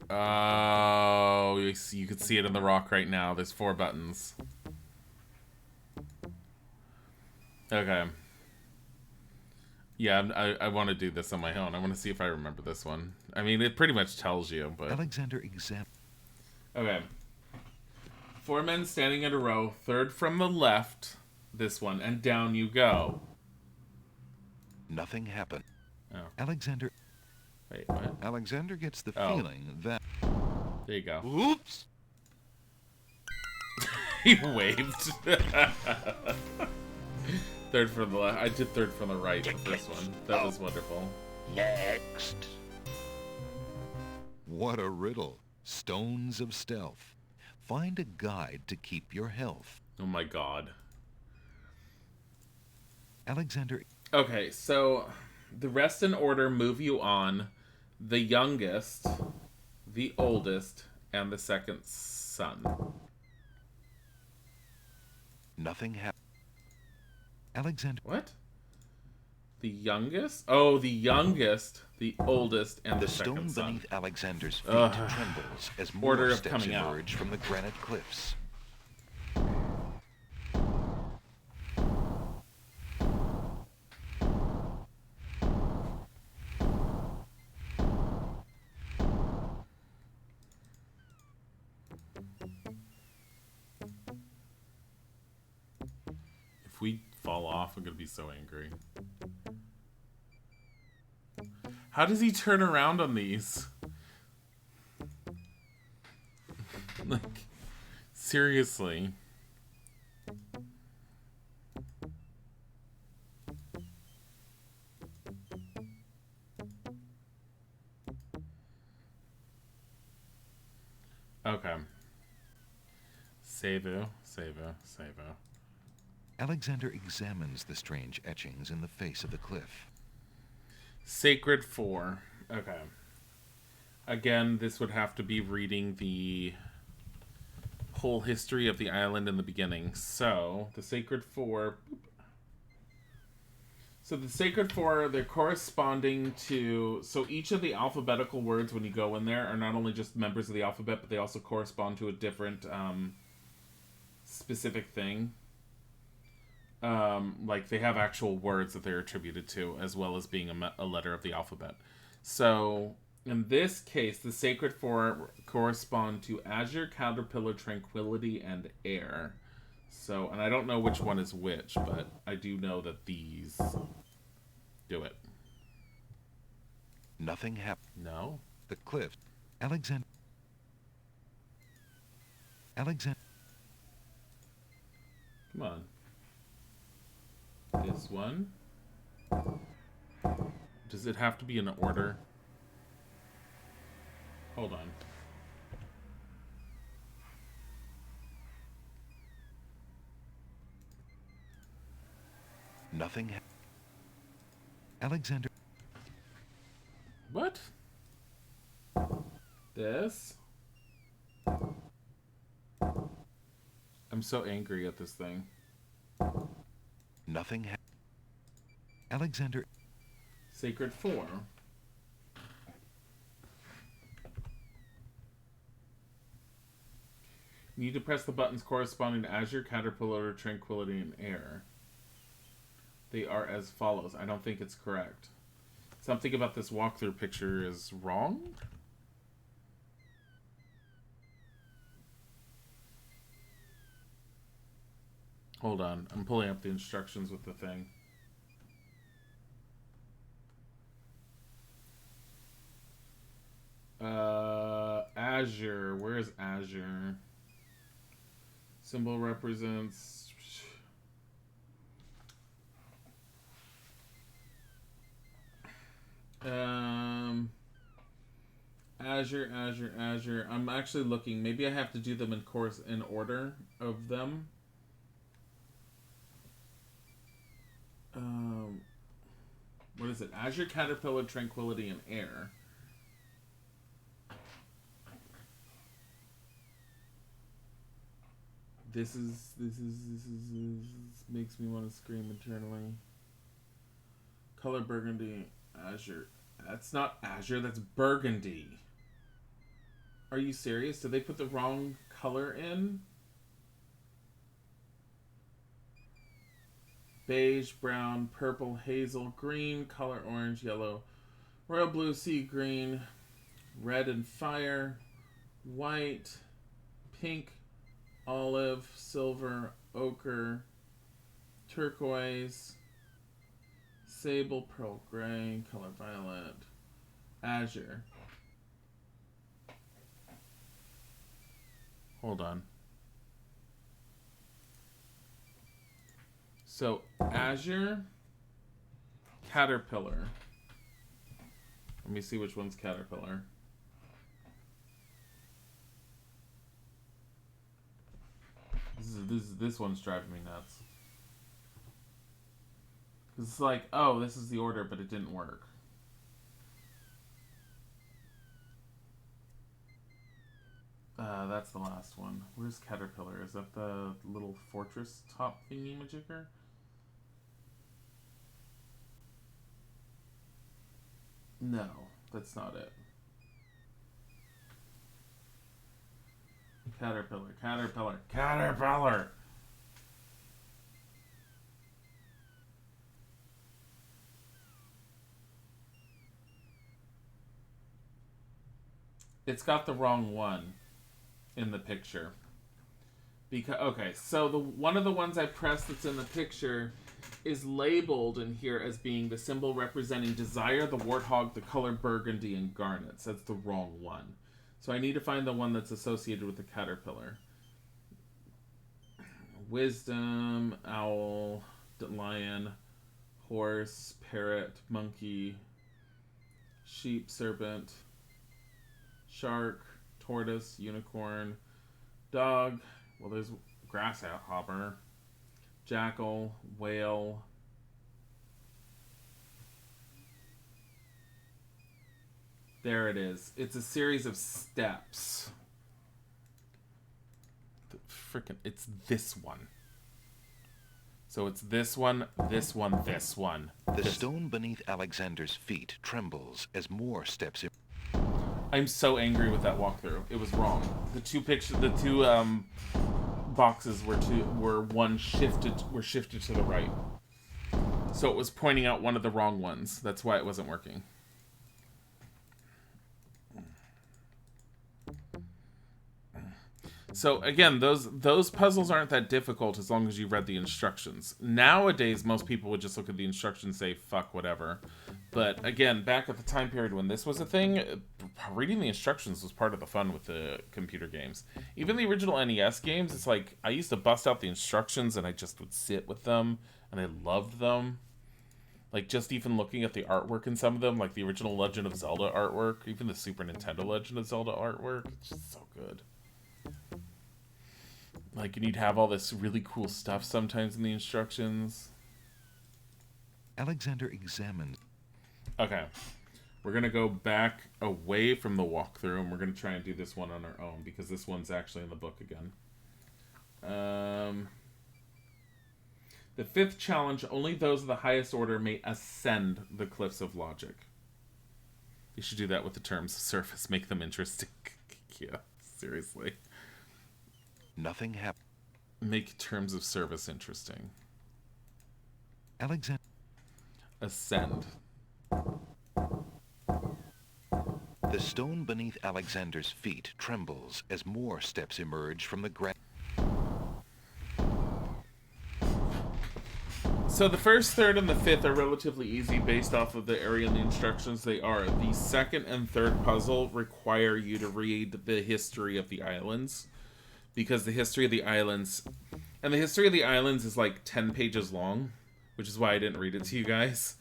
Oh, you can see it in the rock right now. There's 4 buttons. Okay. Yeah, I want to do this on my own. I want to see if I remember this one. I mean, it pretty much tells you, but... Alexander examines. Okay. 4 men standing in a row, third from the left, this one, and down you go. Nothing happened. Oh. Alexander... Wait, what? Alexander gets the feeling that... There you go. Oops! He waved. Third from the left. I did third from the right, the first one. That was wonderful. Next. What a riddle. Stones of stealth. Find a guide to keep your health. Oh my god. Alexander... Okay, so the rest in order move you on, the youngest, the oldest, and the second son. Nothing happened. Alexander... What? The youngest? Oh, the youngest, the oldest, and the second son. The stone beneath Alexander's feet trembles as more steps emerge from the granite cliffs. If we fall off, I'm gonna be so angry. How does he turn around on these? Like, seriously. Okay. Seivu, Seivu, Seivu. Alexander examines the strange etchings in the face of the cliff. Sacred 4. Okay. Again, this would have to be reading the whole history of the island in the beginning. So, the Sacred Four... So the Sacred Four, they're corresponding to... So each of the alphabetical words when you go in there are not only just members of the alphabet, but they also correspond to a different specific thing. Like, they have actual words that they're attributed to, as well as being a letter of the alphabet. So, in this case, the Sacred Four correspond to Azure, Caterpillar, Tranquility, and Air. So, and I don't know which one is which, but I do know that these do it. Nothing happened. No. The cliff. Alexander. Come on. This one. Does it have to be in order? Hold on. Nothing. Alexander. What? This? I'm so angry at this thing. Nothing. Alexander. Sacred Four. You need to press the buttons corresponding to Azure, Caterpillar, Tranquility, and Air. They are as follows. I don't think it's correct. Something about this walkthrough picture is wrong? Hold on. I'm pulling up the instructions with the thing. Azure. Where is Azure? Symbol represents... Azure, Azure, Azure. I'm actually looking. Maybe I have to do them in order of them. What is it? Azure, Caterpillar, Tranquility, and Air. This makes me want to scream internally. Color burgundy, Azure. That's not Azure, that's burgundy. Are you serious? Did they put the wrong color in? Beige, brown, purple, hazel, green, color orange, yellow, royal blue, sea green, red and fire, white, pink, olive, silver, ochre, turquoise, sable, pearl gray, color violet, azure. Hold on. So, Azure, Caterpillar. Let me see which one's Caterpillar. This one's driving me nuts. It's like, oh, this is the order, but it didn't work. That's the last one. Where's Caterpillar? Is that the little fortress top thingy-majigger? No, that's not it. Caterpillar, Caterpillar, Caterpillar! It's got the wrong one in the picture. Because okay, so the one of the ones I pressed that's in the picture is labeled in here as being the symbol representing desire, the warthog, the color burgundy, and garnets. That's the wrong one. So I need to find the one that's associated with the caterpillar. Wisdom, owl, lion, horse, parrot, monkey, sheep, serpent, shark, tortoise, unicorn, dog, well there's grasshopper, jackal, whale, There it is. It's a series of steps. It's this one. So it's this one, this one, this one. The stone beneath Alexander's feet trembles as more steps. I'm so angry with that walkthrough. It was wrong. The two boxes were shifted to the right. So it was pointing out one of the wrong ones. That's why it wasn't working. So again, those puzzles aren't that difficult as long as you read the instructions. Nowadays, most people would just look at the instructions and say, fuck, whatever. But again, back at the time period when this was a thing, reading the instructions was part of the fun with the computer games. Even the original NES games, it's like, I used to bust out the instructions and I just would sit with them, and I loved them. Like, just even looking at the artwork in some of them, like the original Legend of Zelda artwork, even the Super Nintendo Legend of Zelda artwork, it's just so good. Like, and you'd have all this really cool stuff sometimes in the instructions. Alexander examined. Okay. We're going to go back away from the walkthrough, and we're going to try and do this one on our own, because this one's actually in the book again. The fifth challenge, only those of the highest order may ascend the cliffs of logic. You should do that with the terms of service. Make them interesting. Yeah, seriously. Nothing happened. Make terms of service interesting. Alexander. Ascend. The stone beneath Alexander's feet trembles as more steps emerge from the ground. So the first, third, and the fifth are relatively easy based off of the area and the instructions they are. The second and third puzzle require you to read the history of the islands. Because the history of the islands... And the history of the islands is like 10 pages long. Which is why I didn't read it to you guys.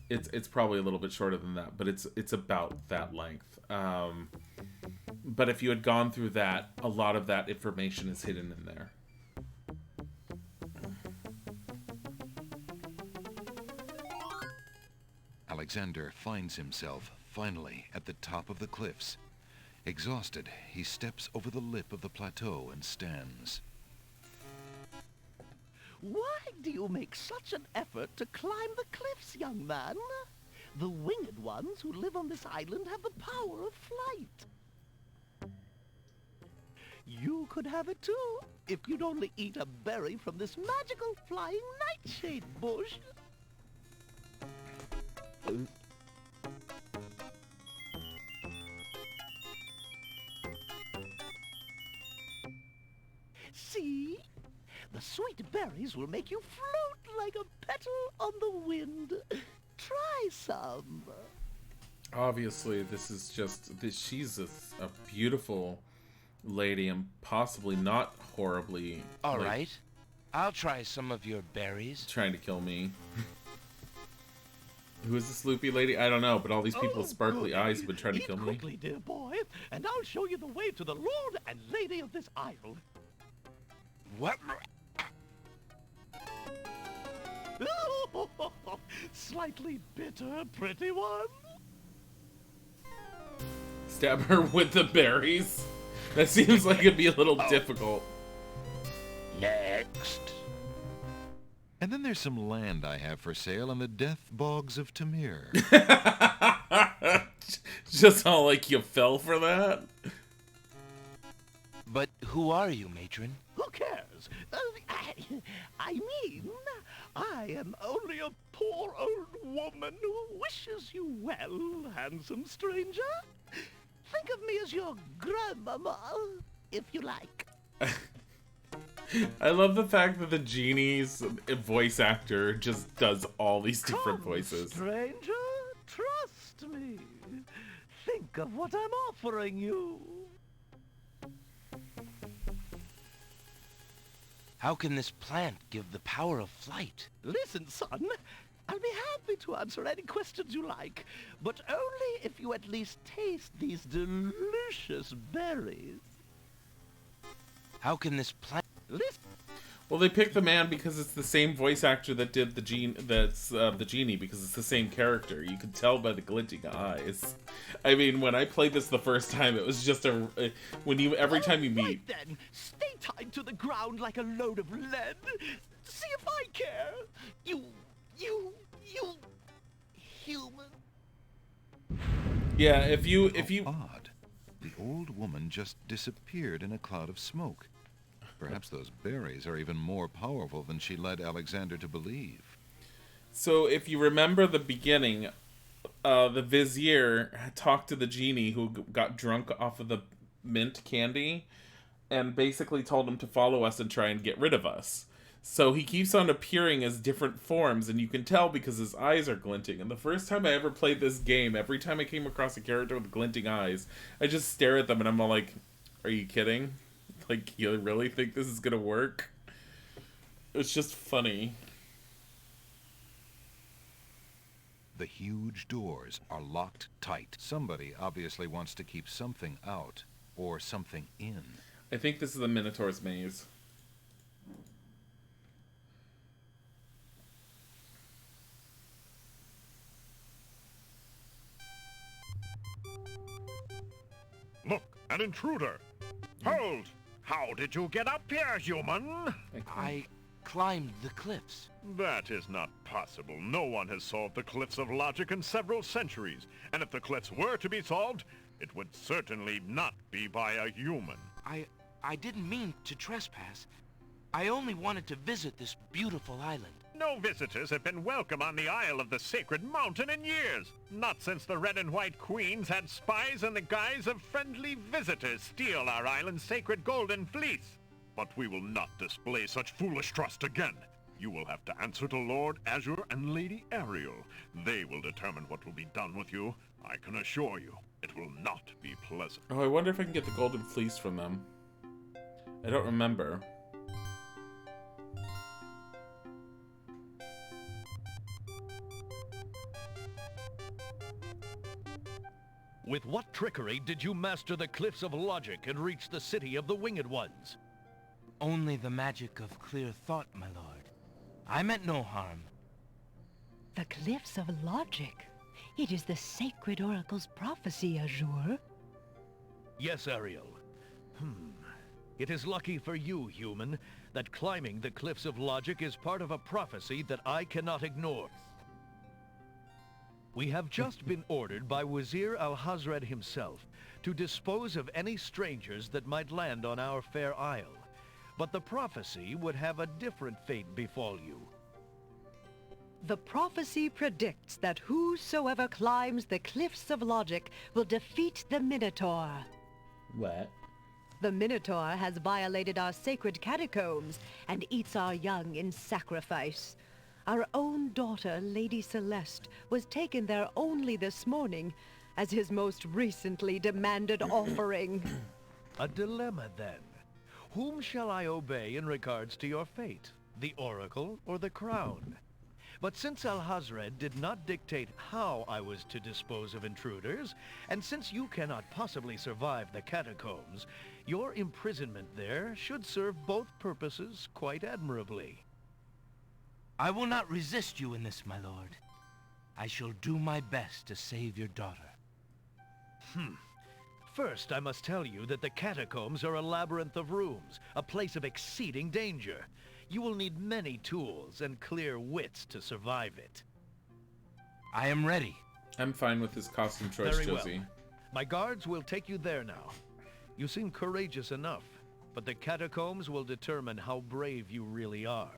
It's probably a little bit shorter than that. But it's about that length. But if you had gone through that, a lot of that information is hidden in there. Alexander finds himself, finally, at the top of the cliffs. Exhausted, he steps over the lip of the plateau and stands. Why do you make such an effort to climb the cliffs, young man? The winged ones who live on this island have the power of flight. You could have it too, if you'd only eat a berry from this magical flying nightshade bush. See? The sweet berries will make you float like a petal on the wind. Try some. Obviously, this is just... she's a beautiful lady and possibly not horribly... All right. I'll try some of your berries. Trying to kill me. Who is this loopy lady? I don't know, but all these people with sparkly eyes would try to kill me. Quickly, dear boy, and I'll show you the way to the Lord and Lady of this isle. What? Slightly bitter, pretty one. Stab her with the berries? That seems like it'd be a little difficult. Next. And then there's some land I have for sale in the death bogs of Tamir. Just all like you fell for that? But who are you, matron? Who cares? I mean, I am only a poor old woman who wishes you well, handsome stranger. Think of me as your grandmama, if you like. I love the fact that the genie's voice actor just does all these different voices. Stranger, trust me. Think of what I'm offering you. How can this plant give the power of flight? Listen, son. I'll be happy to answer any questions you like, but only if you at least taste these delicious berries. How can this plant... Listen. Well, they picked the man because it's the same voice actor that did the genie, because it's the same character. You could tell by the glinting eyes. I mean, when I played this the first time, it was just every time you meet. Right then, stay tied to the ground like a load of lead. See if I care. You human. Yeah, if you Odd. The old woman just disappeared in a cloud of smoke. Perhaps those berries are even more powerful than she led Alexander to believe. So if you remember the beginning, the vizier talked to the genie who got drunk off of the mint candy and basically told him to follow us and try and get rid of us. So he keeps on appearing as different forms, and you can tell because his eyes are glinting. And the first time I ever played this game, every time I came across a character with glinting eyes, I just stare at them and I'm all like, are you kidding? Like, you really think this is gonna work? It's just funny. The huge doors are locked tight. Somebody obviously wants to keep something out, or something in. I think this is the Minotaur's maze. Look, an intruder! Hold! How did you get up here, human? I climbed the cliffs. That is not possible. No one has solved the cliffs of logic in several centuries. And if the cliffs were to be solved, it would certainly not be by a human. I didn't mean to trespass. I only wanted to visit this beautiful island. No visitors have been welcome on the Isle of the Sacred Mountain in years. Not since the Red and White Queens had spies in the guise of friendly visitors steal our island's sacred golden fleece. But we will not display such foolish trust again. You will have to answer to Lord Azure and Lady Ariel. They will determine what will be done with you. I can assure you, it will not be pleasant. Oh, I wonder if I can get the golden fleece from them. I don't remember. With what trickery did you master the cliffs of logic and reach the city of the Winged Ones? Only the magic of clear thought, my lord. I meant no harm. The cliffs of logic. It is the sacred oracle's prophecy, Azure. Yes, Ariel. It is lucky for you, human, that climbing the cliffs of logic is part of a prophecy that I cannot ignore. We have just been ordered by Wazir Al-Hazred himself to dispose of any strangers that might land on our fair isle. But the prophecy would have a different fate befall you. The prophecy predicts that whosoever climbs the cliffs of logic will defeat the Minotaur. What? The Minotaur has violated our sacred catacombs and eats our young in sacrifice. Our own daughter, Lady Celeste, was taken there only this morning as his most recently demanded offering. A dilemma, then. Whom shall I obey in regards to your fate? The Oracle or the Crown? But since Al-Hazred did not dictate how I was to dispose of intruders, and since you cannot possibly survive the catacombs, your imprisonment there should serve both purposes quite admirably. I will not resist you in this, my lord. I shall do my best to save your daughter. First, I must tell you that the catacombs are a labyrinth of rooms, a place of exceeding danger. You will need many tools and clear wits to survive it. I am ready. I'm fine with his costume choice, Very Josie. well. My guards will take you there now. You seem courageous enough, but the catacombs will determine how brave you really are.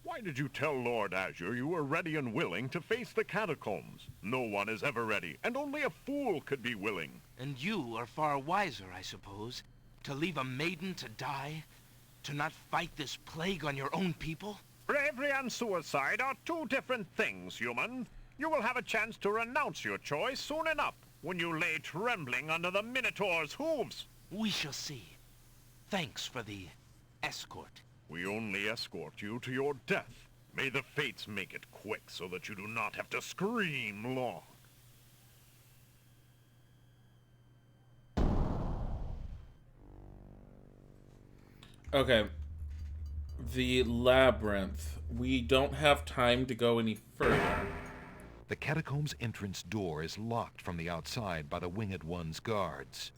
Why did you tell Lord Azure you were ready and willing to face the catacombs? No one is ever ready, and only a fool could be willing. And you are far wiser, I suppose, to leave a maiden to die? To not fight this plague on your own people? Bravery and suicide are two different things, human. You will have a chance to renounce your choice soon enough, when you lay trembling under the Minotaur's hooves. We shall see. Thanks for the escort. We only escort you to your death. May the fates make it quick so that you do not have to scream long. Okay. The labyrinth. We don't have time to go any further. The catacomb's entrance door is locked from the outside by the Winged One's guards.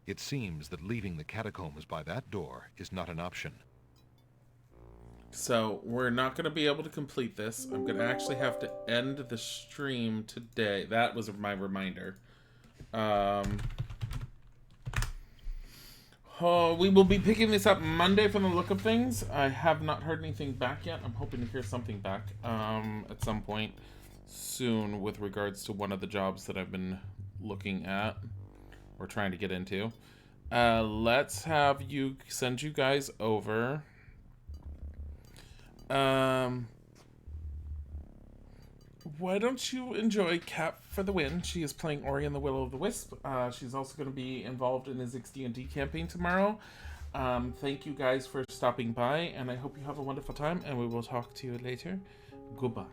It seems that leaving the catacombs by that door is not an option. So, we're not going to be able to complete this. I'm going to actually have to end the stream today. That was my reminder. We will be picking this up Monday from the look of things. I have not heard anything back yet. I'm hoping to hear something back at some point soon with regards to one of the jobs that I've been looking at or trying to get into. Let's have you send you guys over. Why don't you enjoy Cap for the Win? She is playing Ori and the Will of the Wisp. She's also going to be involved in his D&D campaign tomorrow. Thank you guys for stopping by, and I hope you have a wonderful time, and we will talk to you later. Goodbye.